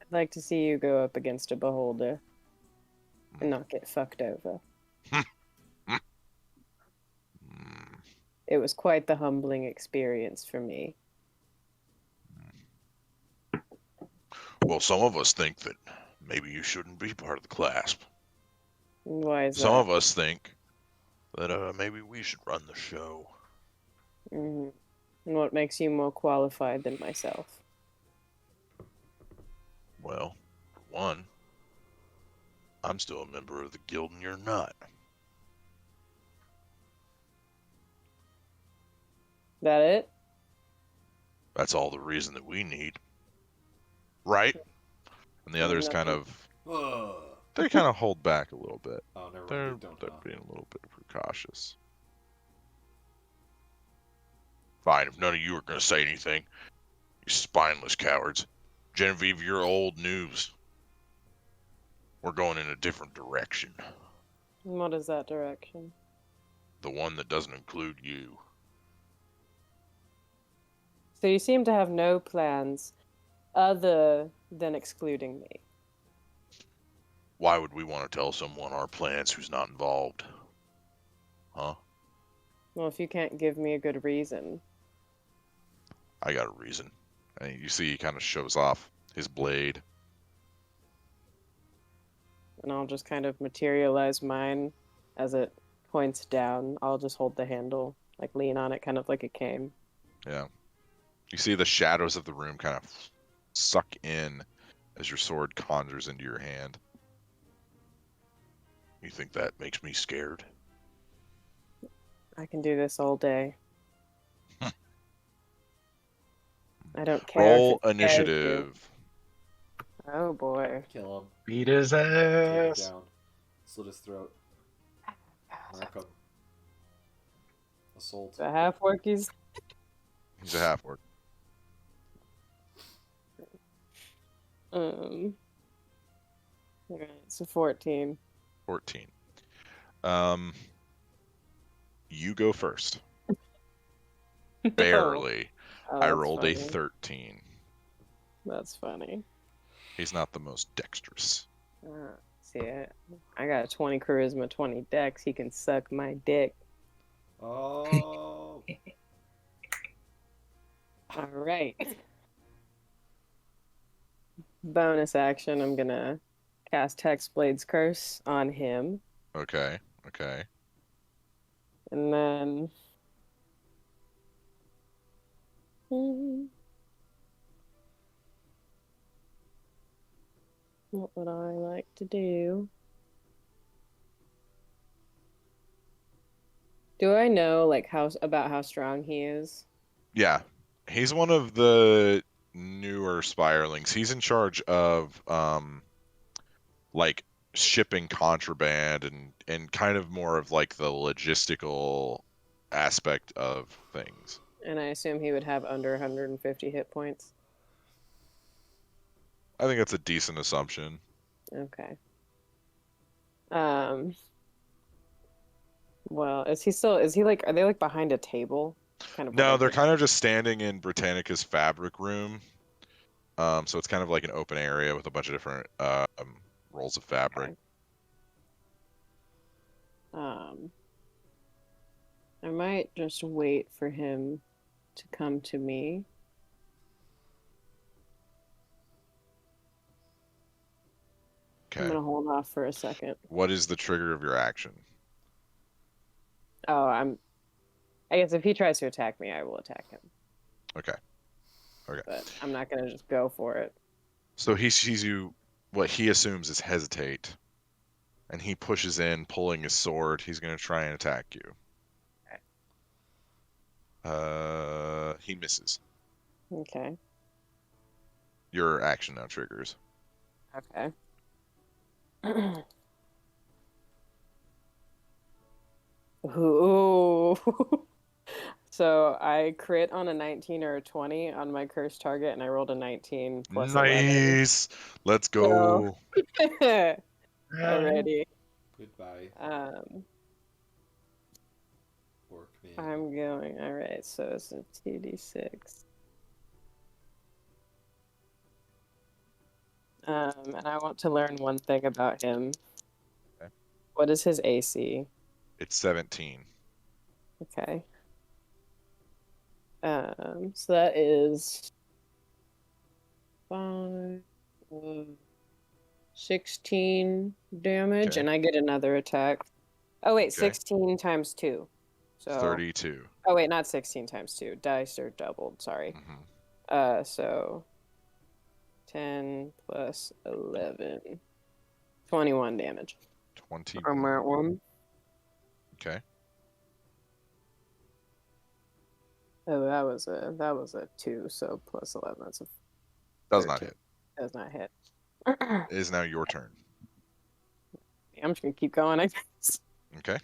I'd like to see you go up against a beholder and not get fucked over. It was quite the humbling experience for me. Well, some of us think that maybe you shouldn't be part of the Clasp. Why is Some that? of us think that maybe we should run the show. And what makes you more qualified than myself? Well, for one, I'm still a member of the guild and you're not. That it? That's all the reason that we need. Right? And the others kind of, they kind of hold back a little bit. Oh, never They're mind. Don't. being a little bit precautious. Fine, if none of you are going to say anything, you spineless cowards. Genevieve, you're old news. We're going in a different direction. What is that direction? The one that doesn't include you. So you seem to have no plans other than excluding me. Why would we want to tell someone our plans who's not involved? Huh? Well, if you can't give me a good reason. I got a reason. And you see he kind of shows off his blade. And I'll just kind of materialize mine as it points down. I'll just hold the handle, like lean on it, kind of like a cane. Yeah. You see the shadows of the room kind of suck in as your sword conjures into your hand. You think that makes me scared? I can do this all day. I don't care. Roll if it scares you. initiative. Oh boy. Kill him. Beat his Take him ass. down. Slit his throat. Mark him. Assault. The half orkies. He's a half-orc. Alright, so 14. 14. You go first. Barely. Oh, I that's rolled a funny. 13. That's funny. He's not the most dexterous. See, I got a 20 charisma, 20 dex. He can suck my dick. Oh. All right. bonus action, I'm gonna cast Hexblade's Curse on him. Okay. Okay. And then... What would I like to do? Do I know like how strong he is? Yeah. He's one of the newer spirelings. He's in charge of like shipping contraband and kind of more of like the logistical aspect of things. And I assume he would have under 150 hit points. I think that's a decent assumption. Okay. Well, is he like, are they like behind a table? Kind of what No, I'm they're thinking. kind of just standing in Britannica's fabric room. So it's kind of like an open area with a bunch of different rolls of fabric. Okay. I might just wait for him to come to me. I'm Okay. gonna hold off for a second. What is the trigger of your action? Oh, I guess if he tries to attack me, I will attack him. Okay. Okay. But I'm not gonna just go for it. So he sees you, what he assumes is hesitate, and he pushes in, pulling his sword. He's going to try and attack you. He misses. Okay. Your action now triggers. Okay. Ooh. So I crit on a 19 or a 20 on my cursed target, and I rolled a 19 plus 11. Nice. Let's go. Alrighty. Goodbye, Orc man. I'm going. Alright, so it's a 2d6. And I want to learn one thing about him. Okay. What is his AC? It's 17. Okay. So that is 5, 16 damage, Okay. and I get another attack. Oh wait, Okay. 16 times 2. So 32. Oh wait, not 16 times 2. Dice are doubled, sorry. Mm-hmm. So 10 plus 11. 21 damage. 20. From that one. Okay. Oh, that was a 2, so plus 11. That's a Does not 13. hit. Does not hit. It is now your turn. I'm just gonna keep going, I guess. Okay.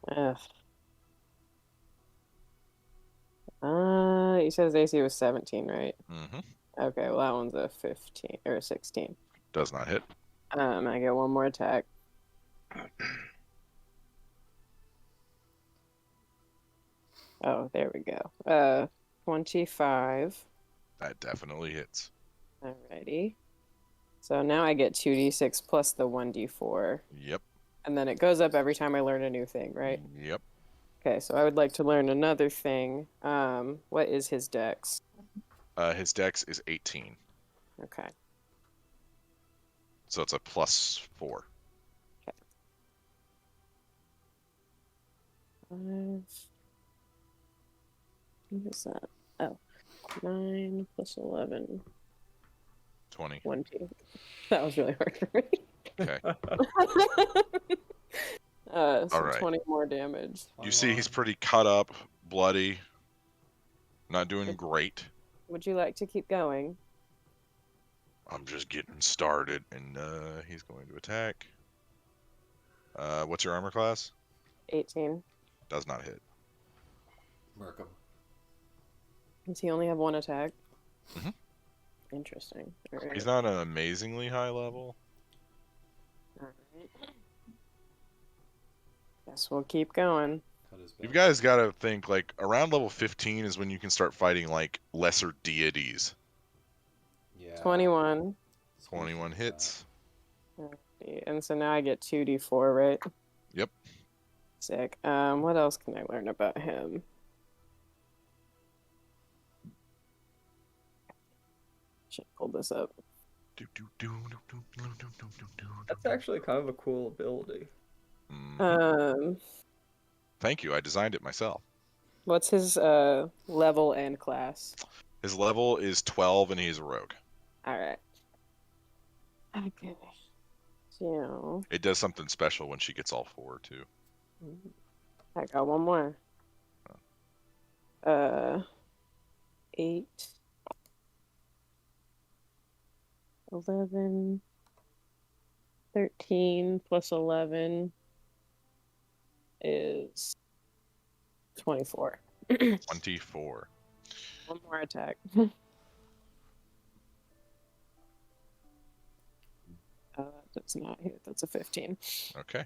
Ugh. You said his AC was 17, right? Mm-hmm. Okay, well that one's a 15 or a 16. Does not hit. I get one more attack. Oh, there we go. 25. That definitely hits. Alrighty. So now I get 2d6 plus the 1d4. Yep. And then it goes up every time I learn a new thing, right? Yep. Okay, so I would like to learn another thing. What is his dex? His dex is 18. Okay. So it's a +4. Okay. 5. What is that? Oh, 9 plus 11. 20. 20. That was really hard for me. Okay. So All right. 20 more damage. You see he's pretty cut up, bloody, not doing great. Would you like to keep going? I'm just getting started, and he's going to attack. What's your armor class? 18. Does not hit. Mark him. Does he only have one attack? Mhm. Interesting. All right. He's not an amazingly high level. All right. Guess we'll keep going. Cut his You back. guys got to think, like, around level 15 is when you can start fighting, like, lesser deities. Yeah. 21. 21 hits. And so now I get 2d4, right? Yep. Sick. What else can I learn about him? Should pull this up. That's actually kind of a cool ability. Thank you. I designed it myself. What's his level and class? His level is 12, and he's a rogue. All right. Okay. So It does something special when she gets all 4 too. I got one more. 8, 11, 13 plus 11 is 24. 24. One more attack. That's not hit. That's a 15. Okay.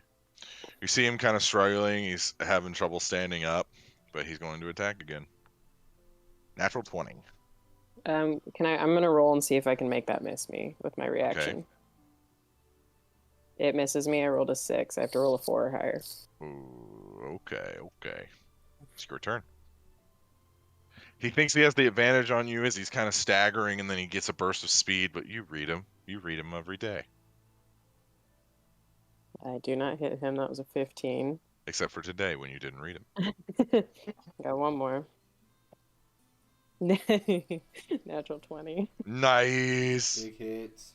You see him kind of struggling. He's having trouble standing up, but he's going to attack again. Natural 20. I'm gonna roll and see if I can make that miss me with my reaction. It misses me. I rolled a 6. I have to roll a 4 or higher. Ooh, okay. It's your turn. He thinks he has the advantage on you as he's kind of staggering, and then he gets a burst of speed, but you read him. You read him every day. I do not hit him. That was a 15. Except for today when you didn't read him. Got one more. Natural 20. Nice. Big hits.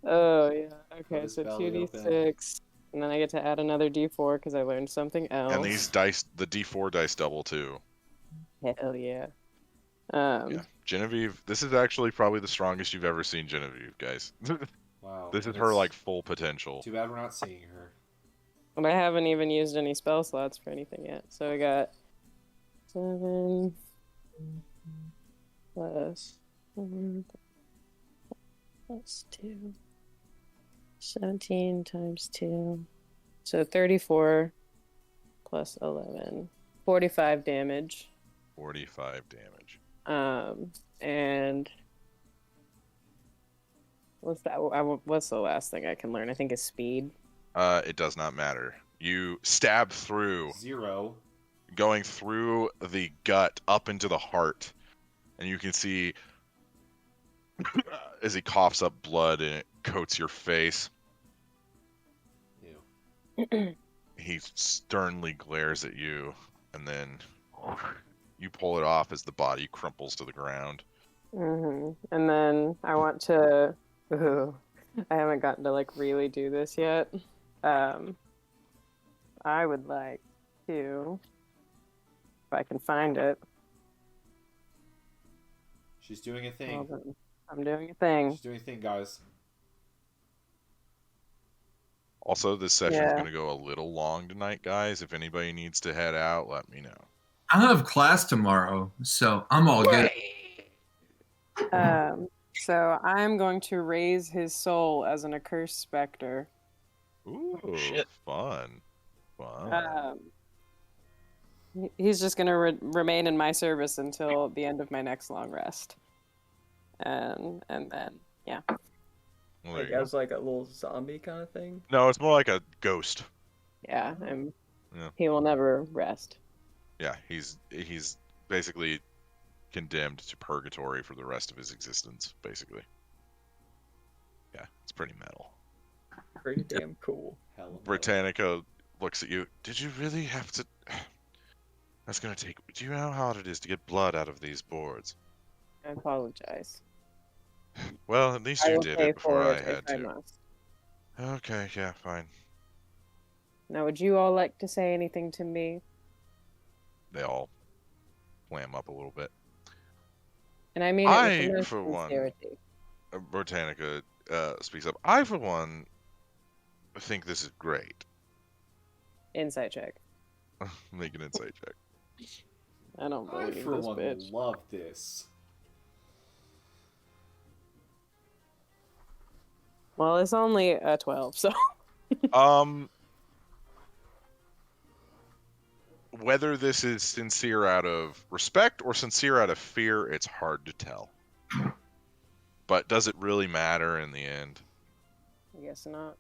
Oh, yeah. Okay, his so belly 2d6. And then I get to add another d4 because I learned something else. And these dice, the D4 dice double too. Hell yeah. Yeah. Genevieve, this is actually probably the strongest you've ever seen Genevieve, guys. Wow. This is and her it's like full potential. Too bad we're not seeing her. And I haven't even used any spell slots for anything yet. So I got 7 plus 4 plus 2. 17 times 2. So 34 plus 11. 45 damage. 45 damage. And what's that? What's the last thing I can learn? I think is speed. It does not matter. You stab through, 0. going through the gut up into the heart, and you can see as he coughs up blood and it coats your face. Ew. He sternly glares at you, and then you pull it off as the body crumples to the ground. And then I want to. Ooh, I haven't gotten to like really do this yet. I would like to, if I can find it. She's doing a thing. Hold on. I'm doing a thing. She's doing a thing, guys. Also, this session's Yeah. going to go a little long tonight, guys. If anybody needs to head out, let me know. I have class tomorrow, so I'm all good. So I'm going to raise his soul as an accursed specter. Ooh, shit. fun. Fun. He's just going to remain in my service until the end of my next long rest. And then, yeah. Well, there Like you go. as like a little zombie kind of thing. No, it's more like a ghost. Yeah, Yeah. he will never rest. Yeah, he's basically condemned to purgatory for the rest of his existence, basically. Yeah, it's pretty metal. Pretty damn cool. Hell of a- Britannica looks at you. Did you really have to? That's gonna take. Do you know how hard it is to get blood out of these boards? I apologize. Well, at least I you will did pay it before for I it had if I to. must. Okay, yeah, fine. Now, would you all like to say anything to me? They all clam up a little bit. And I mean it with the most for one, sincerity. Britannica speaks up. I, for one, think this is great. Insight check. Make an insight check. I don't I, believe for this one, bitch. love this. Well, it's only a 12, so Whether this is sincere out of respect or sincere out of fear, it's hard to tell. But does it really matter in the end? I guess not.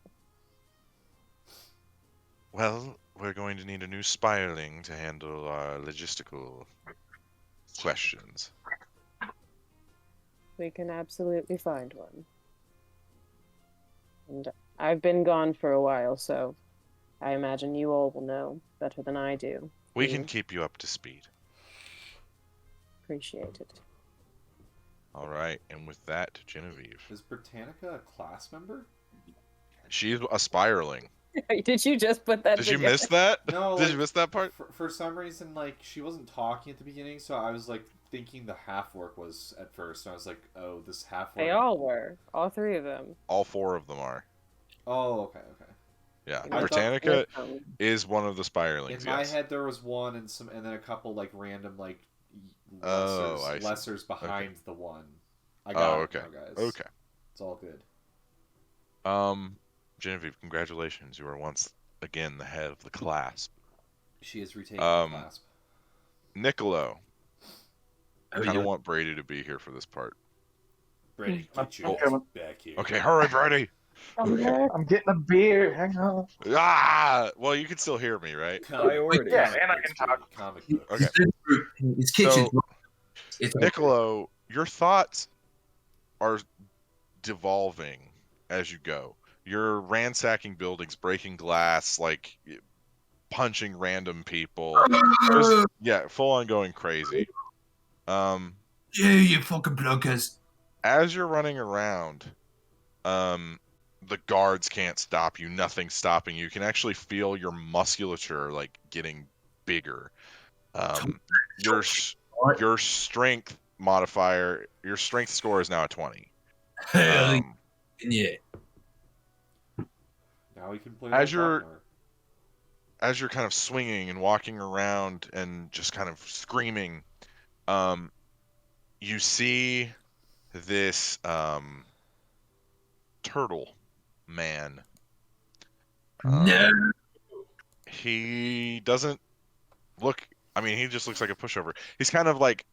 Well, we're going to need a new spireling to handle our logistical questions. We can absolutely find one. And I've been gone for a while, so I imagine you all will know better than I do. We can keep you up to speed. Appreciate it. All right, and with that, Genevieve. Is Britannica a class member? She's a spiraling. Did you just put that Did you together? miss that? No. Did you miss that part? For some reason, like, she wasn't talking at the beginning, so I was, like, thinking the half-orc was at first. And I was like, oh, this half-orc... They all were. All three of them. All 4 of them are. Oh, okay. Yeah, I Britannica is one of the spiralings. In my head, there was one and then a couple, like, random, like, lessers behind the one. I got it now, guys. Okay. It's all good. Genevieve, congratulations. You are once again the head of the Clasp. She has retaken the Clasp. Niccolo. I kind of want Brady to be here for this part. Brady, get your ass back here. Okay, hurry, Brady. I'm getting a beer. Hang on. Well, you can still hear me, right? Priority. Yeah, and I can talk. Comic book. Okay. His kitchen's So, Niccolo, your thoughts are devolving as you go. You're ransacking buildings, breaking glass, like punching random people. Full on going crazy. Yeah, you fucking blockers. As you're running around, the guards can't stop you. Nothing's stopping you. You can actually feel your musculature like getting bigger. Your strength modifier, your strength score is now a 20. Yeah. Now we can play As you're kind of swinging and walking around and just kind of screaming, you see this turtle man. No. He doesn't look. I mean, he just looks like a pushover. He's kind of like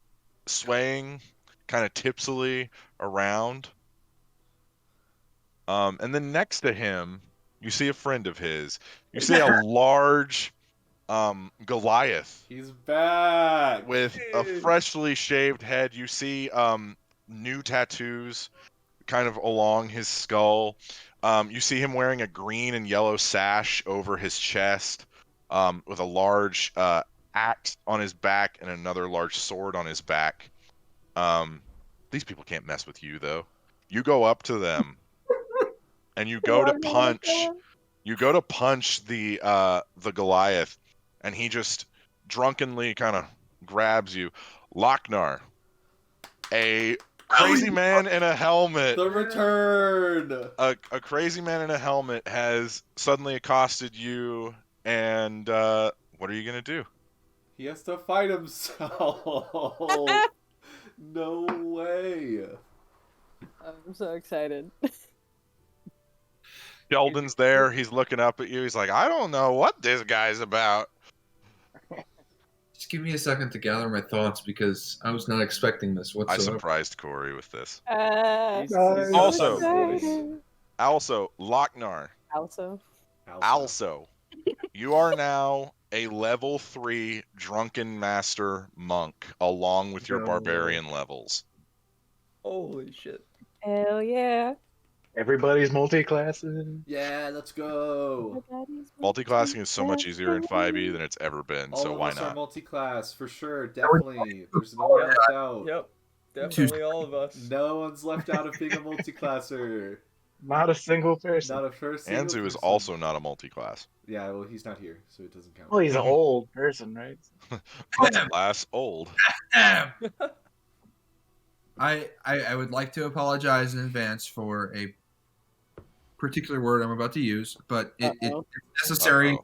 swaying, kind of tipsily around. And then next to him, you see a friend of his. You see a large Goliath. He's back With a freshly shaved head. You see new tattoos kind of along his skull. You see him wearing a green and yellow sash over his chest, with a large axe on his back and another large sword on his back. These people can't mess with you, though. You go up to them and you go to punch. You go to punch the Goliath, and he just drunkenly kind of grabs you. Lochnar, a crazy man in a helmet. The return. A crazy man in a helmet has suddenly accosted you, and what are you gonna do? He has to fight himself. No way. I'm so excited. Sheldon's there. He's looking up at you. He's like, I don't know what this guy's about. Just give me a second to gather my thoughts because I was not expecting this I whatsoever. surprised Corey with this. He's Also- voice. Also, Lochnar. Also, you are now a level 3 drunken master monk along with your barbarian levels. Holy shit. Hell yeah. Everybody's multi-classes. Yeah, let's go. Multiclassing is so much easier in 5e than it's ever been, All so of why us are not? multi-class for sure. Definitely. There's no one left out. Yep. Definitely all of us. No one's left out of being a multi-classer. Not a single person. Not a first. single Anzu is person. also not a multiclass. Yeah, well, he's not here, so it doesn't count. Well, he's an old person, right? Multiclass old. Damn. I would like to apologize in advance for a particular word I'm about to use, but it's necessary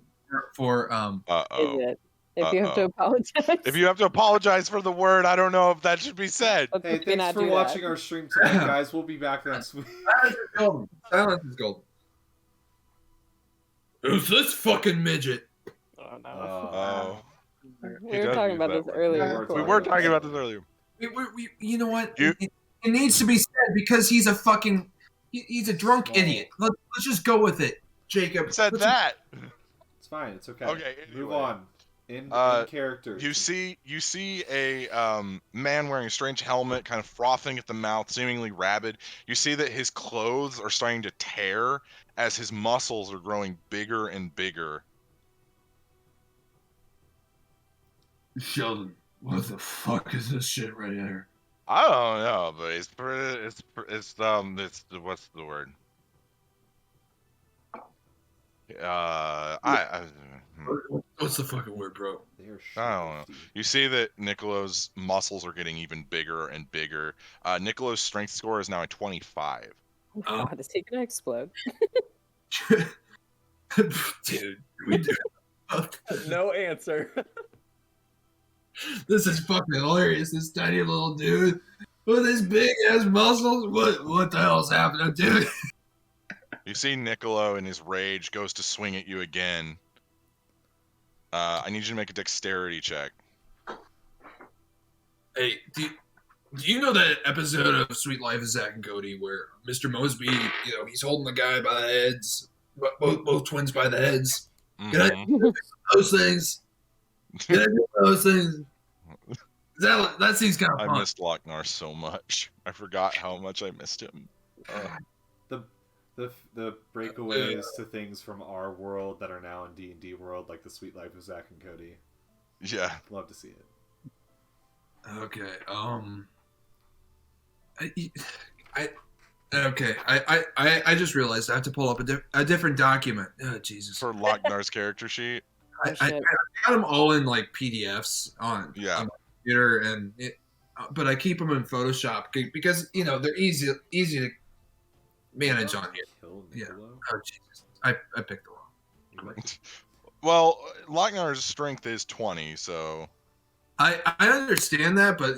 for Uh-oh. Is it? If you have to apologize. If you have to apologize for the word, I don't know if that should be said. Let's Hey, maybe thanks not for do watching that. our stream tonight, guys. We'll be back next week. Silence is golden. Who's this fucking midget? Oh no. Oh. We were talking about this earlier. We were talking about this earlier. We you know what? You- It needs to be said because he's a fucking he's a drunk Small. idiot. Let's just go with it, Jacob. Who said Let's- that? It's fine. It's okay. Okay, Move anyway. on. In character. You see a man wearing a strange helmet, kind of frothing at the mouth, seemingly rabid. You see that his clothes are starting to tear as his muscles are growing bigger and bigger. Sheldon, what the fuck is this shit right here? I don't know, but it's what's the word? What's the fucking word, bro? I don't know. You see that Nicolo's muscles are getting even bigger and bigger. Nicolo's strength score is now at 25. Oh my god, is he gonna explode? Dude, we do. No answer. This is fucking hilarious. This tiny little dude with his big ass muscles. What the hell's happening, dude? You see Nicolo in his rage goes to swing at you again. I need you to make a dexterity check. Hey, do you know that episode of Sweet Life of Zack and Cody where Mr. Mosby, he's holding the guy by the heads, both twins by the heads? Can I do those things? Can I do those things? That seems kind of fun. I missed Lochnar so much. I forgot how much I missed him. The breakaways to things from our world that are now in D&D world, like the Sweet Life of Zack and Cody. Yeah. Love to see it. Okay. I just realized I have to pull up a different document. Oh, Jesus. For Lochnar's character sheet. I got them all in like PDFs on my computer, but I keep them in Photoshop because they're easy to manage on here. Yeah. Oh Jesus! I picked the wrong. Well, Lochnar's strength is 20, so. I understand that, but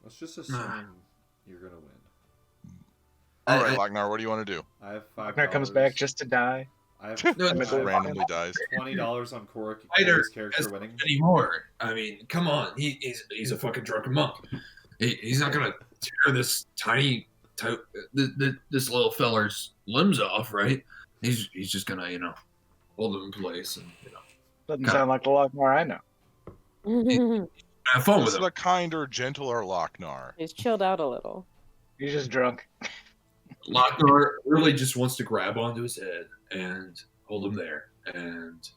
let's just assume you're gonna win. All right, Lochnar, what do you want to do? I have $5. Lochnar comes back just to die. I have Just randomly dies. $20 on Corey's character winning. Anymore. I mean, come on. He's a fucking drunken monk. He's not gonna tear this this little feller's limbs off, right? He's just gonna hold him in place and Doesn't sound like the Lochnar I know. have fun This with is him. a kinder, gentler Lochnar. He's chilled out a little. He's just drunk. Lochnar really just wants to grab onto his head and hold him there and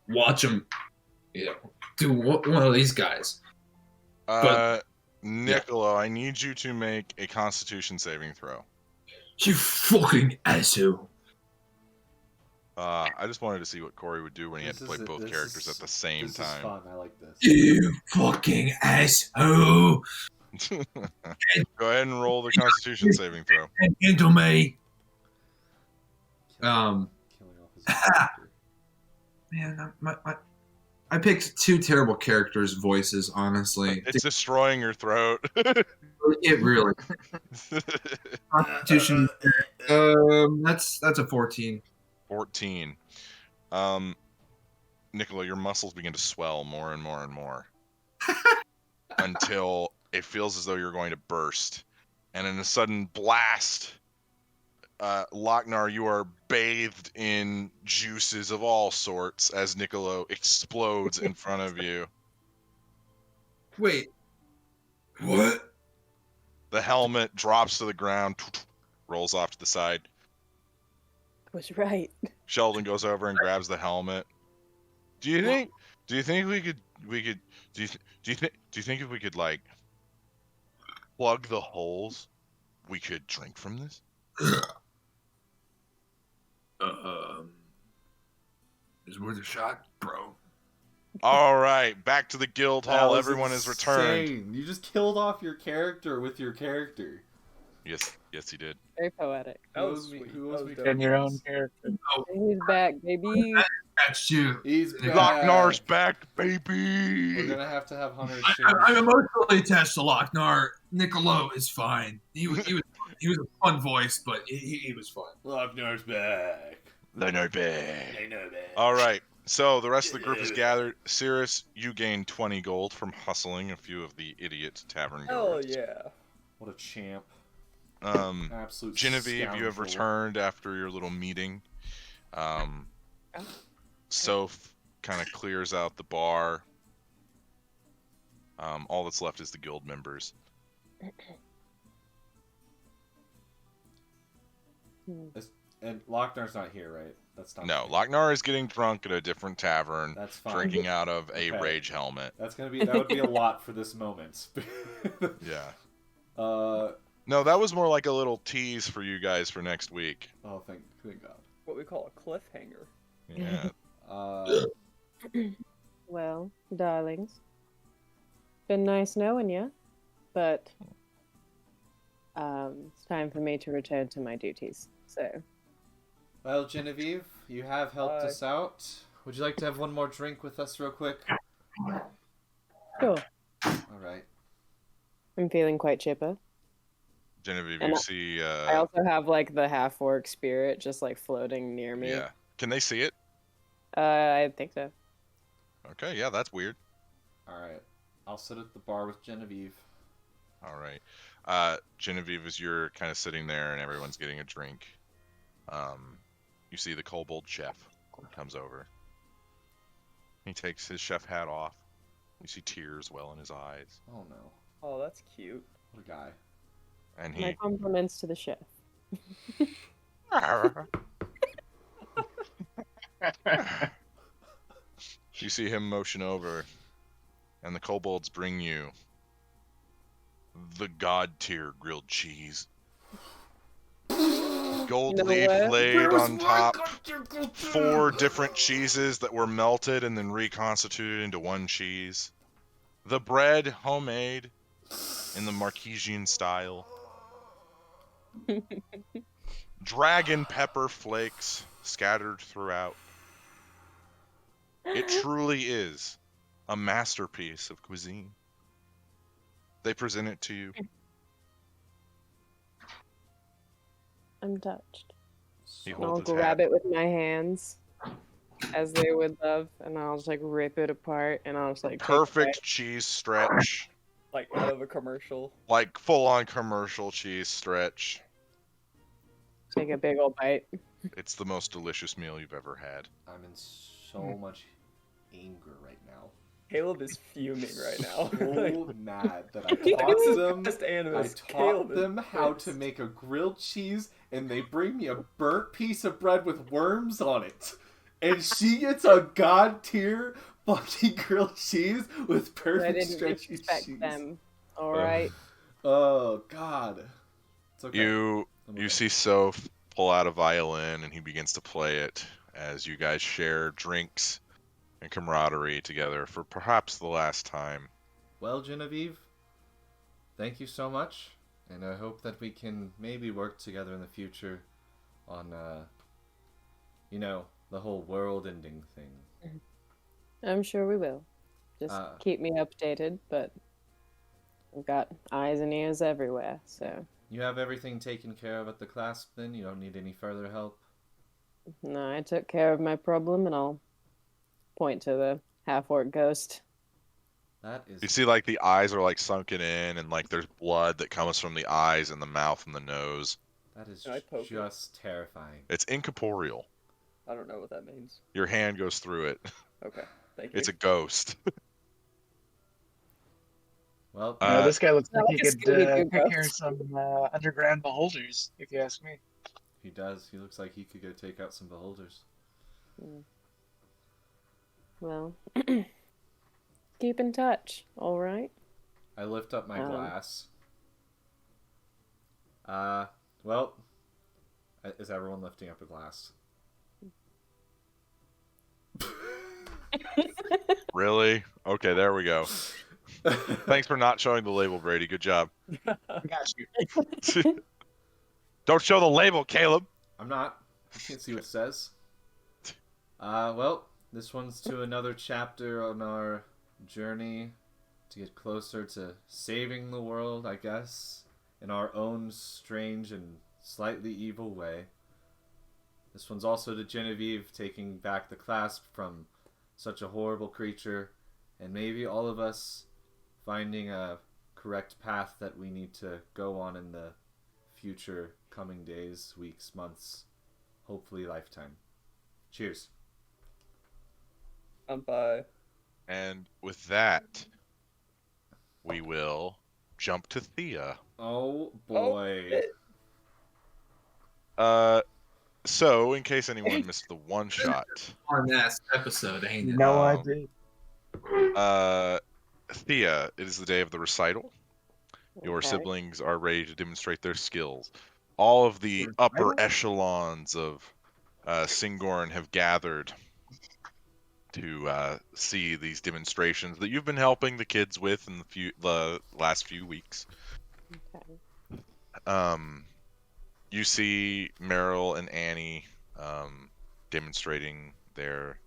watch him, do one of these guys. Nicolo, I need you to make a Constitution saving throw. You fucking asshole. I just wanted to see what Corey would do when he had to play both characters at the same This time. is fun. I like this. You fucking asshole. Go ahead and roll the Constitution saving throw. Into me. Killing off his character. Man, I picked two terrible characters' voices, honestly. It's destroying your throat. It really. Constitution. That's a 14. 14. Nicola, your muscles begin to swell more and more and more until it feels as though you're going to burst. And in a sudden blast, Lochnar, you are bathed in juices of all sorts as Niccolo explodes in front of you. Wait. What? The helmet drops to the ground, rolls off to the side. I was right. Sheldon goes over and grabs the helmet. Do you think we could do you think if we could like plug the holes, we could drink from this? It's worth a shot, bro. All right, back to the guild hall. That was Everyone is returned. insane. You just killed off your character with your character. Yes, he did. Very poetic. That was sweet. Who That was was me? dope. And your own character. He's back, baby. That's you. He's back. Lochnar's back, We're baby. gonna have to have Hunter I'm change. emotionally attached to Lochnar. Nicolo is fine. He was a fun voice, but he was fun. Lochnar's back. Lochnar back. Lochnar's back. All right. So the rest of the group is gathered. Cirrus, you gain 20 gold from hustling a few of the idiot tavern Hell goers. yeah. What a champ. Absolute Genevieve, you have scoundrel. returned after your little meeting. Soph, kind of clears out the bar. All that's left is the guild members. And Lochner's not here, right? That's not. No, Lochnar is getting drunk at a different tavern, That's fine. drinking out of a Okay. rage helmet. That would be a lot for this moment. Yeah. No, No, that was more like a little tease for you guys for next week. oh, thank God. What we call a cliffhanger. Yeah. Well, darlings, been nice knowing you, but it's time for me to return to my duties. So, Well, Genevieve, you have helped Bye. us out. Would you like to have one more drink with us real quick? sure, All right. I'm feeling quite chipper. Genevieve, And you see... I also have like the half-orc spirit just like floating near me. yeah. Can they see it? I think so. Okay, yeah, that's weird. All right. I'll sit at the bar with Genevieve. All right. Genevieve, as you're kind of sitting there and everyone's getting a drink, you see the kobold chef comes over. He takes his chef hat off. You see tears well in his eyes. Oh no. Oh, that's cute. What a guy. And My he... compliments to the chef. You see him motion over, and the kobolds bring you the god tier grilled cheese. Gold You know leaf what? laid on top. 4 different cheeses that were melted and then reconstituted into one cheese. The bread, homemade, in the Marquesian style. Dragon pepper flakes scattered throughout. It truly is a masterpiece of cuisine. They present it to you. I'm touched. He And I'll holds his grab hat. it with my hands, as they would love, and I'll just like rip it apart, and I'll just like take a Perfect cheese stretch. Like out of a commercial. Like full-on commercial cheese stretch. bite, take a big old bite. It's the most delicious meal you've ever had. I'm in so much anger right now. Caleb is fuming right now. So mad that I Like, taught them. just I animus. taught Caleb is them how pissed. to make a grilled cheese, and they bring me a burnt piece of bread with worms on it. And she gets a god tier fucking grilled cheese with I perfect didn't stretchy respect cheese. them. All right. Oh god. It's okay. You I'm you okay. see Soph pull out a violin and he begins to play it as you guys share drinks and camaraderie together for perhaps the last time. Well, Genevieve, thank you so much, and I hope that we can maybe work together in the future on, the whole world-ending thing. I'm sure we will. Just keep me updated, but I've got eyes and ears everywhere, so You have everything taken care of at the Clasp, then? You don't need any further help? no, I took care of my problem, and I'll point to the half-orc ghost. That is... You see like the eyes are like sunken in and like there's blood that comes from the eyes and the mouth and the nose. That is Can I poke it? just terrifying. It's incorporeal. I don't know what that means. Your hand goes through it. Okay, thank you. It's a ghost. Well, This guy looks like like he a could Scooby-Doo take care of ghost. some underground beholders, if you ask me. he does. He looks like he could go take out some beholders. Well, keep in touch, all right? I lift up my glass. Well, is everyone lifting up a glass? Really? Okay, there we go. Thanks for not showing the label, Brady. Good job. Got you. Don't show the label, Caleb. I'm not. I can't see what it says. Well, this one's to another chapter on our journey to get closer to saving the world, I guess, in our own strange and slightly evil way. This one's also to Genevieve, taking back the Clasp from such a horrible creature, and maybe all of us finding a correct path that we need to go on in the future coming days, weeks, months, hopefully lifetime. Cheers. I'm by. And with that, we will jump to Thea. Oh Oh, boy. shit. So, in case anyone missed the one shot, On ass episode, ain't it? No, I Um, did. Thea, it is the day of the recital. Your Okay. siblings are ready to demonstrate their skills. All of the upper Recital? echelons of Singorn have gathered to see these demonstrations that you've been helping the kids with in the last few weeks. Okay. You see Meryl and Annie demonstrating their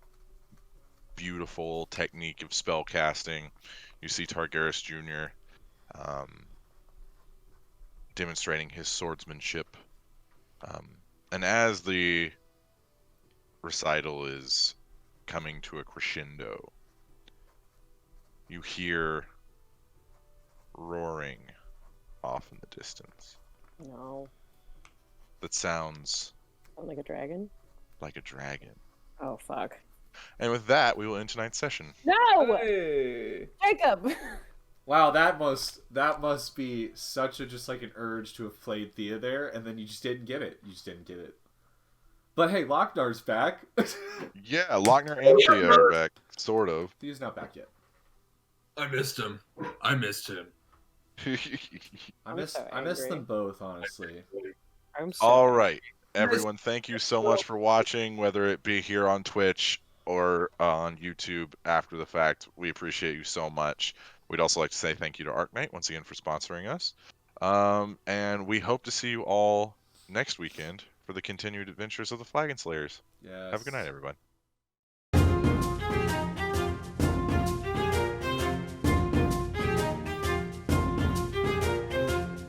beautiful technique of spell casting. You see Targarus Jr. Demonstrating his swordsmanship. And as the recital is coming to a crescendo, you hear roaring off in the distance No. that sounds Sound like a dragon? like a dragon. Oh, fuck. And with that, we will end tonight's session. No! Hey. Jacob! Wow, that must be such a just like an urge to have played Thea there, and then you just didn't get it. You just didn't get it. But hey, Locknar's back. Yeah, Lochner and Thea are back, sort of. Thea's not back yet. I missed him. I missed him. I I'm miss so I miss angry. them both, honestly. I'm so All right, everyone, thank you so much for watching, whether it be here on Twitch or on YouTube after the fact. We appreciate you so much. We'd also like to say thank you to Arknight once again for sponsoring us. And we hope to see you all next weekend for the continued adventures of the Flagon Slayers. Yes. Have a good night, everybody.